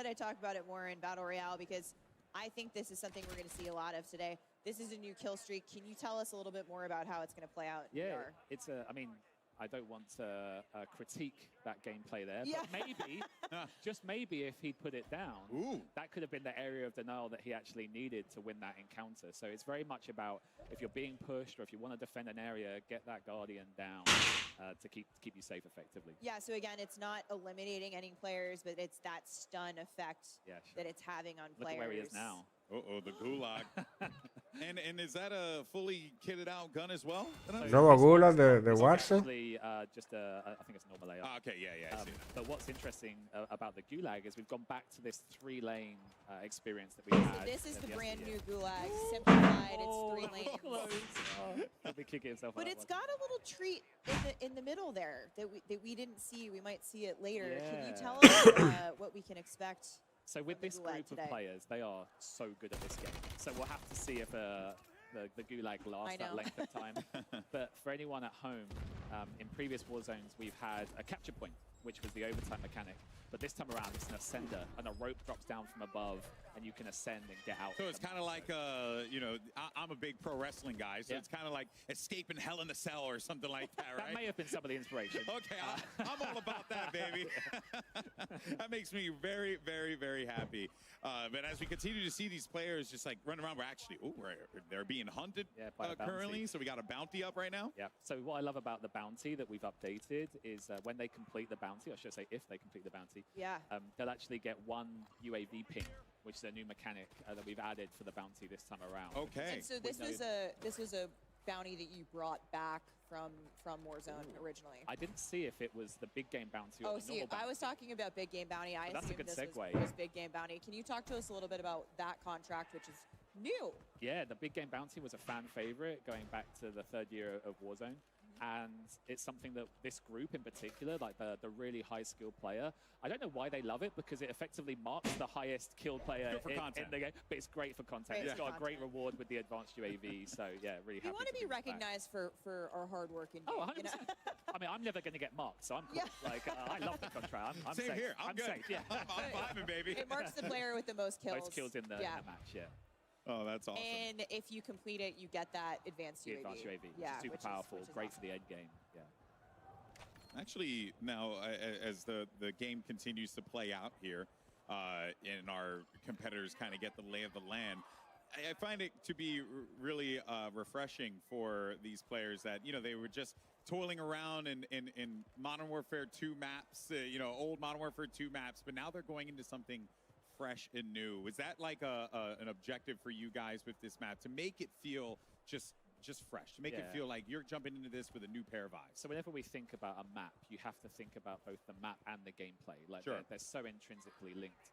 I'd talk about it more in Battle Royale, because I think this is something we're going to see a lot of today. This is a new kill streak. Can you tell us a little bit more about how it's going to play out in VR? It's I mean, I don't want to critique that gameplay there, but maybe, just maybe, if he put it down, that could have been the area of denial that he actually needed to win that encounter. So it's very much about, if you're being pushed or if you want to defend an area, get that Guardian down to keep you safe effectively. Yeah, so again, it's not eliminating any players, but it's that stun effect that it's having on players. Look at where he is now. The gulag. and is that a fully kitted out gun as well? Nuevo gulag de Warzone? Actually, just I think it's normal layout. Okay, yeah. I see that. But what's interesting about the gulag is we've gone back to this 3-lane experience that we had. So this is the brand new gulag, simplified. It's 3 lanes. He'll be kicking himself But out it's got a little treat in the middle there that we didn't see. We might see it later. Can you tell us what we can expect? So with this group of players, they are so good at this game. So we'll have to see if the gulag lasts that length of time. But for anyone at home, in previous Warzones, we've had a capture point, which was the overtime mechanic. But this time around, it's an ascender, and a rope drops down from above, and you can ascend and get out. So it's kind of like, you know, I'm a big pro wrestling guy, so it's kind of like escaping Hell in a Cell or something like that, right? That may have been some of the inspiration. Okay, I'm all about that, baby. That makes me very, very, very happy. But as we continue to see these players just like run around, they're being hunted currently, so we got a bounty up right now. Yeah, so what I love about the bounty that we've updated is when they complete the bounty, I should say if they complete the bounty, they'll actually get 1 UAV ping, which is a new mechanic that we've added for the bounty this time around. Okay. And so this was a bounty that you brought back from Warzone originally? I didn't see if it was the big game bounty or Oh, the see, normal bounty. I was talking about big game bounty. I That's a assumed good this segue. was big game bounty. Can you talk to us a little bit about that contract, which is new? Yeah, the big game bounty was a fan favorite going back to the 3rd year of Warzone. And it's something that this group in particular, like the really high skilled player, I don't know why they love it, because it effectively marks the highest killed player in the game. But it's great for content. It's got a great reward with the advanced UAV. So yeah, really happy. We want to be bring it back. recognized for our hard work in game. Oh, 100%. You know? I mean, I'm never going to get marked, so I'm cool. Like, I love the contract. I'm Same safe. here. I'm good. safe. Yeah. I'm vibing, baby. It marks the player with the most kills. Most kills in the match, yeah. Oh, that's awesome. And if you complete it, you get that advanced The UAV. advanced UAV, which Yeah, is super which powerful, which is great awesome. for the end game. Yeah. Actually, now, as the game continues to play out here, and our competitors kind of get the lay of the land, I find it to be really refreshing for these players that, you know, they were just toiling around in Modern Warfare 2 maps, you know, old Modern Warfare 2 maps, but now they're going into something fresh and new. Is that like an objective for you guys with this map, to make it feel just fresh, to make it feel like you're jumping into this with a new pair of eyes? So whenever we think about a map, you have to think about both the map and the gameplay. Like they're so intrinsically linked.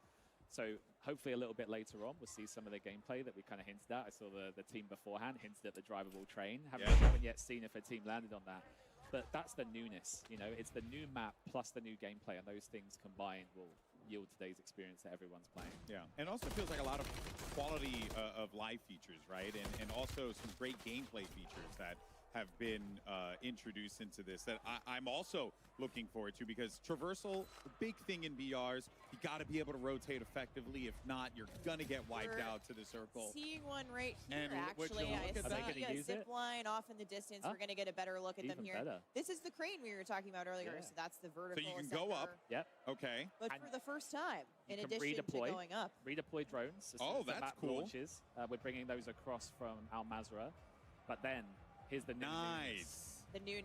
So hopefully a little bit later on, we'll see some of the gameplay that we kind of hinted at. I saw the team beforehand hinted at the drivable train. Haven't yet seen if a team landed on that. But that's the newness, you know, it's the new map plus the new gameplay, and those things combined will yield today's experience that everyone's playing. Yeah, and also feels like a lot of quality of life features, right? And also some great gameplay features that have been introduced into this that I'm also looking forward to, because traversal, the big thing in BRs, you got to be able to rotate effectively. If not, you're going to get wiped out to the circle. Seeing one right here, And actually. I see a zip line off in the distance. Huh? We're going to get a better look at them Even here. better. This is the crane we were talking about earlier. Yeah. So that's the vertical. So you can go up. Yep. Okay. But for the first time, in You can addition to redeploy. going up. Redeploy drones. As soon Oh, as the that's map cool. launches. We're bringing those across from Al Mazrah. But then, here's the Nice. The new.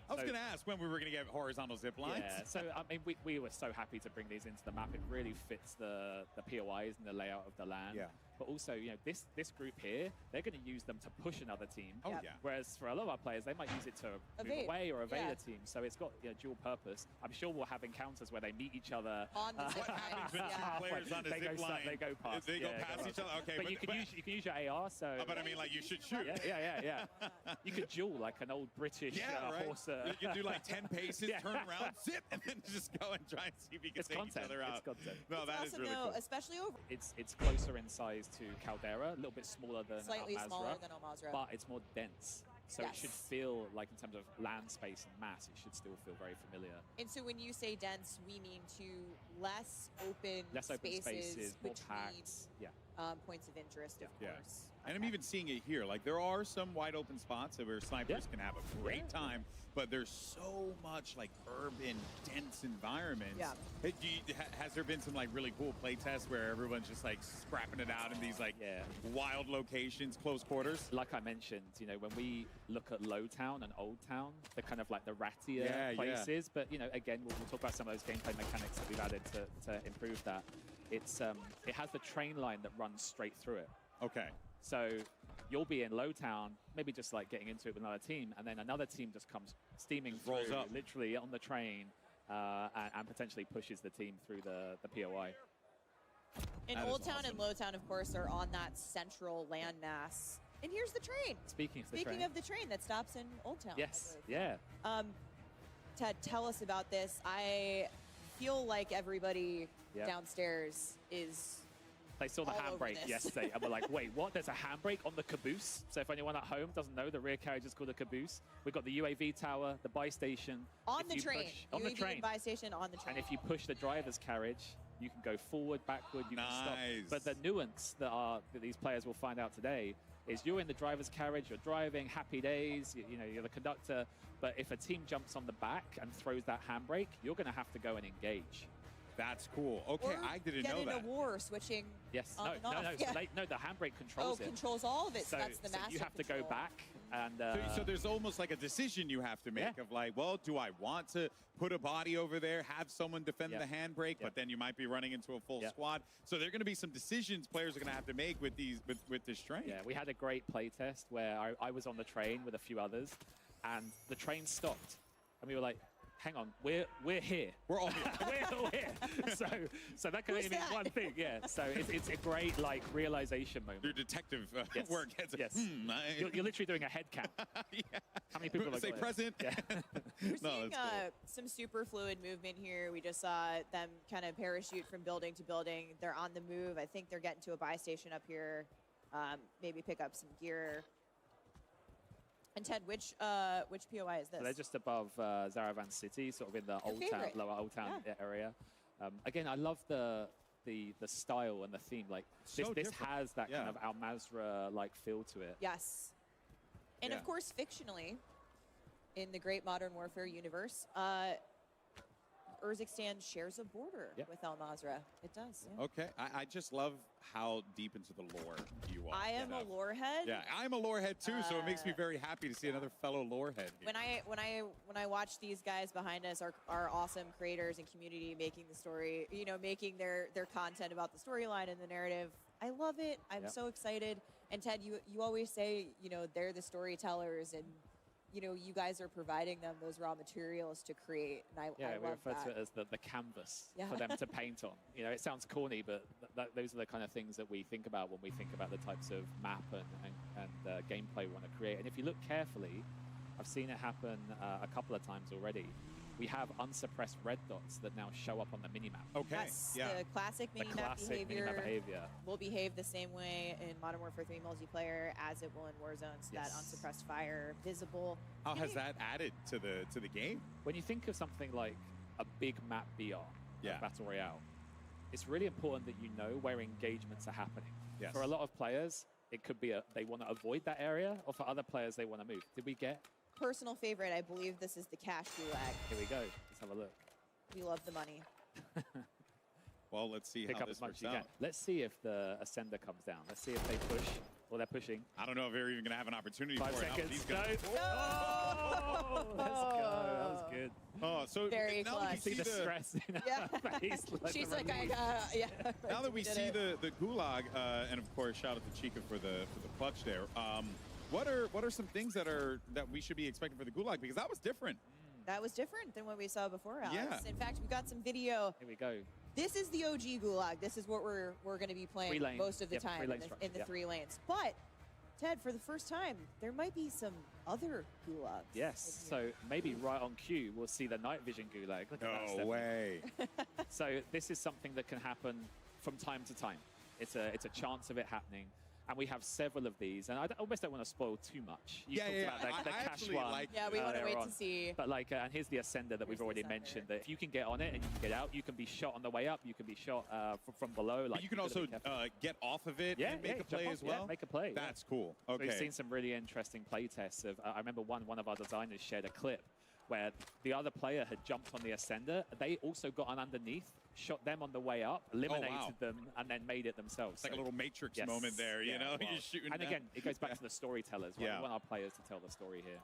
I was going to ask when we were going to get horizontal zip lines. Yeah, so I mean, we were so happy to bring these into the map. It really fits the POIs and the layout of the land. Yeah. But also, you know, this group here, they're going to use them to push another team. Oh, yeah. Whereas for a lot of our players, they might use it to move Evade. away or evade Yeah. a team. So it's got dual purpose. I'm sure we'll have encounters where they meet each other. On the zip What happens when two players on a they zip go, line? They go past. They go past each other? Okay. But you can use your AR. So. But I mean, like, you should shoot. Yeah. You could duel like an old British right. horse. You can do like 10 paces, turn around, zip, and then just go and try and see if you can It's take content. each other out. It's content. No, that is Awesome, really though, cool. especially over. It's closer in size to Caldera, a little bit smaller than Slightly Al Mazrah, smaller than Al Mazrah. but it's more dense. So it should Yes. feel like, in terms of land space and mass, it should still feel very familiar. And so when you say dense, we mean to less open Less open spaces, more between packed. Yeah. points of interest, of Yeah. course. And I'm even seeing it here. Like, there are some wide open spots where snipers can have a great time, but there's so much like urban, dense environments. Yeah. Hey, has there been some like really cool play tests where everyone's just like scrapping it out in these like wild locations, close quarters? Like I mentioned, you know, when we look at Low Town and Old Town, they're kind of like the rattier places. But, you know, again, we'll talk about some of those gameplay mechanics that we've added to improve that. It's it has the train line that runs straight through it. Okay. So you'll be in Low Town, maybe just like getting into it with another team, and then another team just comes steaming through, rolls up. literally on the train, and potentially pushes the team through the POI. And That is Old Town awesome. and Low Town, of course, are on that central landmass. And here's the train. Speaking of the Speaking train. of the train that stops in Old Town. I Yes, believe. yeah. Ted, tell us about this. I feel like everybody Yep. downstairs is They saw the all over handbrake this. yesterday and were like, wait, what? There's a handbrake on the caboose? So if anyone at home doesn't know, the rear carriage is called a caboose. We've got the UAV tower, the buy station. on If the you train. push- on the UAV train. and buy station on the train. And if you push the driver's carriage, you can go forward, backward, you can stop. Nice. But the nuance that these players will find out today is you're in the driver's carriage, you're driving, happy days, you know, you're the conductor. But if a team jumps on the back and throws that handbrake, you're going to have to go and engage. That's cool. Okay, Or I didn't get know in that. a war switching Yes. on and off. No. Yeah. No, the handbrake controls it. Controls all of it. So that's the so master you have to control. go back and. So there's almost like a decision you have to make of like, well, do I want to put a body over there, have someone defend the handbrake, but then you might be running into a full squad. So there are going to be some decisions players are going to have to make with these with this train. Yeah, we had a great play test where I was on the train with a few others, and the train stopped, and we were like, hang on, we're here. We're all here. We're all here. So that can only mean one thing, yeah. So it's a great like realization moment. Your detective work gets Yes. You're literally doing a head count. How many people say present? Yeah. We're seeing some super fluid movement here. We just saw them kind of parachute from building to building. They're on the move. I think they're getting to a buy station up here. Maybe pick up some gear. And Ted, which POI is this? So they're just above Zaravan City, sort of in the lower Old Town area. Again, I love the style and the theme. Like this has that kind of Al Mazrah like feel to it. Yes. And of course, fictionally, in the Great Modern Warfare universe, Urzikstan shares a border with Al Mazrah. It does. Yeah. Okay, I just love how deep into the lore you are. I am a lore head. Yeah, I'm a lore head too, so it makes me very happy to see another fellow lore head here. When I watch these guys behind us, our awesome creators and community making the story, making their content about the storyline and the narrative, I love it. I'm so excited. And Ted, you always say, they're the storytellers, and you guys are providing them those raw materials to create, and I we love refer that. to it as the canvas for them to paint on. It sounds corny, but those are the kind of things that we think about when we think about the types of map and gameplay we want to create. And if you look carefully, I've seen it happen a couple of times already. We have unsuppressed red dots that now show up on the minimap. Okay. Yes, the classic minimap behavior behavior will behave the same way in Modern Warfare 3 multiplayer as it will in Warzone. So that unsuppressed fire, visible. How has that added to the game? When you think of something like a big map BR, Battle Royale, it's really important that you know where engagements are happening. Yes. For a lot of players, it could be they want to avoid that area, or for other players, they want to move. Did we get? Personal favorite, I believe this is the cash gulag. Here we go. Let's have a look. We love the money. Well, let's see how this works out. Let's see if the Ascender comes down. Let's see if they push. Well, they're pushing. I don't know if they're even going to have an opportunity 5 for seconds. it. No. Oh, let's go. That was good. Oh, so very now that we see the stress in her face. She's like, now that we see the gulag, and of course, shout out to Chica for the clutch there. What are some things that we should be expecting for the gulag, because that was different. That was different than what we saw before, Alex. Yeah. In fact, we got some video. Here we go. This is the OG gulag. This is what we're going to be playing most of the time in the 3 lanes. But Ted, for the first time, there might be some other gulags. Yes. So maybe right on cue, we'll see the night vision gulag. Look at that, No way. So this is something that can happen from time to time. It's a chance of it happening. And we have several of these, and I almost don't want to spoil too much. You talked about the cash one. We want to wait to see. But and here's the Ascender that we've already mentioned. That if you can get on it and you can get out, you can be shot on the way up. You can be shot from below. But you can also get off of it and make a play as well. Yeah, make a play. That's cool. Okay. So we've seen some really interesting play tests of. I remember one of our designers shared a clip where the other player had jumped on the Ascender. They also got on underneath, shot them on the way up, eliminated them, and then made it themselves. It's like a little Matrix moment there, you know? You're shooting and down. again, it goes back to the storytellers. We want our players to tell the story here.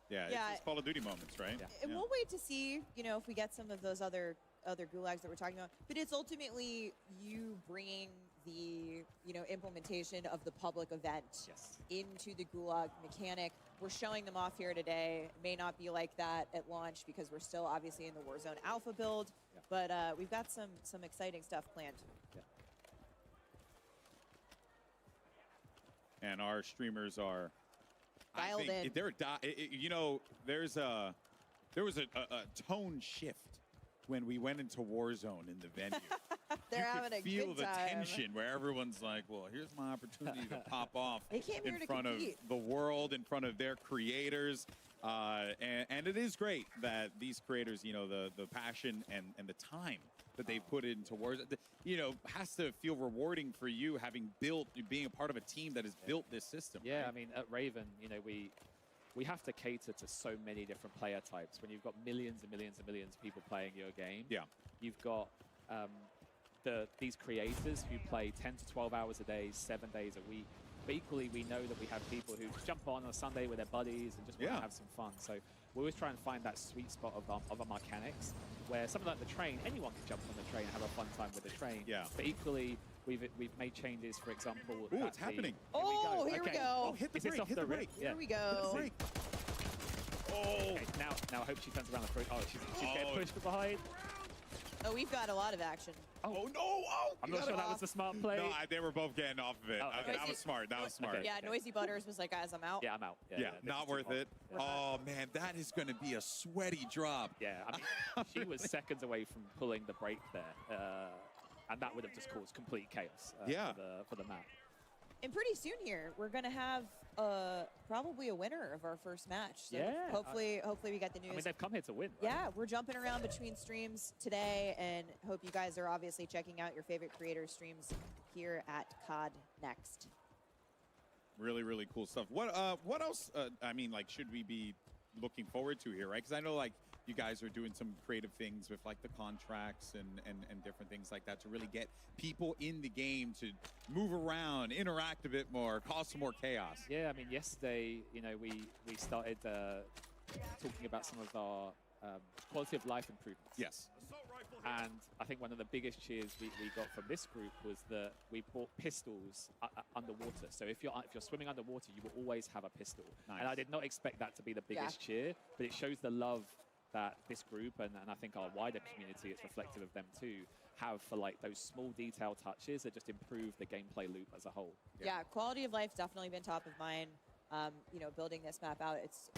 Yeah, it's Call of Duty moments, right? And we'll wait to see, if we get some of those other gulags that we're talking about. But it's ultimately you bringing the implementation of the public event into the gulag mechanic. We're showing them off here today. It may not be like that at launch because we're still obviously in the Warzone Alpha build, but we've got some exciting stuff planned. And our streamers are dialed in. There was a tone shift when we went into Warzone in the venue. They're having a good time. You could feel the tension where everyone's like, well, here's my opportunity to pop off in front of the world, in front of their creators. And it is great that these creators, the passion and the time that they put into Warzone, has to feel rewarding for you being a part of a team that has built this system. Yeah, right? I mean, at Raven, we have to cater to so many different player types. When you've got millions and millions and millions of people playing your game, you've got these creators who play 10 to 12 hours a day, 7 days a week. But equally, we know that we have people who jump on a Sunday with their buddies and just want to have some fun. So we always try and find that sweet spot of our mechanics, where something like the train, anyone can jump on the train and have a fun time with the train. Yeah. But equally, we've made changes, for example. Oh, it's happening. Oh, here we go. Oh, hit the brake, hit the brake. Here we go. Oh. Okay, now I hope she turns around and throws. Oh, she's getting pushed behind. Oh, we've got a lot of action. Oh, no! Oh, I'm not sure that was the smart play. No, they were both getting off of it. Oh, okay. That was smart. That was smart. Yeah, Noisy Butters was like, guys, I'm out. Yeah, I'm out. Yeah, not worth it. Oh, man, that is going to be a sweaty drop. Yeah, I mean, she was seconds away from pulling the brake there. And that would have just caused complete chaos for the map. And pretty soon here, we're going to have probably a winner of our first match. So hopefully we got the news. I mean, they've come here to win, right? Yeah, we're jumping around between streams today, and hope you guys are obviously checking out your favorite creators' streams here at COD Next. Really, really cool stuff. What else, I mean, like, should we be looking forward to here, right? Because I know, like, you guys are doing some creative things with like the contracts and different things like that to really get people in the game to move around, interact a bit more, cause some more chaos. Yeah, I mean, yesterday, you know, we started talking about some of our quality of life improvements. Yes. And I think one of the biggest cheers we got from this group was that we brought pistols underwater. So if you're swimming underwater, you will always have a pistol. Nice. And I did not expect that to be the biggest cheer, but it shows the love that this group and I think our wider community, it's reflective of them too, have for like those small detail touches that just improve the gameplay loop as a whole. Yeah, quality of life's definitely been top of mind. You know, building this map out, it's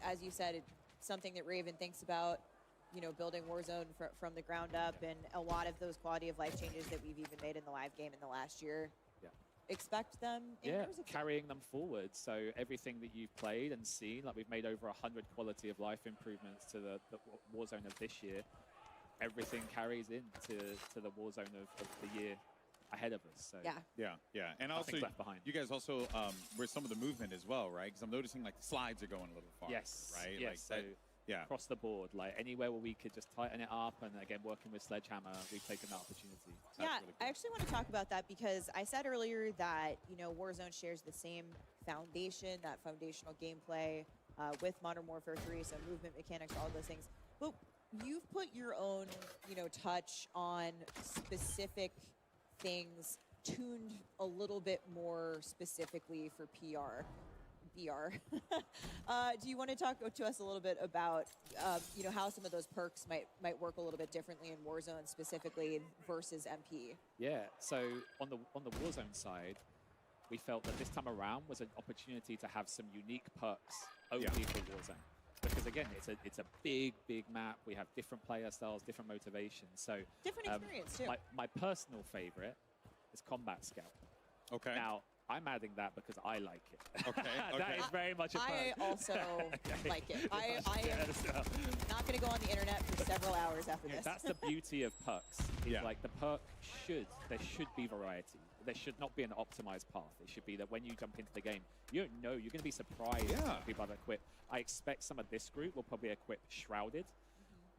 as you said, it's something that Raven thinks about. You know, building Warzone from the ground up, and a lot of those quality of life changes that we've even made in the live game in the last year. Expect them in years of carrying them forward. So everything that you've played and seen, like we've made over 100 quality of life improvements to the Warzone of this year. Everything carries into the Warzone of the year ahead of us. So yeah. And also, left behind. you guys also with some of the movement as well, right? Because I'm noticing like the slides are going a little far. Yes. Right. Yes. Like so across the board, like anywhere where we could just tighten it up, and again working with Sledgehammer, we've taken that opportunity. Yeah, really cool. I actually want to talk about that because I said earlier that, you know, Warzone shares the same foundation, that foundational gameplay with Modern Warfare 3, so movement mechanics, all of those things. But you've put your own, you know, touch on specific things tuned a little bit more specifically for BR. Do you want to talk to us a little bit about, you know, how some of those perks might work a little bit differently in Warzone specifically versus MP? Yeah. So on the Warzone side, we felt that this time around was an opportunity to have some unique perks only for Warzone. Because again, it's a big map. We have different player styles, different motivations. So different experience too. My personal favorite is Combat Scout. Okay. Now, I'm adding that because I like it. Okay. That is very much a perk. I also like it. I am not going to go on the internet for several hours after this. That's the beauty of perks. Like the perk there should be variety. There should not be an optimized path. It should be that when you jump into the game, you don't know, you're going to be surprised when people have equipped. I expect some of this group will probably equip Shrouded,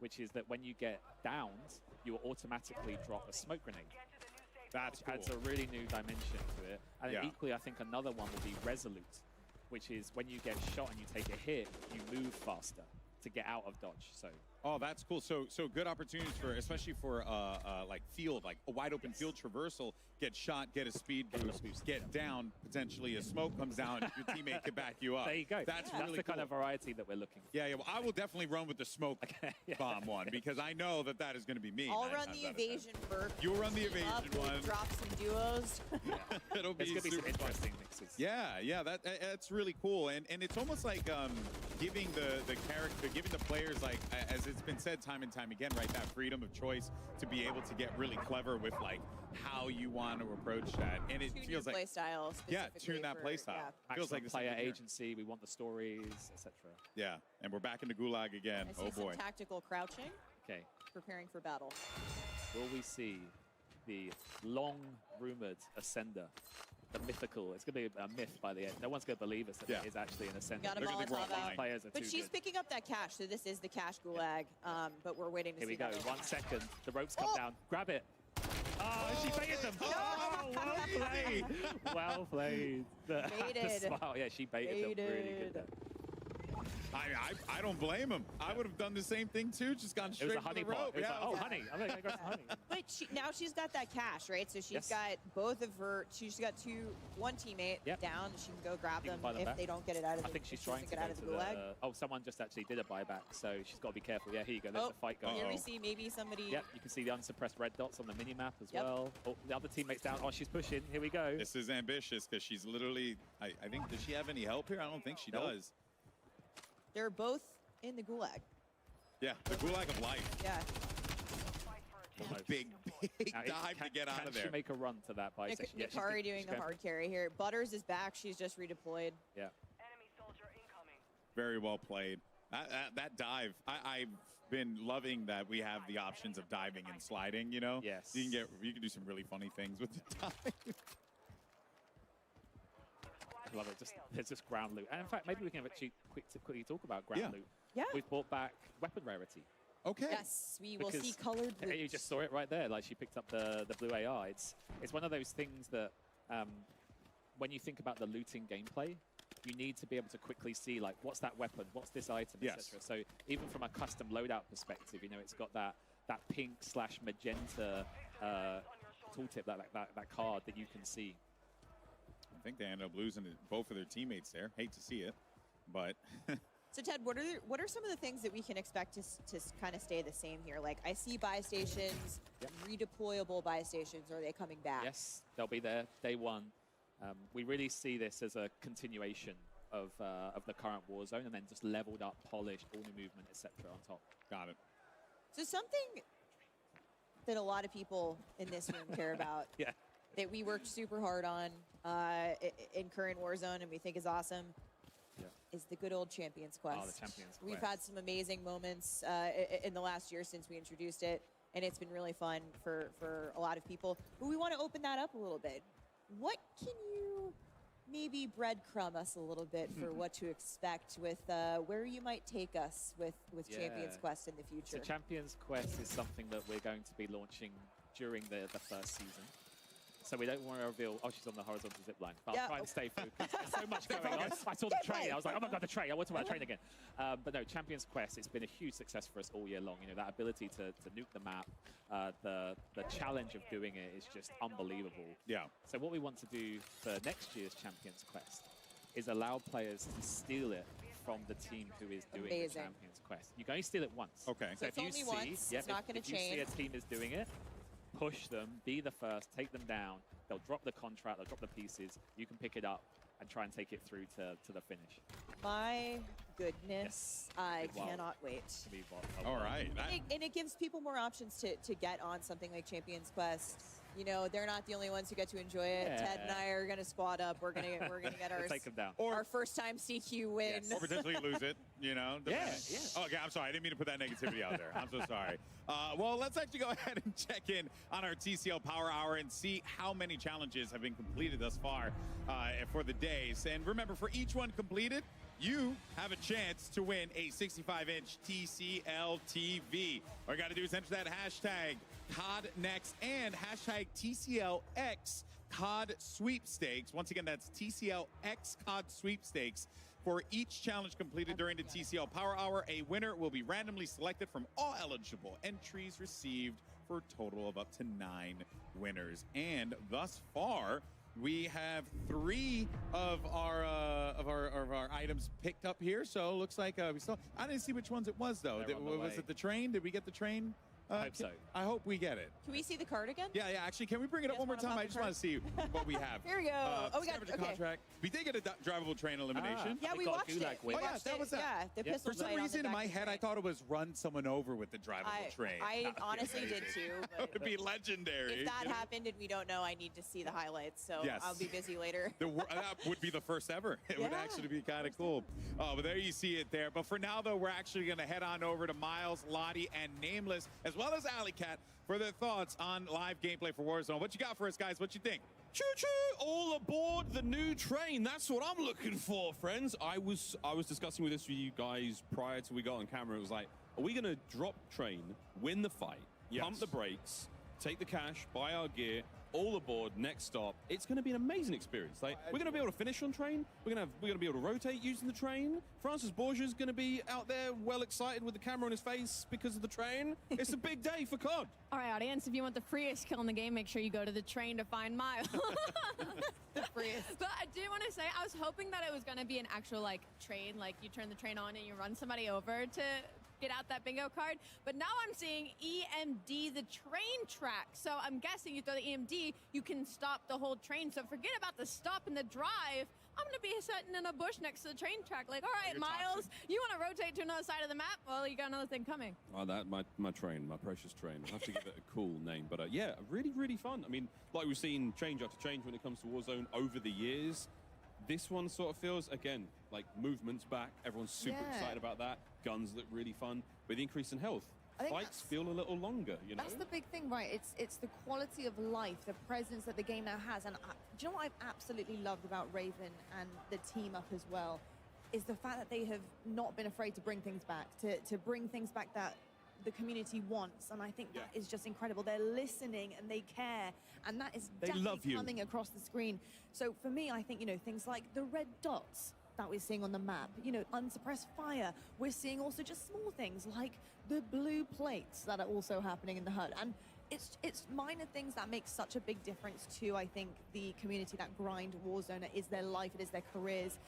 which is that when you get downed, you will automatically drop a smoke grenade. That's cool. Adds a really new dimension to it. And then equally, I think another one will be Resolute, which is when you get shot and you take a hit, you move faster to get out of dodge. So. Oh, that's cool. So good opportunities for, especially for like field, like a wide open field traversal, get shot, get a speed boost, get down, potentially a smoke comes down, your teammate can back you up. There you go. That's really the cool. kind of variety that we're looking for. Yeah, well, I will definitely run with the smoke bomb one because I know that is going to be me. I'll run the evasion perk. You'll run the evasion one. Drop some duos. It'll be There's going to be some super interesting fun. mixes. Yeah, that's really cool, and it's almost like giving the character, giving the players, like as it's been said time and time again, right, that freedom of choice to be able to get really clever with like how you want to approach that, and it feels like play style. Tune that play style. Feels like player agency. We want the stories, etc. Yeah, and we're back in the gulag again. I see some tactical crouching. Okay. Preparing for battle. Will we see the long-rumored Ascender the mythical. It's going to be a myth by the end. No one's going to believe us that it is actually an ascent. Got a Molotov out. Players are But too she's good. picking up that cash, so this is the cash gulag. But we're waiting to Here see we go. that. 1 second. The ropes come down. Grab it. Oh, she baited them. Oh, well played. Well played. The smile. Yeah, she baited them really good there. I don't blame him. I would have done the same thing too, just gone straight It was a for honey the rope. pot. It was like, oh, honey. I'm going to grab some honey. But now she's got that cash, right? So she's got both of her. She's got one teammate down. She can go grab them if back. they don't get it out of the. I think she's if she trying doesn't to get go out of to the gulag. Oh, someone just actually did a buyback, so she's got to be careful. Yeah, here you go. There's the fight going. Here we see maybe somebody. Yep, you can see the unsuppressed red dots on the mini-map as well. Oh, the other teammate's down. Oh, she's pushing. Here we go. This is ambitious because she's literally, I think, does she have any help here? I don't think she does. They're both in the gulag. Yeah, the gulag of life. Yeah. Big dive to get out of there. Can she make a run to that buy station? Yeah, Nikari doing the hard carry here. Butters is back. She's just redeployed. Yeah. Very well played. That dive, I've been loving that we have the options of diving and sliding, you know? Yes. You can do some really funny things with the dive. I love it. There's just ground loot. And in fact, maybe we can actually quickly talk about ground loot. Yeah. We've brought back weapon rarity. Okay. Yes, we will see colored loot. You just saw it right there. Like she picked up the blue AR. It's one of those things that when you think about the looting gameplay, you need to be able to quickly see like what's that weapon, what's this item, etc. So even from a custom loadout perspective, you know, it's got that pink/magenta tooltip, that card that you can see. I think they ended up losing both of their teammates there. Hate to see it, but. So Ted, what are some of the things that we can expect to kind of stay the same here? Like I see buy stations, redeployable buy stations. Are they coming back? Yes, they'll be there day one. We really see this as a continuation of the current Warzone, and then just leveled up, polished, all new movement, etc. on top. Got it. So something that a lot of people in this room care about, that we worked super hard on in current Warzone, and we think is awesome. Is the good old Champions Quest. Oh, the Champions Quest. We've had some amazing moments in the last year since we introduced it, and it's been really fun for a lot of people. But we want to open that up a little bit. What can you maybe breadcrumb us a little bit for what to expect with where you might take us with Champions Quest in the future? So Champions Quest is something that we're going to be launching during the first season. So we don't want to reveal, oh, she's on the horizontal zip line. But I'll try and stay focused. There's so much going on. I saw the train. I was like, oh my God, the train. I want to talk about the train again. But no, Champions Quest, it's been a huge success for us all year long. You know, that ability to nuke the map, the challenge of doing it is just unbelievable. Yeah. So what we want to do for next year's Champions Quest is allow players to steal it from the team who is doing the Champions Quest. You can only steal it once. Okay. So it's only once. It's not going to change. If you see a team is doing it, push them, be the first, take them down. They'll drop the contract, they'll drop the pieces. You can pick it up and try and take it through to the finish. My goodness, I cannot wait. All right. And it gives people more options to get on something like Champions Quest. You know, they're not the only ones who get to enjoy it. Yeah. Ted and I are going to squad up. We're gonna get our take them down. Our first time CQ win. Or potentially lose it, you know? Yeah. Okay, I'm sorry. I didn't mean to put that negativity out there. I'm so sorry. Well, let's actually go ahead and check in on our TCL Power Hour and see how many challenges have been completed thus far for the days. And remember, for each one completed, you have a chance to win a 65-inch TCL TV. All you got to do is enter that hashtag CODNext and hashtag TCLX COD Sweepstakes. Once again, that's TCLX COD Sweepstakes. For each challenge completed during the TCL Power Hour, a winner will be randomly selected from all eligible entries received for a total of up to 9 winners. And thus far, we have 3 of our items picked up here. So it looks like we still. I didn't see which ones it was though. Was it the train? Did we get the train? I hope so. I hope we get it. Can we see the card again? Yeah. Actually, can we bring it up one more time? I just want to see what we have. Here we go. We got a contract. We did get a drivable train elimination. Yeah, we watched it. That was that. Yeah, the pistol For some fight on reason, the in back my of the head, I train. thought it was run someone over with the drivable train. I honestly did too. That would be legendary. If that happened and we don't know, I need to see the highlights. So Yes. I'll be busy later. That would be the first ever. It would actually be kind of cool. But there you see it there. But for now, though, we're actually going to head on over to Miles, Lottie, and Nameless, as well as Alley Cat, for their thoughts on live gameplay for Warzone. What you got for us, guys? What you think? Choo-choo! All aboard the new train. That's what I'm looking for, friends. I was discussing with this with you guys prior to we got on camera. It was like, are we going to drop train, win the fight, pump the brakes, take the cash, buy our gear, all aboard, next stop? It's going to be an amazing experience. Like, we're going to be able to finish on train. We're going to be able to rotate using the train. Francis Borgia's going to be out there well excited with the camera on his face because of the train. It's a big day for COD. All right, audience, if you want the freest kill in the game, make sure you go to the train to find Miles. The freest. But I do want to say, I was hoping that it was going to be an actual, like, train, like you turn the train on and you run somebody over to get out that bingo card. But now I'm seeing EMD, the train track. So I'm guessing you throw the EMD, you can stop the whole train. So forget about the stop and the drive. I'm going to be sitting in a bush next to the train track. Like, all right, Miles, you want to rotate to another side of the map? Well, you got another thing coming. Oh, my train, my precious train. I'll have to give it a cool name. But yeah, really, really fun. I mean, like we've seen change after change when it comes to Warzone over the years. This one sort of feels, again, like movement's back. Everyone's super excited about that. Guns look really fun. But the increase in health, fights feel a little longer, you know? That's the big thing, right? It's the quality of life, the presence that the game now has. And do you know what I've absolutely loved about Raven and the team up as well? Is the fact that they have not been afraid to bring things back, to bring things back that the community wants. And I think that is just incredible. They're listening and they care. And that is definitely coming across the screen. So for me, I think, you know, things like the red dots that we're seeing on the map, you know, unsuppressed fire. We're seeing also just small things like the blue plates that are also happening in the HUD. And it's minor things that make such a big difference to, I think, the community that grind Warzone. It is their life, it is their careers.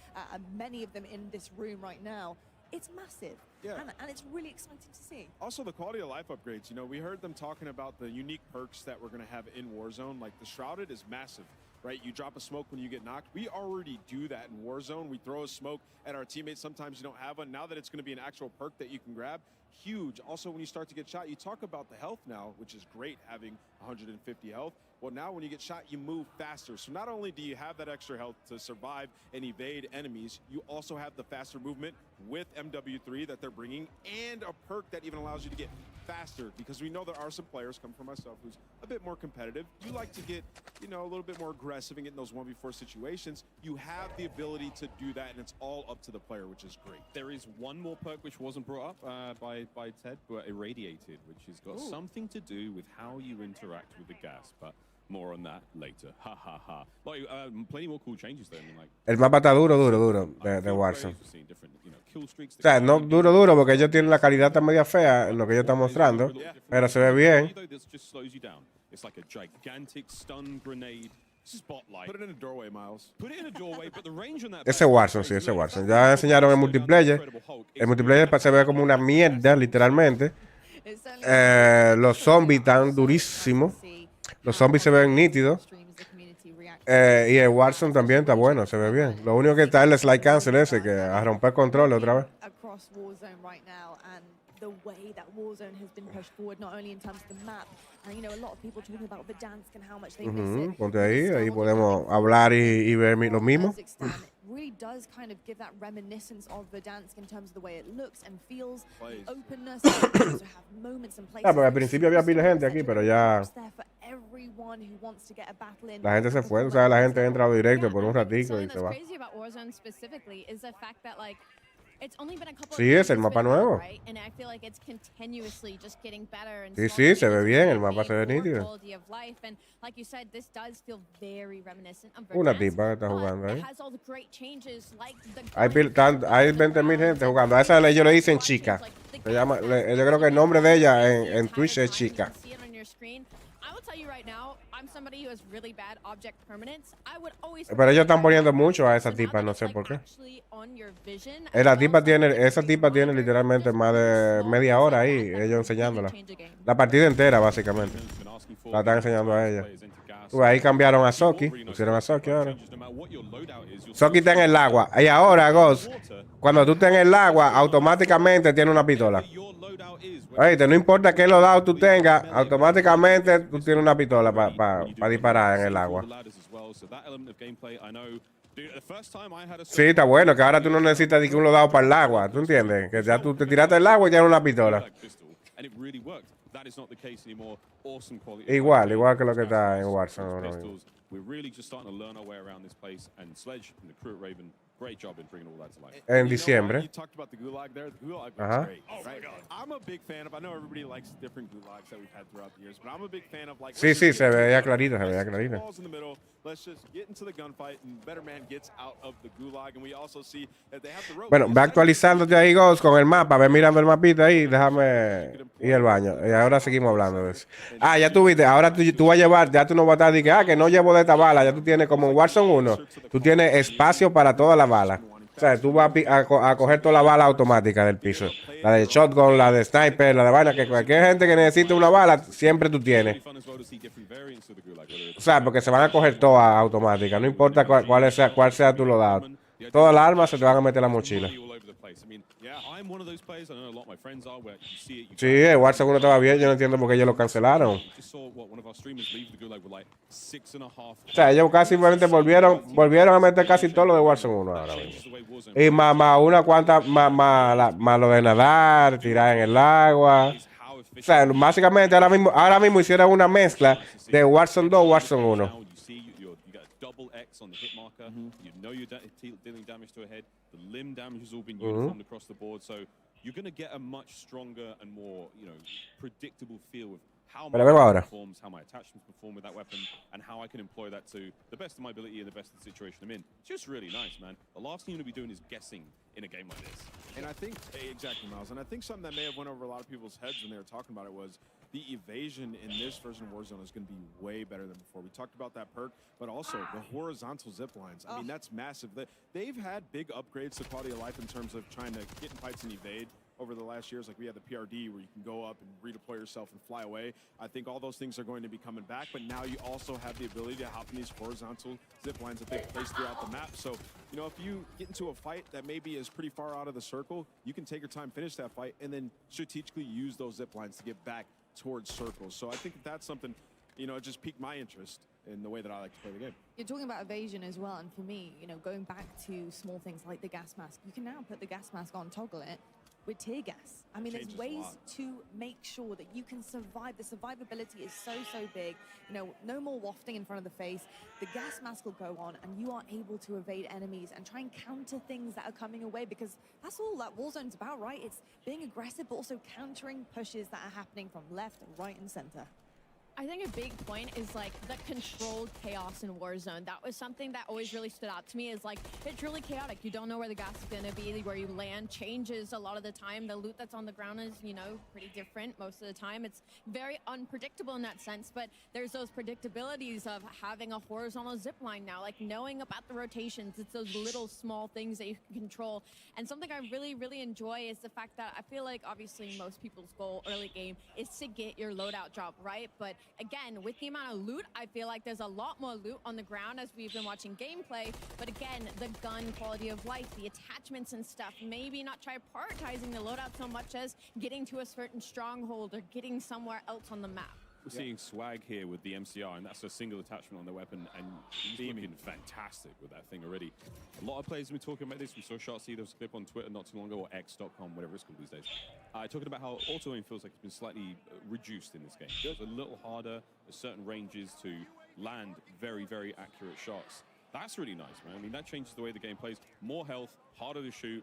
Many of them in this room right now. It's massive, and it's really exciting to see. Also, the quality of life upgrades. You know, we heard them talking about the unique perks that we're going to have in Warzone. Like the Shrouded is massive, right? You drop a smoke when you get knocked. We already do that in Warzone. We throw a smoke at our teammates. Sometimes you don't have one. Now that it's going to be an actual perk that you can grab, huge. Also, when you start to get shot, you talk about the health now, which is great, having 150 health. Well, now when you get shot, you move faster. So not only do you have that extra health to survive and evade enemies, you also have the faster movement with MW3 that they're bringing, and a perk that even allows you to get faster, because we know there are some players, come from myself, who's a bit more competitive. You like to get, you know, a little bit more aggressive and get in those 1v4 situations. You have the ability to do that, and it's all up to the player, which is great. There is one more perk which wasn't brought up by Ted, but Irradiated, which has got something to do with how you interact with the gas, but more on that later. Ha ha ha. Like, plenty more cool changes there. I mean, like, el mapa está duro de Warzone. O sea, no duro porque ellos tienen la calidad tan media fea en lo que ellos están mostrando, pero se ve bien. It's like a gigantic stun grenade spotlight. Put it in a doorway, Miles. Put it in a doorway, but the range on that. Ese Warzone, sí, ese Warzone. Ya enseñaron el multiplayer. El multiplayer se ve como una mierda, literalmente. Los zombies están durísimos. Los zombies se ven nítidos. Y el Warzone también está bueno, se ve bien. Lo único que está es el slide cancel ese, que a romper control otra vez. Across Warzone right now, and the way that Warzone has been pushed forward, not only in terms of the map, and you know, a lot of people talking about Verdansk and how much they miss it. Ponte ahí podemos hablar y ver lo mismo. Really does kind of give that reminiscence of Verdansk in terms of the way it looks and feels, the openness, to have moments and places. Porque al principio había pila de gente aquí, pero ya la gente se fue, o sea, la gente ha entrado directo por un ratico y se va. Sí, es el mapa nuevo. Sí, sí, se ve bien, el mapa se ve nítido. Una tipa que está jugando ahí. Hay 20.000 gente jugando. A esa ellos le dicen chica. Se llama, yo creo que el nombre de ella en Twitch es chica. Pero ellos están poniendo mucho a esa tipa, no sé por qué. Esa tipa tiene literalmente más de media hora ahí, ellos enseñándola. La partida entera, básicamente. La están enseñando a ella. Ahí cambiaron a Soki, pusieron a Soki ahora. Soki está en el agua. Y ahora, Ghost, cuando tú estás en el agua, automáticamente tiene una pistola. Oíste, no importa qué loadout tú tengas, automáticamente tú tienes una pistola para disparar en el agua. Sí, está bueno, que ahora tú no necesitas un loadout para el agua, ¿tú entiendes? Que ya tú te tiraste el agua y tienes una pistola. Igual que lo que está en Warzone. we're really just starting to learn our way around this place. And Sledge and the crew at Raven, great job in bringing all that to life. En diciembre. You talked about the gulag there. The gulag looks great. Right? I'm a big fan of. I know everybody likes different gulags that we've had throughout the years, but I'm a big fan of like. Sí, sí, se veía clarito, se veía clarito. Balls in the middle. Let's just get into the gunfight, and better man gets out of the gulag, and we also see that they have the rope. Bueno, ve actualizándote ahí, Ghost, con el mapa. Ve mirando el mapita ahí. Déjame ir al baño. Y ahora seguimos hablando de eso. Ah, ya tú viste. Ahora tú vas a llevar. Ya tú no vas a estar diciendo que no llevo de esta bala. Ya tú tienes como en Warzone 1. Tú tienes espacio para todas las balas. O sea, tú vas a coger toda la bala automática del piso. La de shotgun, la de sniper, la de vaina. Que cualquier gente que necesite una bala, siempre tú tienes. O sea, porque se van a coger todas automáticas. No importa cuál sea tu loadout. Todas las armas se te van a meter en la mochila. Sí, el Warzone 1 estaba bien. Yo no entiendo por qué ellos lo cancelaron. O sea, ellos casi volvieron a meter casi todo lo de Warzone 1 ahora mismo. Y más una cuanta, más lo de nadar, tirar en el agua. O sea, básicamente ahora mismo hicieron una mezcla de Warzone 2 Warzone 1. Double X on the hit marker. You know you're dealing damage to a head. The limb damage has all been uniformed across the board, so you're going to get a much stronger and more, predictable feel of how my weapon performs, how my attachments perform with that weapon, and how I can employ that to the best of my ability and the best of the situation I'm in. It's just really nice, man. The last thing you're going to be doing is guessing in a game like this. And I think, exactly, Miles, and I think something that may have went over a lot of people's heads when they were talking about it was the evasion in this version of Warzone is going to be way better than before. We talked about that perk, but also the horizontal zip lines. I mean, that's massive. They've had big upgrades to quality of life in terms of trying to get in fights and evade over the last years. Like we had the PRD where you can go up and redeploy yourself and fly away. I think all those things are going to be coming back, but now you also have the ability to hop in these horizontal zip lines that they've placed throughout the map. So, if you get into a fight that maybe is pretty far out of the circle, you can take your time, finish that fight, and then strategically use those zip lines to get back towards circles. So I think that's something, it just piqued my interest in the way that I like to play the game. You're talking about evasion as well, and for me, going back to small things like the gas mask, you can now put the gas mask on, toggle it with tear gas. I mean, there's ways to make sure that you can survive. The survivability is so big. No more wafting in front of the face. The gas mask will go on, and you are able to evade enemies and try and counter things that are coming away, because that's all that Warzone's about, right? It's being aggressive, but also countering pushes that are happening from left, right, and center. I think a big point is like the controlled chaos in Warzone. That was something that always really stood out to me, is like it's really chaotic. You don't know where the gas is gonna be, where you land changes a lot of the time. The loot that's on the ground is, pretty different most of the time. It's very unpredictable in that sense, but there's those predictabilities of having a horizontal zip line now, like knowing about the rotations. It's those little small things that you can control. And something I really enjoy is the fact that I feel like obviously most people's goal early game is to get your loadout drop, right? But again, with the amount of loot, I feel like there's a lot more loot on the ground as we've been watching gameplay. But again, the gun quality of life, the attachments and stuff, maybe not try prioritizing the loadout so much as getting to a certain stronghold or getting somewhere else on the map. We're seeing Swag here with the MCR, and that's a single attachment on the weapon, and he's looking fantastic with that thing already. A lot of players have been talking about this. We saw Shartsy, there was a clip on Twitter not too long ago, or x.com, whatever it's called these days. Talking about how auto-aim feels like it's been slightly reduced in this game. It's a little harder at certain ranges to land very accurate shots. That's really nice, man. I mean, that changes the way the game plays. More health, harder to shoot.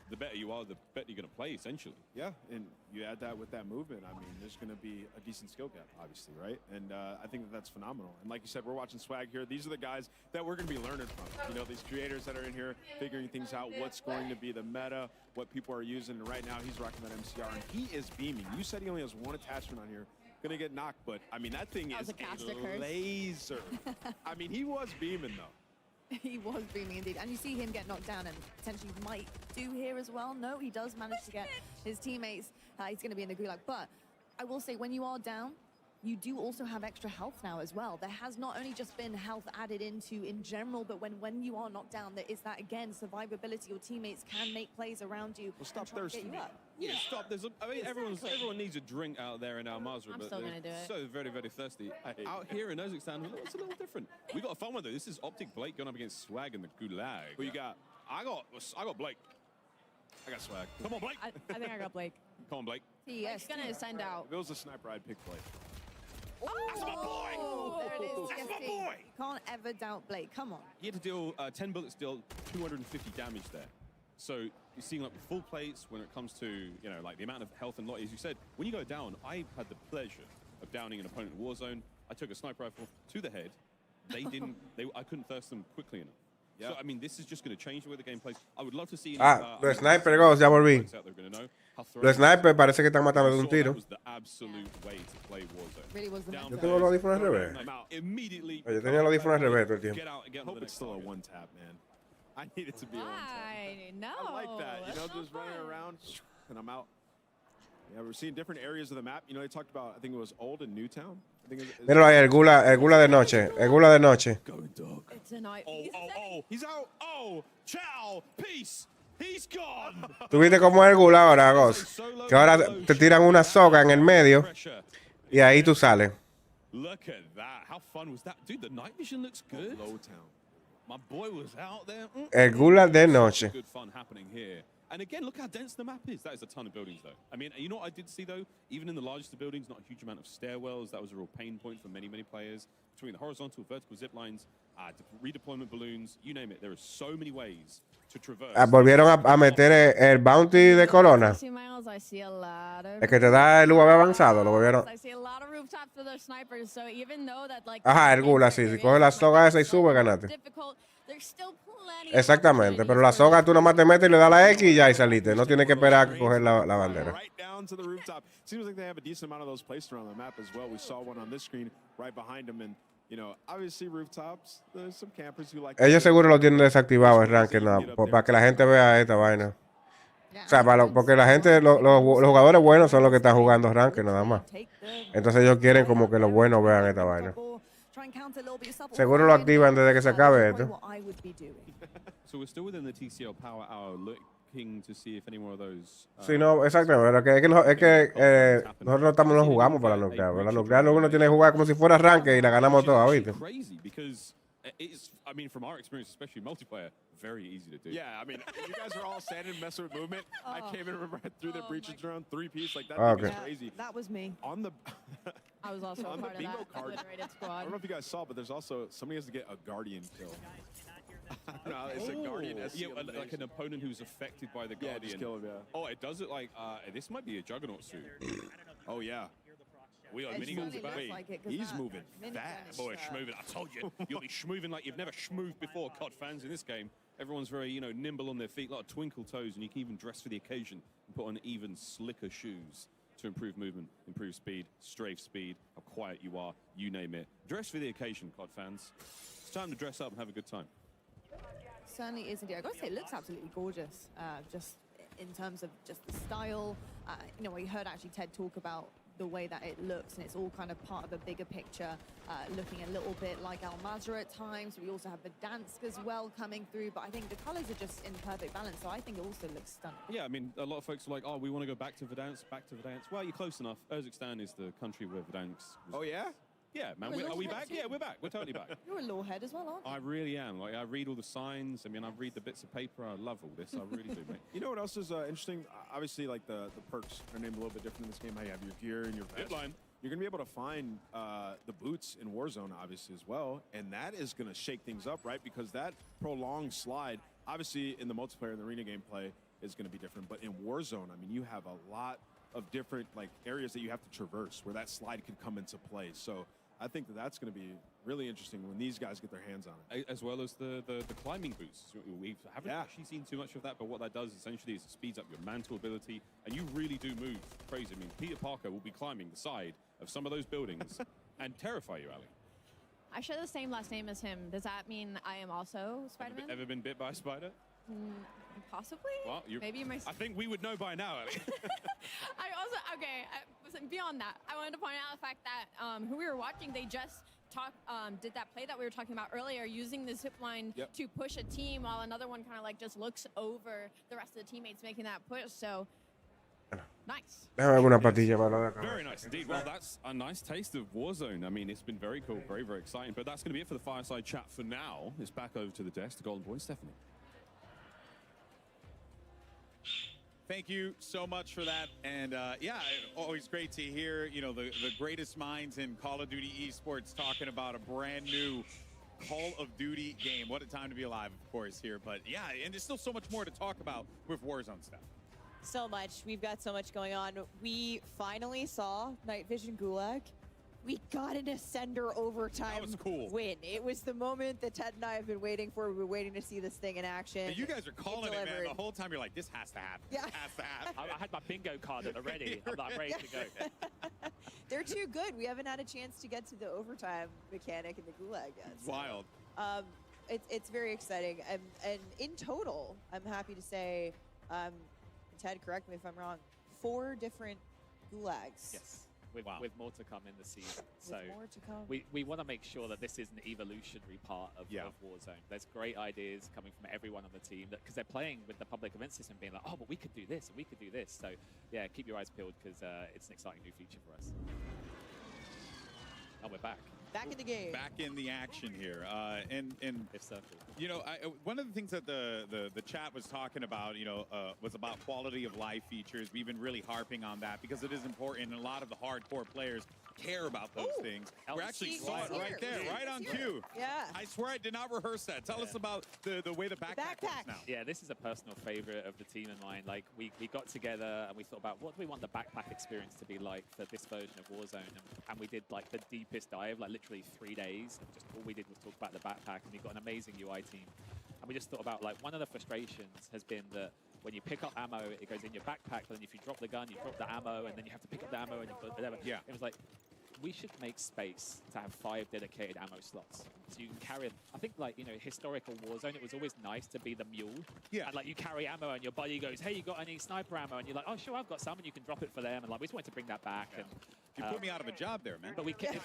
The better you are, the better you're going to play, essentially. Yeah, and you add that with that movement, I mean, there's going to be a decent skill gap, obviously, right? And I think that's phenomenal. And like you said, we're watching Swag here. These are the guys that we're going to be learning from. These creators that are in here, figuring things out, what's going to be the meta, what people are using. And right now, he's rocking that MCR, and he is beaming. You said he only has one attachment on here. Gonna get knocked, but, I mean, that thing is a laser. I mean, he was beaming, though. He was beaming indeed. And you see him get knocked down, and potentially might do here as well. No, he does manage to get his teammates. He's going to be in the gulag. But I will say, when you are down, you do also have extra health now as well. There has not only just been health added into in general, but when you are knocked down, there is that, again, survivability. Your teammates can make plays around you. Well, stop thirsting. Yeah, stop. Everyone needs a drink out there in Al Mazrah, but still gonna do it. So very thirsty. Out here in Kazakhstan, it's a little different. We got a fun one though. This is Optic Blake going up against Swag in the Gulag. Who you got? I got Blake. I got Swag. Come on, Blake. I think I got Blake. Come on, Blake. He's gonna send out. If it was a sniper, I'd pick Blake. That's my boy! There it is. That's my Jesse. boy! You can't ever doubt Blake. Come on. He had to deal 10 bullets, deal 250 damage there. So you're seeing like full plates when it comes to, you know, like the amount of health and lot. As you said, when you go down, I had the pleasure of downing an opponent in Warzone. I took a sniper rifle to the head. They didn't. I couldn't thirst them quickly enough. Yeah. So I mean, this is just going to change the way the game plays. I would love to see. Los sniper goes, ya volví. Los sniper parece que están matando de un tiro. Yo tengo los audífonos al revés. Yo tenía los audífonos al revés todo el tiempo. I hope it's still a one tap, man. I need it to be a one tap. No. I like that. You know, just running around and I'm out. Yeah, we're seeing different areas of the map. You know, they talked about, I think it was Old and Newtown. Míralo ahí, el gula de noche. El gula de noche. It's a night. Oh, he's out. Oh, ciao, peace. He's gone. ¿Tú viste cómo es el gula ahora, Ghost? Que ahora te tiran una soga en el medio y ahí tú sales. Look at that. How fun was that? Dude, the night vision looks good. Low town. My boy was out there. El gula de noche. Good fun happening here. And again, look how dense the map is. That is a ton of buildings, though. I mean, you know what I did see, though? Even in the largest of buildings, not a huge amount of stairwells. That was a real pain point for many, many players. Between the horizontal, vertical zip lines, redeployment balloons, you name it. There are so many ways to traverse. Volvieron a meter el bounty de Corona. I see a lot of El que te da el UAV avanzado, lo volvieron. I see a lot of rooftops for those snipers, so even though that like Ajá, el gula, sí. Si coges la soga esa y sube, ganaste. Exactamente, pero la soga tú nomás te metes y le das la X y ya y saliste. No tienes que esperar a coger la bandera. Right down to the rooftop. Seems like they have a decent amount of those placed around the map as well. We saw one on this screen right behind them, and you know, obviously rooftops. There's some campers who like. Ellos seguro lo tienen desactivado el ranking, no, para que la gente vea esta vaina. O sea, porque la gente, los jugadores buenos son los que están jugando ranking nada más. Entonces ellos quieren como que los buenos vean esta vaina. Seguro lo activan desde que se acabe esto. So we're still within the TCL Power Hour looking to see if any more of those. Sí, no, exactamente. Es que nosotros no jugamos para la nuclear. La nuclear uno tiene que jugar como si fuera ranking y la ganamos toda, ¿viste? Crazy because it's, I mean, from our experience, especially multiplayer, very easy to do. Yeah, I mean, you guys are all standing messing with movement. I came in, remember, through the breaches drone, 3-piece, like that thing is crazy. That was me. On the I was also on part the bingo of that card. obliterated squad. I don't know if you guys saw, but there's also somebody has to get a guardian kill. No, it's a guardian. Yeah, like an opponent who's affected by the guardian. Yeah, just kill him, yeah. Oh, it does it like this might be a juggernaut suit. Oh yeah. We are miniguns about He's moving fast. Boy, schmoving. I told you, you'll be schmoving like you've never schmooved before, COD fans, in this game. Everyone's very, you know, nimble on their feet, a lot of twinkle toes, and you can even dress for the occasion and put on even slicker shoes to improve movement, improve speed, strafe speed, how quiet you are, you name it. Dress for the occasion, COD fans. It's time to dress up and have a good time. Certainly is indeed. I gotta say, it looks absolutely gorgeous. Just in terms of just the style. You know, we heard actually Ted talk about the way that it looks, and it's all kind of part of a bigger picture, looking a little bit like Al Mazrah at times. We also have Verdansk as well coming through, but I think the colors are just in perfect balance, so I think it also looks stunning. Yeah, I mean, a lot of folks are like, oh, we want to go back to Verdansk, Well, you're close enough. Urzikstan is the country where Verdansk was. Oh, yeah? Yeah, man. Are we back? Yeah, we're back. We're totally back. You're a lawhead as well, aren't you? I really am. Like, I read all the signs. I mean, I read the bits of paper. I love all this. I really do, mate. You know what else is interesting? Obviously, like the perks are named a little bit different in this game. How you have your gear and your vest. You're going to be able to find the boots in Warzone, obviously, as well. And that is going to shake things up, right? Because that prolonged slide, obviously, in the multiplayer and the arena gameplay is going to be different. But in Warzone, I mean, you have a lot of different like areas that you have to traverse where that slide could come into play. So I think that that's going to be really interesting when these guys get their hands on it. As well as the climbing boots. We haven't actually seen too much of that, but what that does essentially is it speeds up your mantle ability, and you really do move crazy. I mean, Peter Parker will be climbing the side of some of those buildings and terrify you, Ali. I share the same last name as him. Does that mean I am also Spider-Man? Ever been bit by a spider? Possibly. Well, maybe my. I think we would know by now, Ali. Beyond that, I wanted to point out the fact that who we were watching, they just did that play that we were talking about earlier, using the zip line to push a team, while another one kind of like just looks over the rest of the teammates making that push. So nice. Very nice indeed. Well, that's a nice taste of Warzone. I mean, it's been very cool, very, very exciting. But that's going to be it for the fireside chat for now. It's back over to the desk, the Golden Boy, Stephanie. thank you so much for that. And yeah, always great to hear, you know, the greatest minds in Call of Duty esports talking about a brand new Call of Duty game. What a time to be alive, of course, here. But yeah, and there's still so much more to talk about with Warzone stuff. So much. We've got so much going on. We finally saw Night Vision Gulag. We got an Ascender overtime That was cool. win. It was the moment that Ted and I have been waiting for. We've been waiting to see this thing in action. And you guys are calling it, man. delivered. The whole time you're like, this has to happen. Yeah. This has to happen. I had my bingo card at the ready. I'm like ready to go. They're too good. We haven't had a chance to get to the overtime mechanic in the Gulag yet. It's wild. It's very exciting. And in total, I'm happy to say, Ted, correct me if I'm wrong, 4 different Gulags. Yes. With more to come in the season. So more to come. we want to make sure that this is an evolutionary part of Warzone. There's great ideas coming from everyone on the team because they're playing with the public event system, being like, oh, but we could do this and we could do this. So yeah, keep your eyes peeled because it's an exciting new feature for us. And we're back. Back in the game. Back in the action here. And you know, one of the things that the chat was talking about, you know, was about quality of life features. We've been really harping on that because it is important, and a lot of the hardcore players care about those things. We actually saw it right there, right on cue. Yeah. I swear I did not rehearse that. Tell us about the way the backpack works now. Yeah, this is a personal favorite of the team and mine. Like, we got together and we thought about what do we want the backpack experience to be like for this version of Warzone. And we did, like, the deepest dive, like, literally 3 days. And just all we did was talk about the backpack, and we got an amazing UI team. And we just thought about, like, one of the frustrations has been that when you pick up ammo, it goes in your backpack, but then if you drop the gun, you drop the ammo, and then you have to pick up the ammo and you put whatever. Yeah. It was like, we should make space to have 5 dedicated ammo slots. So you can carry, I think, like, you know, historical Warzone, it was always nice to be the mule. Yeah. And, like, you carry ammo and your buddy goes, hey, you got any sniper ammo? And you're like, oh, sure, I've got some, and you can drop it for them. And, like, we just wanted to bring that back. And You put me out of a job there, man. But we kept,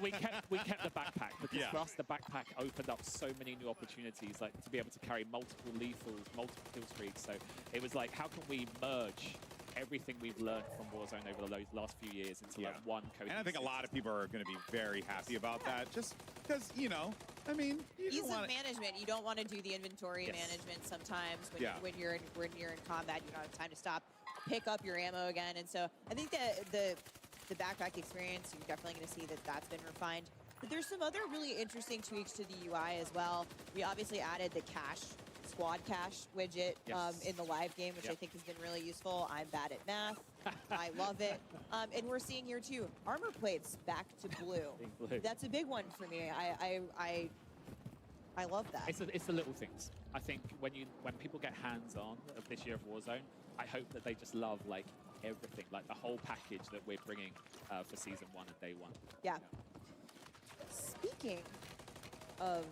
we kept the backpack because for us, the backpack opened up so many new opportunities, like to be able to carry multiple lethals, multiple kill streaks. So it was like, how can we merge everything we've learned from Warzone over the last few years into like one cohesive. And I think a lot of people are going to be very happy about that, just because, you know, I mean, ease of management. You don't want to do the inventory management sometimes when you're in combat. You don't have time to stop, pick up your ammo again, and so I think that the backpack experience, you're definitely going to see that that's been refined. But there's some other really interesting tweaks to the UI as well. We obviously added the squad cache widget in the live game, which I think has been really useful. I'm bad at math. I love it. And we're seeing here too, armor plates back to blue. That's a big one for me. I love that. It's the little things. I think when people get hands-on of this year of Warzone, I hope that they just love like everything, like the whole package that we're bringing for Season 1 and Day 1. Yeah. Speaking of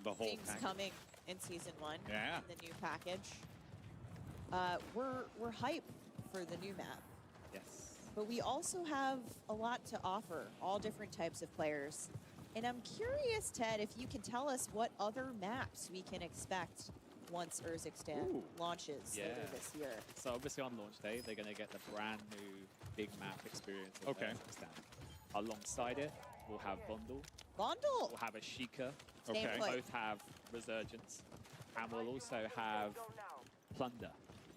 the whole things coming in Season 1, the new package, we're hyped for the new map. Yes. But we also have a lot to offer, all different types of players. And I'm curious, Ted, if you can tell us what other maps we can expect once Urzikstan launches later this year. So obviously on launch day, they're going to get the brand new big map experience of Urzikstan. Alongside it, we'll have Bundle. Bundle! We'll have a Sheikah. Okay. We'll both have Resurgence. And we'll also have Plunder.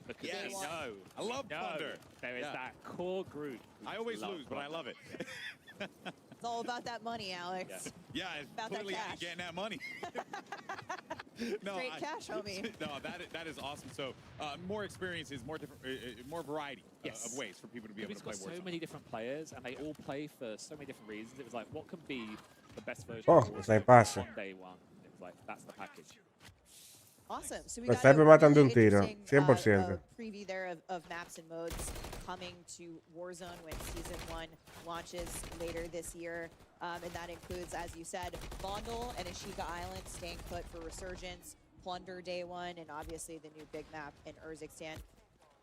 Because we know, I love Plunder. There is that core group. I always lose, but I love it. It's all about that money, Alex. Yeah, it's about clearly that cash. getting that money. Straight cash, homie. No, that is awesome. So more experiences, more different, more variety of ways for people to be able to play Warzone. We've got so many different players, and they all play for so many different reasons. It was like, what can be the best version of Warzone on Day 1? It was like, that's the package. Awesome. So we Pues got siempre matan de un tiro, 100%. Preview there of maps and modes coming to Warzone when Season 1 launches later this year. And that includes, as you said, Bondel and Ashika Island staying put for Resurgence, Plunder Day 1, and obviously the new big map in Urzikstan.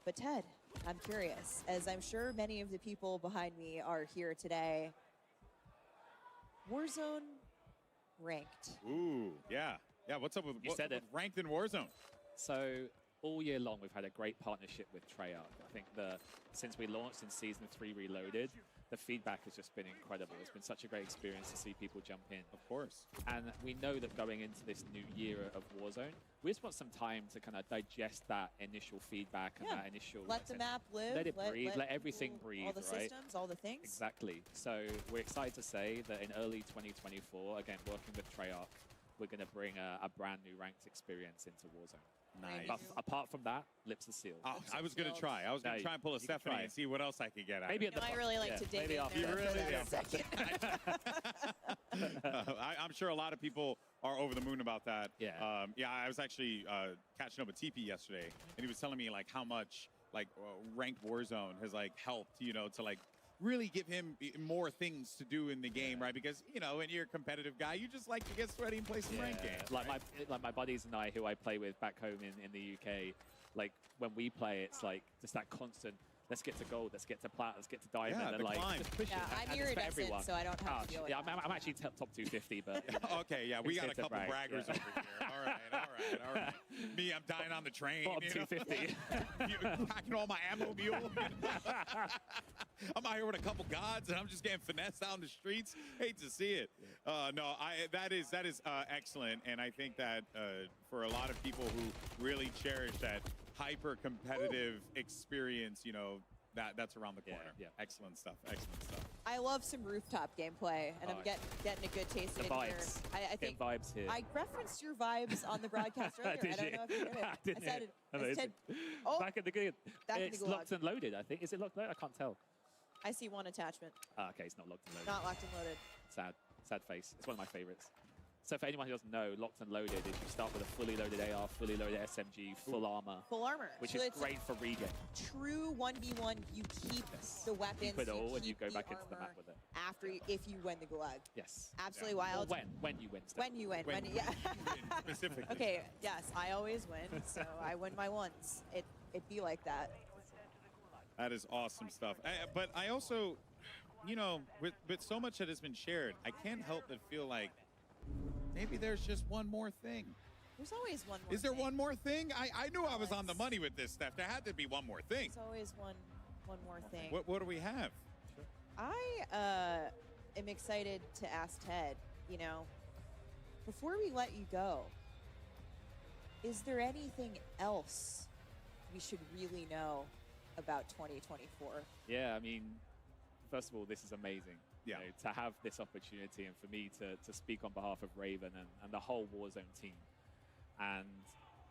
But Ted, I'm curious, as I'm sure many of the people behind me are here today, Warzone ranked. Ooh, yeah. Yeah, what's up with ranked in Warzone? So all year long, we've had a great partnership with Treyarch. I think since we launched in Season 3 Reloaded, the feedback has just been incredible. It's been such a great experience to see people jump in. Of course. And we know that going into this new year of Warzone, we just want some time to kind of digest that initial feedback and that initial... Let the map live. Let it breathe. Let everything breathe, all the right? systems, all the things. Exactly. So we're excited to say that in early 2024, again, working with Treyarch, we're going to bring a brand new ranked experience into Warzone. Nice. But apart from that, lips are sealed. I was going to try. I was going to try and pull a Stephanie and see what else I could get out. Maybe of at it. the I really like to dig maybe in after there You for really that second. I'm sure a lot of people are over the moon about that. Yeah. Yeah, I was actually catching up with TP yesterday, and he was telling me like how much like ranked Warzone has like helped, you know, to like really give him more things to do in the game, right? Because, you know, when you're a competitive guy, you just like to get sweaty and play some ranked games. Like my buddies and I, who I play with back home in the UK, like when we play, it's like just that constant. Let's get to gold. Let's get to plat. Let's get to diamond. Yeah, and like, climb. just push it. I'm And it's for everyone. iridescent, so I don't have to deal with Yeah, that. I'm actually top 250, but Okay, yeah, we got a it's to couple brag, braggers yeah. over here. All right. Me, I'm dying on the train. Bottom you know? 250. You packing all my ammo mule. I'm out here with a couple gods, and I'm just getting finessed out in the streets. Hate to see it. No, that is excellent, and I think that for a lot of people who really cherish that hyper-competitive experience, you know, that's around the corner. Yeah. Excellent stuff. Excellent stuff. I love some rooftop gameplay, and I'm getting a good taste The of it here. vibes. I think vibes here. I referenced your vibes on the broadcast earlier. I don't know if you heard it. Didn't I said it? it. No, I it's said, oh, back in the good. Back in the It's gulag. locked and loaded, I think. Is it locked and loaded? I can't tell. I see one attachment. Okay, it's not locked and loaded. Not locked and loaded. Sad face. It's one of my favorites. So for anyone who doesn't know, locked and loaded is you start with a fully loaded AR, fully loaded SMG, full armor. Full armor. Which So is it's great for regen. True 1v1. You keep the weapons. Keep it all and you keep go the back into the armor map with it. after if you win the gulag. Yes. Absolutely Well, wild. when you win. When you win. When yeah. Specifically. Okay. Yes, I always win. So I win my ones. It be like that. That is awesome stuff. But I also, you know, with so much that has been shared, I can't help but feel like maybe there's just one more thing. There's always one more Is there thing. one more thing? I knew I was on the money with this stuff. There had to be one more thing. There's always one more thing. What do we have? I am excited to ask Ted, you know, before we let you go, is there anything else we should really know about 2024? Yeah, I mean, first of all, this is amazing. Yeah. You know, to have this opportunity and for me to speak on behalf of Raven and the whole Warzone team. And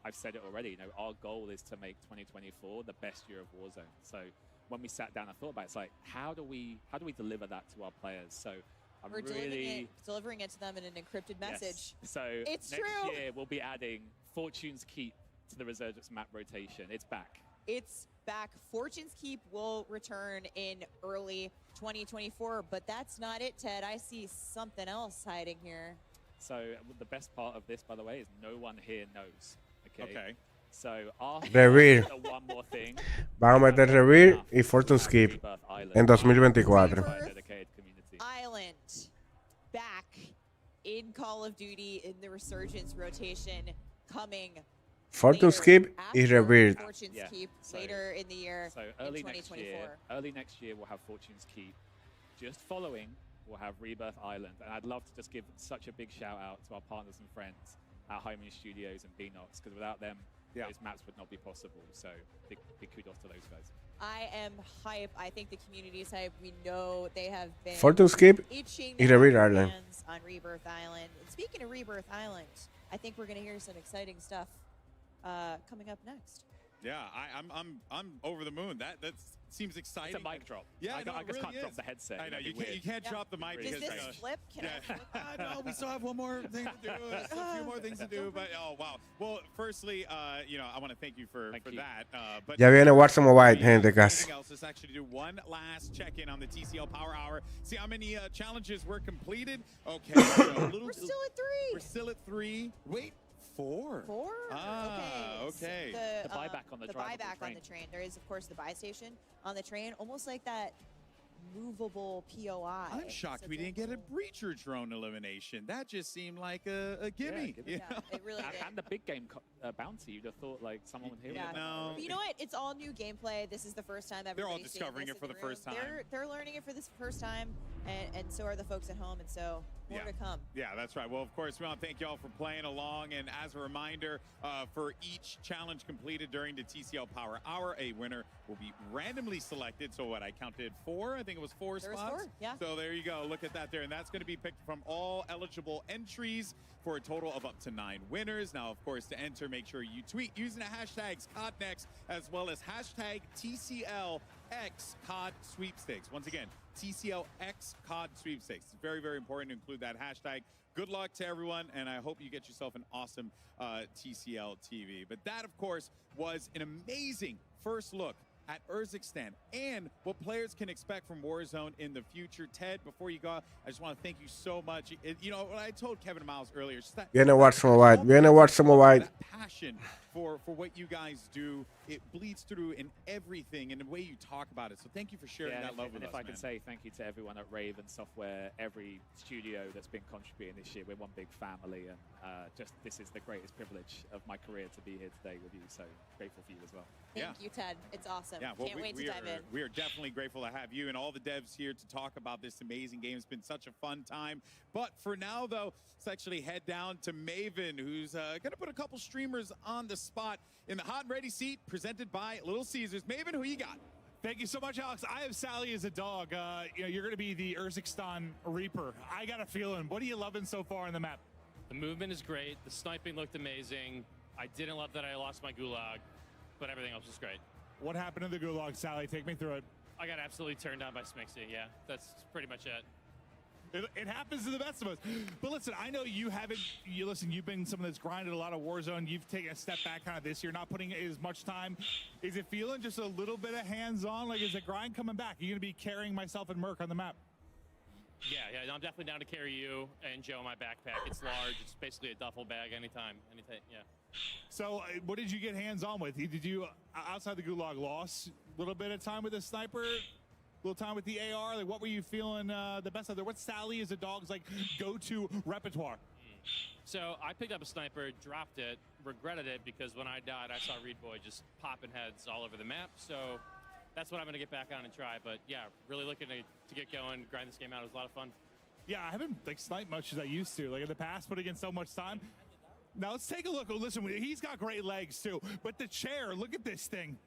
I've said it already, you know, our goal is to make 2024 the best year of Warzone. So when we sat down and thought about it, it's like, how do we deliver that to our players? So I'm We're really delivering it to them in an encrypted message. Yes. So It's next true. year we'll be adding Fortune's Keep to the Resurgence map rotation. It's back. It's back. Fortune's Keep will return in early 2024, but that's not it, Ted. I see something else hiding here. So the best part of this, by the way, is no one here knows. Okay. So after Revir. the one more thing, Vamos a meter Revir y Fortune Skip en 2024. Island back in Call of Duty in the Resurgence rotation coming Fortune Skip y Revir. Fortune's Yeah. Keep So- later in the year So in early 2024. next year we'll have Fortune's Keep. Just following, we'll have Rebirth Island, and I'd love to just give such a big shout out to our partners and friends at Homing Studios and Beanox, because without them, those maps would not be possible. So big kudos to those guys. I am hype. I think the community is hype. We know they have been Fortune Skip itching y to have Rebirth their Island. hands on Rebirth Island. And speaking of Rebirth Island, I think we're going to hear some exciting stuff coming up next. Yeah, I'm over the moon. That seems exciting. It's a mic drop. Yeah, I no, it just really can't drop is. the headset. I know That'd you be can't weird. drop the mic Does because this flip? Can I flip? no, we still have one more thing to do. There's a few more things to do, but oh wow. Well, firstly, you know, I want to thank you for that. But Ya viene Warzone Mobile, gente, casi. anything else, let's actually do one last check-in on the TCL Power Hour. See how many challenges were completed. Okay, so We're still at 3. We're still at 3. Wait. 4? 4? Ah, okay. The buyback on the the drivable buyback on train. the train. There is, of course, the buy station on the train, almost like that movable POI. I'm shocked So we it's didn't get a breacher drone elimination. That just seemed like a gimme. Yeah, it really did. And the big game bounty, you'd have thought like someone would hear Yeah. about But you know what? It's all new gameplay. This is the first time They're all everybody's seeing discovering this it for in the room. first time. They're learning it for this first time, and so are the folks at home, and so more to come. Yeah, that's right. Well, of course, we want to thank y'all for playing along. And as a reminder, for each challenge completed during the TCL Power Hour, a winner will be randomly selected. So what, I counted 4? I think it was 4 There was spots. 4, yeah. So there you go. Look at that there. And that's going to be picked from all eligible entries for a total of up to 9 winners. Now, of course, to enter, make sure you tweet using the hashtags CODNext as well as hashtag TCLXCOD sweepstakes. Once again, TCLX COD sweepstakes. It's very, very important to include that hashtag. Good luck to everyone, and I hope you get yourself an awesome TCL TV. But that, of course, was an amazing first look at Urzikstan and what players can expect from Warzone in the future. Ted, before you go, I just want to thank you so much. You know, what I told Kevin and Miles earlier, just that Viene Warzone White. Viene Warzone White. that passion for what you guys do, it bleeds through in everything and the way you talk about it. So thank you for sharing that love with us, if I man. can say thank you to everyone at Raven Software, every studio that's been contributing this year. We're one big family, and just this is the greatest privilege of my career to be here today with you. So grateful for you as well. Thank you, Ted. It's awesome. Yeah, well, Can't wait to dive in. We are definitely grateful to have you and all the devs here to talk about this amazing game. It's been such a fun time. But for now, though, let's actually head down to Maven, who's going to put a couple streamers on the spot in the hot and ready seat, presented by Little Caesars. Maven, who you got? Thank you so much, Alex. I have Sally as a dog. You know, you're going to be the Urzikstan Reaper. I got a feeling. What are you loving so far on the map? The movement is great. The sniping looked amazing. I didn't love that I lost my gulag, but everything else was great. What happened to the gulag, Sally? Take me through it. I got absolutely turned down by Smixy. Yeah, that's pretty much it. It happens to the best of us. But listen, I know you haven't, you've been someone that's grinded a lot of Warzone. You've taken a step back kind of this year, not putting as much time. Is it feeling just a little bit of hands-on? Like, is the grind coming back? Are you going to be carrying myself and Merc on the map? Yeah, I'm definitely down to carry you and Joe in my backpack. It's large. It's basically a duffel bag anytime, yeah. So what did you get hands-on with? Did you, outside the gulag, lost a little bit of time with the sniper? A little time with the AR? Like, what were you feeling the best of there? What's Sally as a dog's like go-to repertoire? So I picked up a sniper, dropped it, regretted it because when I died, I saw Reed Boy just popping heads all over the map. So that's what I'm going to get back on and try. But yeah, really looking to get going, grind this game out. It was a lot of fun. Yeah, I haven't like sniped much as I used to. Like in the past, putting in so much time. Now let's take a look. Oh, listen, he's got great legs too. But the chair, look at this thing.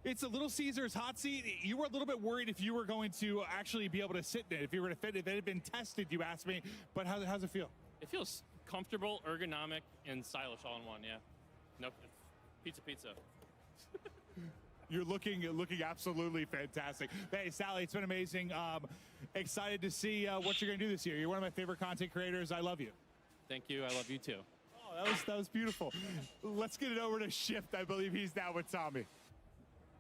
It's a Little Caesars hot seat. You were a little bit worried if you were going to actually be able to sit in it, if you were to fit it. If it had been tested, you asked me. But how's it feel? It feels comfortable, ergonomic, and stylish all in one, yeah. Nope, pizza. You're looking absolutely fantastic. Hey, Sally, it's been amazing. Excited to see what you're going to do this year. You're one of my favorite content creators. I love you. Thank you. I love you too. Oh, that was beautiful. Let's get it over to Shift. I believe he's now with Tommy.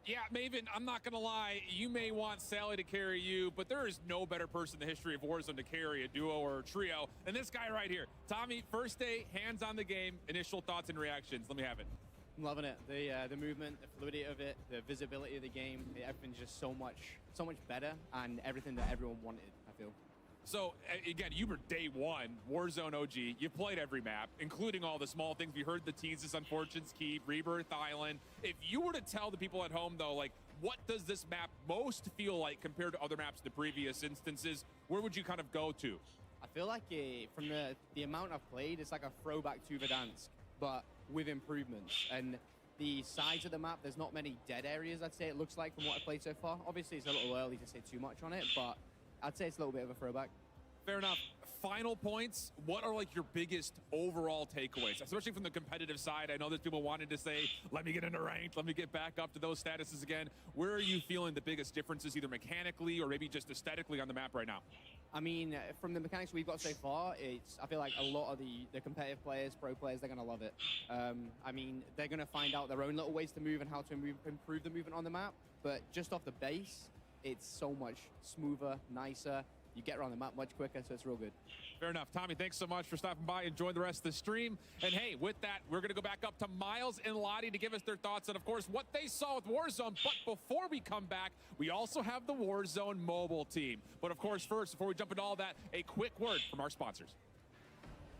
Yeah, Maven, I'm not going to lie. You may want Sally to carry you, but there is no better person in the history of Warzone to carry a duo or a trio than this guy right here. Tommy, first day, hands on the game, initial thoughts and reactions. Let me have it. I'm loving it. The movement, the fluidity of it, the visibility of the game, everything's just so much better, and everything that everyone wanted, I feel. So, again, you were day one, Warzone OG. You played every map, including all the small things. We heard the teases on Fortune's Keep, Rebirth Island. If you were to tell the people at home, though, like, what does this map most feel like compared to other maps in the previous instances, where would you kind of go to? I feel like from the amount I've played, it's like a throwback to Verdansk, but with improvements. And the size of the map, there's not many dead areas, I'd say it looks like, from what I've played so far. Obviously, it's a little early to say too much on it, but I'd say it's a little bit of a throwback. Fair enough. Final points, what are like your biggest overall takeaways, especially from the competitive side? I know there's people wanting to say, let me get into ranked, let me get back up to those statuses again. Where are you feeling the biggest differences, either mechanically or maybe just aesthetically on the map right now? I mean, from the mechanics we've got so far, I feel like a lot of the competitive players, pro players, they're going to love it. I mean, they're going to find out their own little ways to move and how to improve the movement on the map. But just off the base, it's so much smoother, nicer. you get around the map much quicker, so it's real good. Fair enough. Tommy, thanks so much for stopping by. Enjoy the rest of the stream. And hey, with that, we're going to go back up to Miles and Lottie to give us their thoughts on, of course, what they saw with Warzone. But before we come back, we also have the Warzone mobile team. But of course, first, before we jump into all that, a quick word from our sponsors.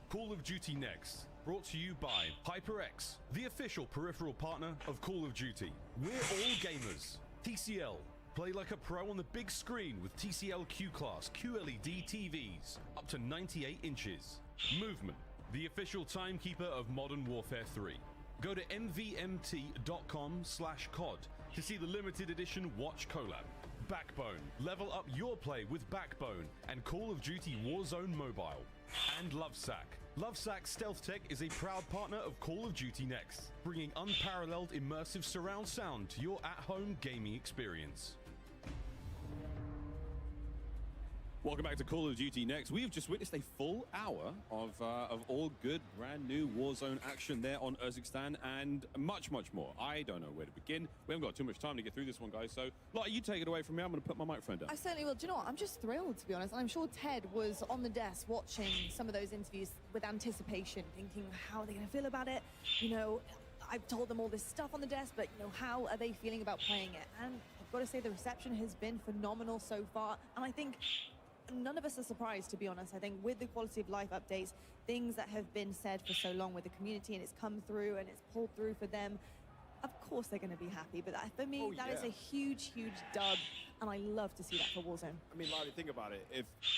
Call of Duty Next, brought to you by HyperX, the official peripheral partner of Call of Duty. We're all gamers. TCL, play like a pro on the big screen with TCL Q-Class QLED TVs, up to 98 inches. Movement, the official timekeeper of Modern Warfare 3. Go to mvmt.com/COD to see the limited edition watch collab. Backbone, level up your play with Backbone and Call of Duty Warzone Mobile. And Lovesack. Lovesack Stealth Tech is a proud partner of Call of Duty Next, bringing unparalleled immersive surround sound to your at-home gaming experience. Welcome back to Call of Duty Next. We have just witnessed a full hour of all good, brand new Warzone action there on Urzikstan and much, much more. I don't know where to begin. We haven't got too much time to get through this one, guys. So, Lottie, you take it away from me. I'm going to put my microphone down. I certainly will. Do you know what? I'm just thrilled, to be honest. And I'm sure Ted was on the desk watching some of those interviews with anticipation, thinking, how are they going to feel about it? You know, I've told them all this stuff on the desk, but, you know, how are they feeling about playing it? And I've got to say the reception has been phenomenal so far. And I think none of us are surprised, to be honest. I think with the quality of life updates, things that have been said for so long with the community, and it's come through and it's pulled through for them, of course they're going to be happy. But for me, that is a huge, huge dub, and I love to see that for Warzone. I mean, Lottie, think about it.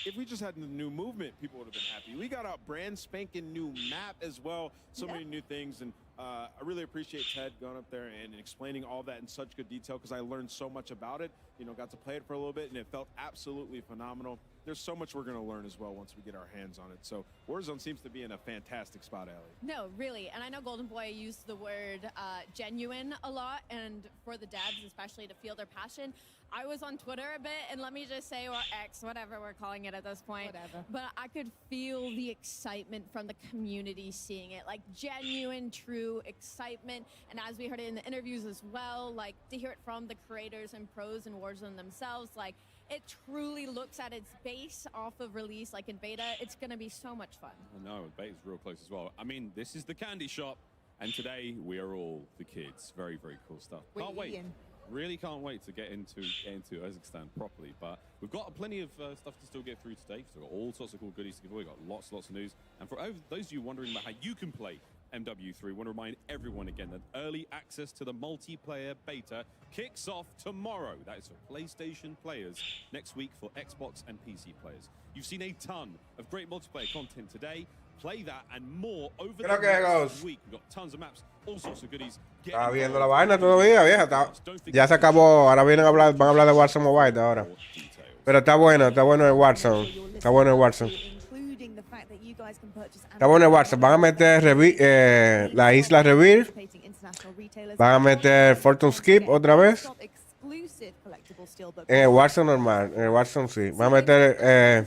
If we just had the new movement, people would have been happy. We got a brand spanking new map as well. So many new things, and I really appreciate Ted going up there and explaining all that in such good detail, because I learned so much about it. You know, got to play it for a little bit, and it felt absolutely phenomenal. There's so much we're going to learn as well once we get our hands on it. So Warzone seems to be in a fantastic spot, Allie. No, really. And I know Golden Boy used the word genuine a lot, and for the devs especially, to feel their passion. I was on Twitter a bit, and let me just say, or X, whatever we're calling it at this point. Whatever. But I could feel the excitement from the community seeing it, like genuine, true excitement. And as we heard it in the interviews as well, like to hear it from the creators and pros in Warzone themselves, like it truly looks at its base off of release, like in beta. It's going to be so much fun. I know, beta's real close as well. I mean, this is the candy shop, and today we are all the kids. Very, very cool stuff. Can't wait. Really can't wait to get into Urzikstan properly. But we've got plenty of stuff to still get through today. So we've got all sorts of cool goodies to give away. We've got lots of news. And for those of you wondering about how you can play MW3, I want to remind everyone again that early access to the multiplayer beta kicks off tomorrow. That is for PlayStation players. Next week for Xbox and PC players. You've seen a ton of great multiplayer content today. Play that and more over the next week. We've got tons of maps, all sorts of goodies. Está viendo la vaina todavía, vieja. Ya se acabó. Ahora van a hablar de Warzone Mobile ahora. Pero está bueno el Warzone. Está bueno el Warzone. Está bueno el Warzone. Van a meter la isla Revere. Van a meter Fortune Skip otra vez. En el Warzone normal. En el Warzone sí. Van a meter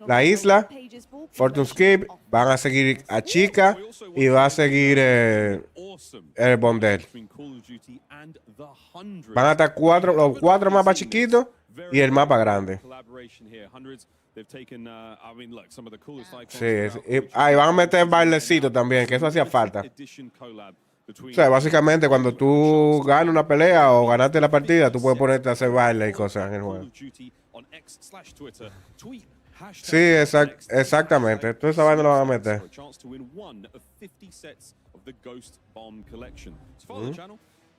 la isla, Fortune Skip. Van a seguir a Chica. Y va a seguir el Bondel. Van a estar los cuatro mapas chiquitos y el mapa grande. Sí, y van a meter bailecito también, que eso hacía falta. O sea, básicamente cuando tú ganas una pelea o ganaste la partida, tú puedes ponerte a hacer baile y cosas en el juego. Sí, exactamente. Toda esa vaina lo van a meter.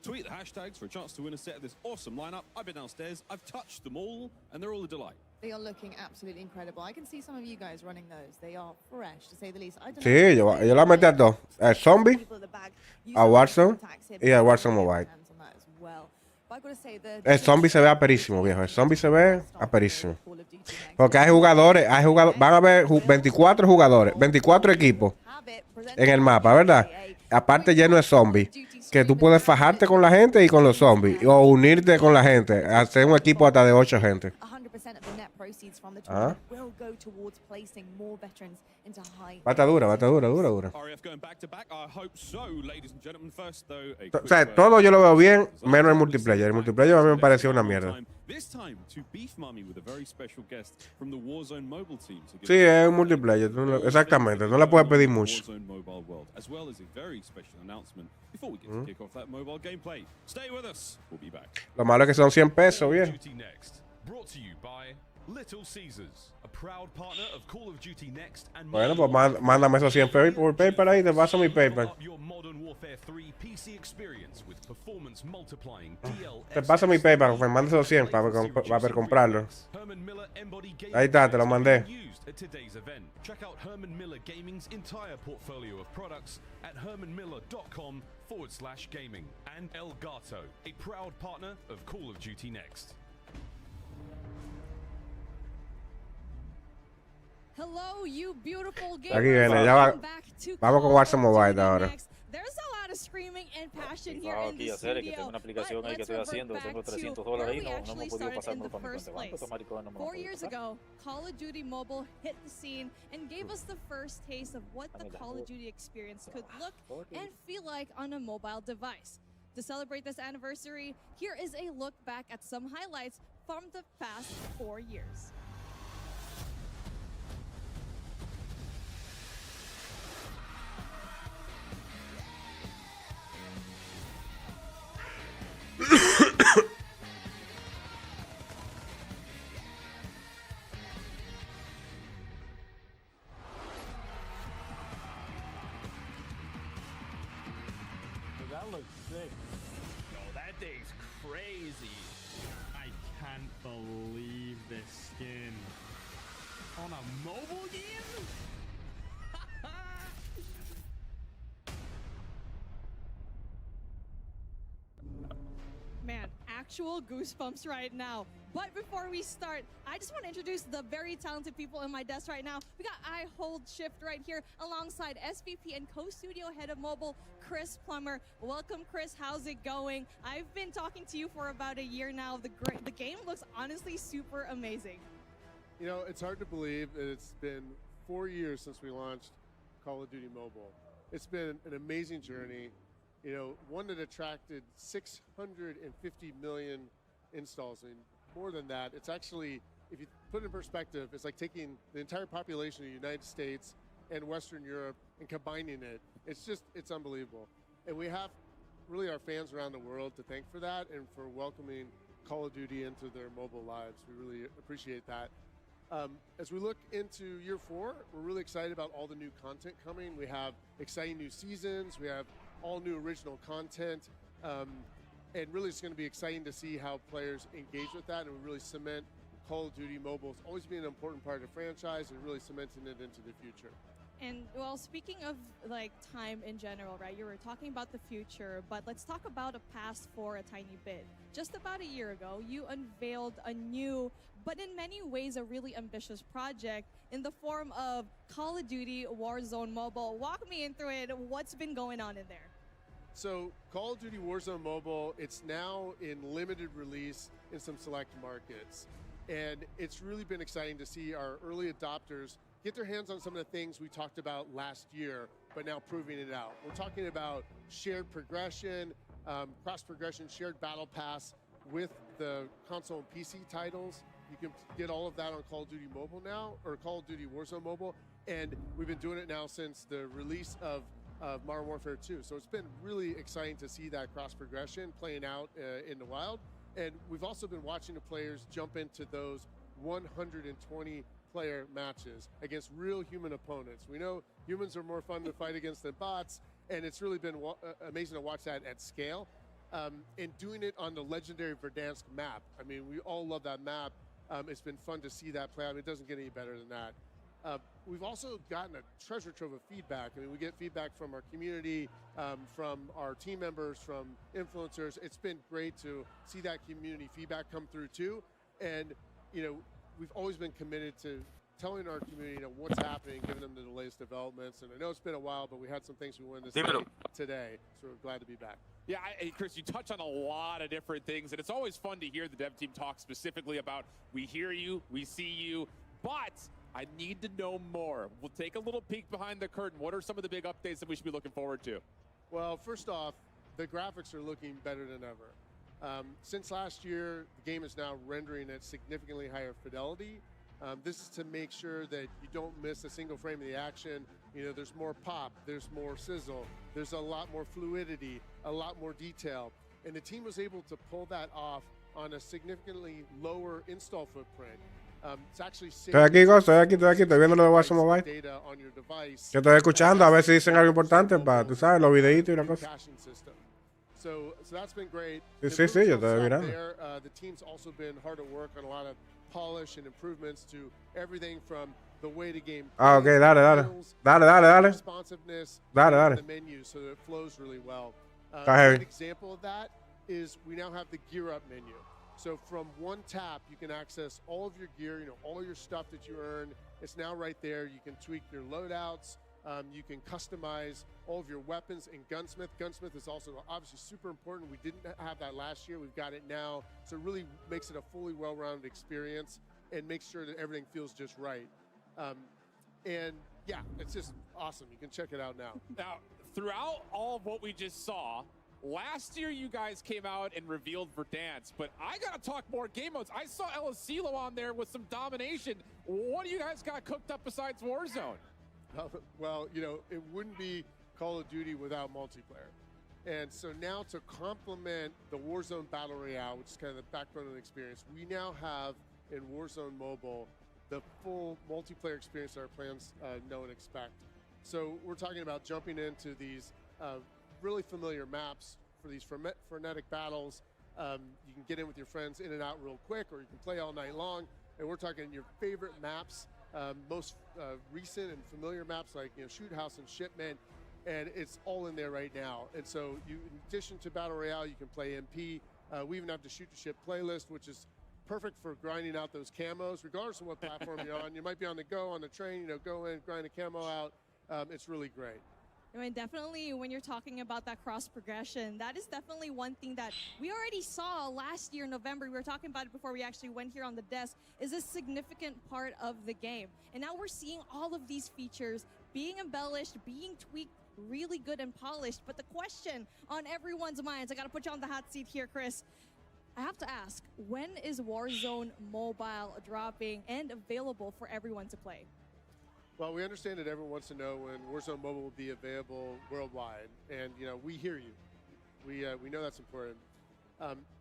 Tweet the hashtags for a chance to win a set of this awesome lineup. I've been downstairs, I've touched them all, and they're all a delight. They are looking absolutely incredible. I can see some of you guys running those. They are fresh, to say the least. Sí, yo la metí a dos. El Zombie, a Warzone y a Warzone Mobile. El Zombie se ve aperísimo, viejo. El Zombie se ve aperísimo. Porque hay jugadores, van a haber 24 jugadores, 24 equipos en el mapa, ¿verdad? Aparte lleno de zombies. Que tú puedes fajarte con la gente y con los zombies. O unirte con la gente. Hacer un equipo hasta de 8 gente. Va a estar dura. O sea, todo yo lo veo bien, menos el multiplayer. El multiplayer a mí me pareció una mierda. This time to beef mummy with a very special guest from the Warzone mobile team. Sí, es un multiplayer. Exactamente, no le puedes pedir mucho. Warzone mobile world, as well as a very special announcement before we get to kick off that mobile gameplay. Stay with us. We'll be back. Lo malo es que son 100 pesos, bien. Brought to you by Little Caesars, a proud partner of Call of Duty Next and Bueno, pues mándame esos 100 pesos por PayPal ahí, te paso mi PayPal. your Modern Warfare 3 PC experience with performance multiplying DL. Te paso mi PayPal, me mandas esos 100 para comprarlo. Ahí está, te lo mandé. At today's event. Check out Herman Miller Gaming's entire portfolio of products at hermanmiller.com/gaming. And El Gato, a proud partner of Call of Duty Next. Hello, you beautiful gamers. Aquí viene, ya va. Vamos con Warzone Mobile ahora. There's a lot of screaming and passion here Trabajo in aquí the hacer que studio. tengo una aplicación ahí que estoy haciendo, que tengo $300 ahí, no hemos podido pasármelo para mi cuenta de banco, estos maricones no me lo han 4 podido years pasar. ago, Call of Duty Mobile hit the scene and gave us the first taste of what the Call of Duty experience could look and feel like on a mobile device. To celebrate this anniversary, here is a look back at some highlights from the past 4 years. That looks sick. Yo, that thing's crazy. I can't believe this skin. On a mobile game? Man, actual goosebumps right now. But before we start, I just want to introduce the very talented people in my desk right now. We got I Hold Shift right here alongside SVP and co-studio head of mobile, Chris Plummer. Welcome, Chris. How's it going? I've been talking to you for about a year now. The game looks honestly super amazing. You know, it's hard to believe that it's been 4 years since we launched Call of Duty Mobile. It's been an amazing journey. You know, one that attracted 650 million installs. I mean, more than that. It's actually, if you put it in perspective, it's like taking the entire population of the United States and Western Europe and combining it. It's unbelievable. And we have really our fans around the world to thank for that and for welcoming Call of Duty into their mobile lives. We really appreciate that. As we look into year 4, we're really excited about all the new content coming. We have exciting new seasons. We have all new original content. And really it's going to be exciting to see how players engage with that and really cement Call of Duty Mobile. It's always been an important part of the franchise and really cementing it into the future. And well, speaking of like time in general, right? You were talking about the future, but let's talk about the past for a tiny bit. Just about a year ago, you unveiled a new, but in many ways a really ambitious project in the form of Call of Duty Warzone Mobile. Walk me into it. What's been going on in there? So Call of Duty Warzone Mobile, it's now in limited release in some select markets. And it's really been exciting to see our early adopters get their hands on some of the things we talked about last year, but now proving it out. We're talking about shared progression, cross-progression, shared battle pass with the console and PC titles. You can get all of that on Call of Duty Mobile now, or Call of Duty Warzone Mobile. And we've been doing it now since the release of Modern Warfare 2. So it's been really exciting to see that cross-progression playing out in the wild. And we've also been watching the players jump into those 120 player matches against real human opponents. We know humans are more fun to fight against than bots, and it's really been amazing to watch that at scale. And doing it on the legendary Verdansk map. I mean, we all love that map. It's been fun to see that play out. I mean, it doesn't get any better than that. We've also gotten a treasure trove of feedback. I mean, we get feedback from our community, from our team members, from influencers. It's been great to see that community feedback come through too. And, you know, we've always been committed to telling our community, you know, what's happening, giving them the latest developments. And I know it's been a while, but we had some things we wanted to say today. So we're glad to be back. Yeah, Chris, you touch on a lot of different things, and it's always fun to hear the dev team talk specifically about we hear you, we see you, but I need to know more. We'll take a little peek behind the curtain. What are some of the big updates that we should be looking forward to? Well, first off, the graphics are looking better than ever. Since last year, the game is now rendering at significantly higher fidelity. This is to make sure that you don't miss a single frame of the action. You know, there's more pop, there's more sizzle, there's a lot more fluidity, a lot more detail. And the team was able to pull that off on a significantly lower install footprint. It's actually Estoy aquí, estoy viendo lo de Warzone Mobile. data on your device. Yo estoy escuchando a ver si dicen algo importante para, tú sabes, los videitos y la cosa. So that's been great. Sí, yo estoy mirando. The team's also been hard at work on a lot of polish and improvements to everything from the way the game Ok, dale. responsiveness, Dale. the menu, so that it flows really well. Está heavy. An example of that is we now have the gear up menu. So from one tap, you can access all of your gear, you know, all your stuff that you earn. It's now right there. You can tweak your loadouts. You can customize all of your weapons in Gunsmith. Gunsmith is also obviously super important. We didn't have that last year. We've got it now. So it really makes it a fully well-rounded experience and makes sure that everything feels just right. And yeah, it's just awesome. You can check it out now. Now, throughout all of what we just saw, last year you guys came out and revealed Verdansk, but I gotta talk more game modes. I saw Elisilo on there with some domination. What do you guys got cooked up besides Warzone? Well, you know, it wouldn't be Call of Duty without multiplayer. And so now to complement the Warzone Battle Royale, which is kind of the backbone of the experience, we now have in Warzone Mobile the full multiplayer experience that our plans know and expect. So we're talking about jumping into these really familiar maps for these frenetic battles. You can get in with your friends in and out real quick, or you can play all night long. And we're talking your favorite maps, most recent and familiar maps like, you know, Shoot House and Shipment, and it's all in there right now. And so you, in addition to Battle Royale, you can play MP. We even have the Shoot to Ship playlist, which is perfect for grinding out those camos, regardless of what platform you're on. You might be on the go, on the train, you know, go in, grind a camo out. It's really great. I mean, definitely when you're talking about that cross progression, that is definitely one thing that we already saw last year in November. We were talking about it before we actually went here on the desk, is a significant part of the game. And now we're seeing all of these features being embellished, being tweaked, really good and polished. But the question on everyone's minds, I got to put you on the hot seat here, Chris. I have to ask, when is Warzone Mobile dropping and available for everyone to play? Well, we understand that everyone wants to know when Warzone Mobile will be available worldwide, and you know we hear you. We know that's important.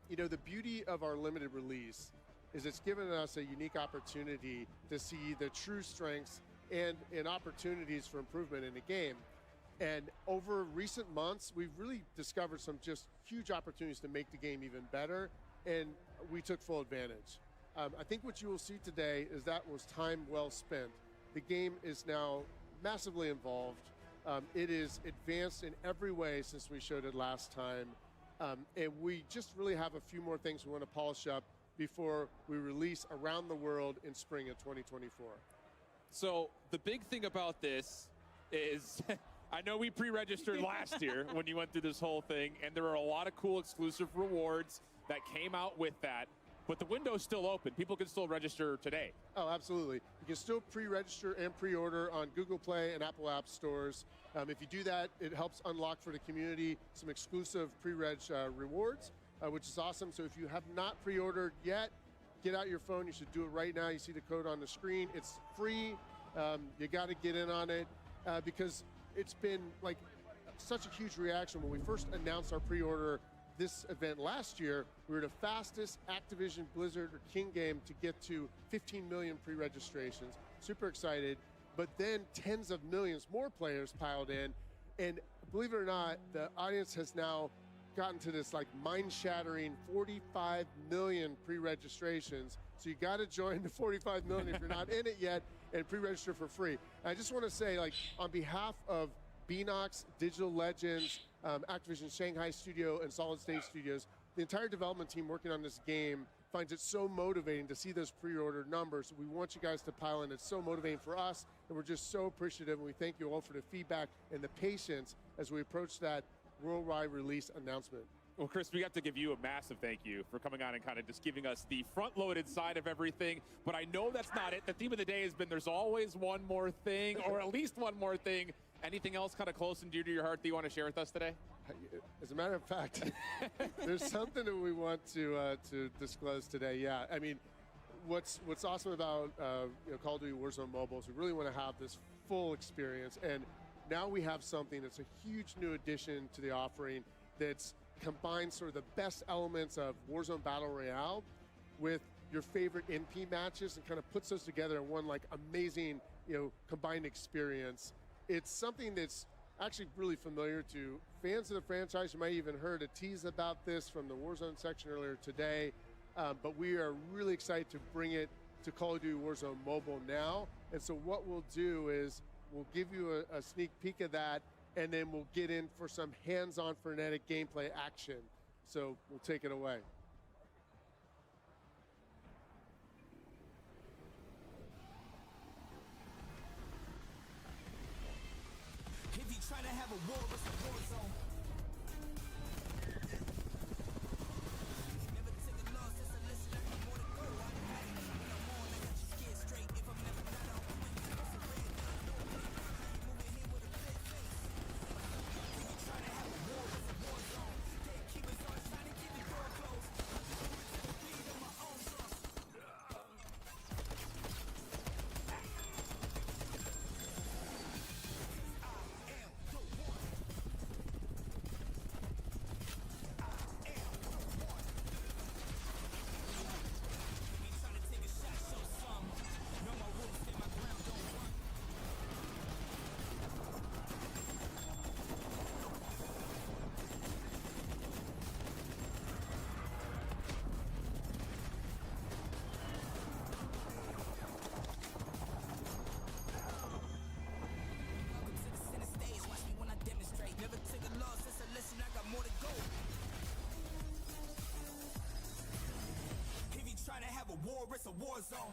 You know, the beauty of our limited release is it's given us a unique opportunity to see the true strengths and opportunities for improvement in the game. And over recent months, we've really discovered some just huge opportunities to make the game even better, and we took full advantage. I think what you will see today is that was time well spent. The game is now massively involved. It is advanced in every way since we showed it last time. And we just really have a few more things we want to polish up before we release around the world in spring of 2024. So the big thing about this is I know we pre-registered last year when you went through this whole thing, and there are a lot of cool exclusive rewards that came out with that. But the window's still open. People can still register today. Oh, absolutely. You can still pre-register and pre-order on Google Play and Apple App Stores. If you do that, it helps unlock for the community some exclusive pre-reg rewards, which is awesome. So if you have not pre-ordered yet, get out your phone. You should do it right now. You see the code on the screen. It's free. You got to get in on it because it's been like such a huge reaction. When we first announced our pre-order this event last year, we were the fastest Activision, Blizzard, or King game to get to 15 million pre-registrations. Super excited. But then tens of millions more players piled in. And believe it or not, the audience has now gotten to this like mind-shattering 45 million pre-registrations. So you got to join the 45 million if you're not in it yet and pre-register for free. And I just want to say, like, on behalf of Beanox, Digital Legends, Activision Shanghai Studio, and Solid State Studios, the entire development team working on this game finds it so motivating to see those pre-order numbers. We want you guys to pile in. It's so motivating for us, and we're just so appreciative, and we thank you all for the feedback and the patience as we approach that worldwide release announcement. Well, Chris, we have to give you a massive thank you for coming on and kind of just giving us the front-loaded side of everything. But I know that's not it. The theme of the day has been there's always one more thing, or at least one more thing. Anything else kind of close and dear to your heart that you want to share with us today? As a matter of fact, there's something that we want to disclose today. Yeah, I mean, what's awesome about Call of Duty Warzone Mobile is we really want to have this full experience, and now we have something that's a huge new addition to the offering that's combines sort of the best elements of Warzone Battle Royale with your favorite NP matches and kind of puts those together in one like amazing, combined experience. It's something that's actually really familiar to fans of the franchise. You might even heard a tease about this from the Warzone section earlier today, but we are really excited to bring it to Call of Duty Warzone Mobile now. And so what we'll do is we'll give you a sneak peek of that, and then we'll get in for some hands-on frenetic gameplay action. So we'll take it away. If you try to have a war, it's a war zone. Never take a loss, it's a lesson I got more to go. I had it, I'm on, I got you scared straight. If I'm never not out, I'm in the moving here with a clear face. If you try to have a war, it's a war zone. Gatekeepers on trying to keep the door closed. Bleed on my own trust. War, it's a war zone.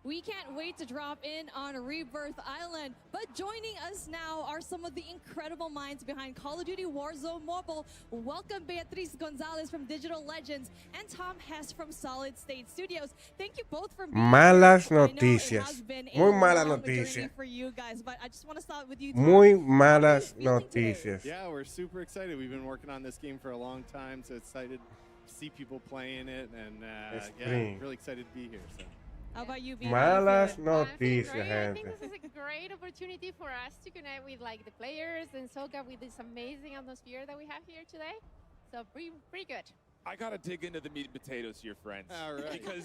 We can't wait to drop in on Rebirth Island. But joining us now are some of the incredible minds behind Call of Duty Warzone Mobile. Welcome Beatriz Gonzalez from Digital Legends and Tom Hess from Solid State Studios. Thank you both for being Malas here. noticias. Muy malas noticias. For you guys, but I just want to start with you. Muy malas noticias. Yeah, we're super excited. We've been working on this game for a long time, so excited to see people playing it, and yeah, really excited to be here. So. How about you, Malas noticias, I gente. think this is a great opportunity for us to connect with the players and soak up with this amazing atmosphere that we have here today. So pretty good. I gotta dig into the meat and potatoes here, friends. All right. Because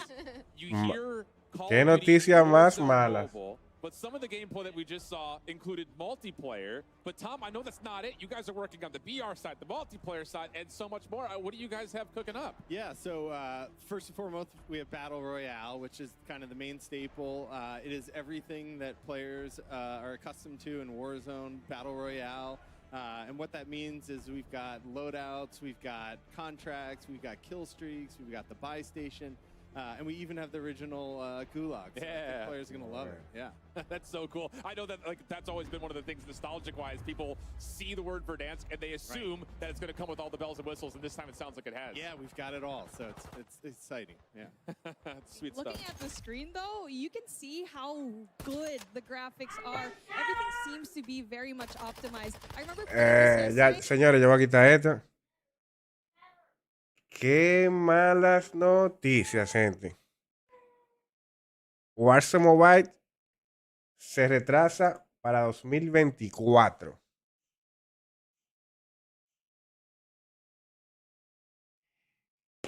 you hear Call Qué of Duty noticias más Warzone malas. Mobile, but some of the gameplay that we just saw included multiplayer. But Tom, I know that's not it. You guys are working on the BR side, the multiplayer side, and so much more. What do you guys have cooking up? Yeah, so first and foremost, we have Battle Royale, which is kind of the main staple. It is everything that players are accustomed to in Warzone Battle Royale. And what that means is we've got loadouts, we've got contracts, we've got kill streaks, we've got the buy station, and we even have the original gulag. So I think players are going to love it. Yeah. That's so cool. I know that that's always been one of the things nostalgic-wise. People see the word Verdansk and they assume that it's going to come with all the bells and whistles, and this time it sounds like it has. Yeah, we've got it all, so it's exciting. Yeah. Sweet stuff. Looking at the screen, though, you can see how good the graphics are. Everything seems to be very much optimized. I remember Ya, señores, yo voy a quitar esto. Qué malas noticias, gente. Warzone Mobile se retrasa para 2024.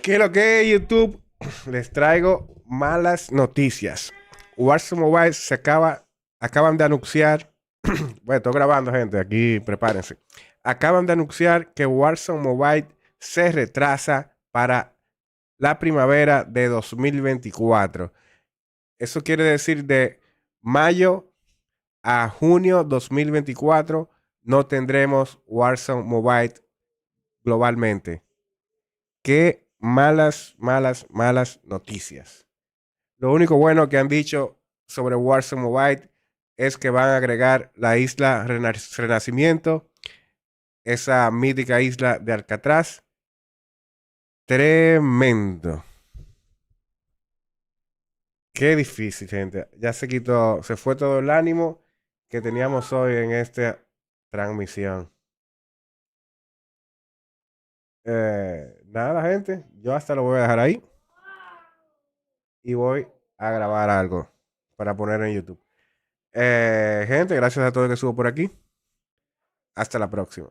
¿Qué es lo que es, YouTube? Les traigo malas noticias. Warzone Mobile acaban de anunciar. Bueno, estoy grabando, gente. Aquí prepárense. Acaban de anunciar que Warzone Mobile se retrasa para la primavera de 2024. Eso quiere decir de mayo a junio 2024 no tendremos Warzone Mobile globalmente. Qué malas noticias. Lo único bueno que han dicho sobre Warzone Mobile es que van a agregar la isla Renacimiento, esa mítica isla de Alcatraz, Tremendo. Qué difícil, gente. Ya se quitó, se fue todo el ánimo que teníamos hoy en esta transmisión. Nada, gente. Yo hasta lo voy a dejar ahí. Y voy a grabar algo para poner en YouTube. Gente, gracias a todos que estuvo por aquí. Hasta la próxima.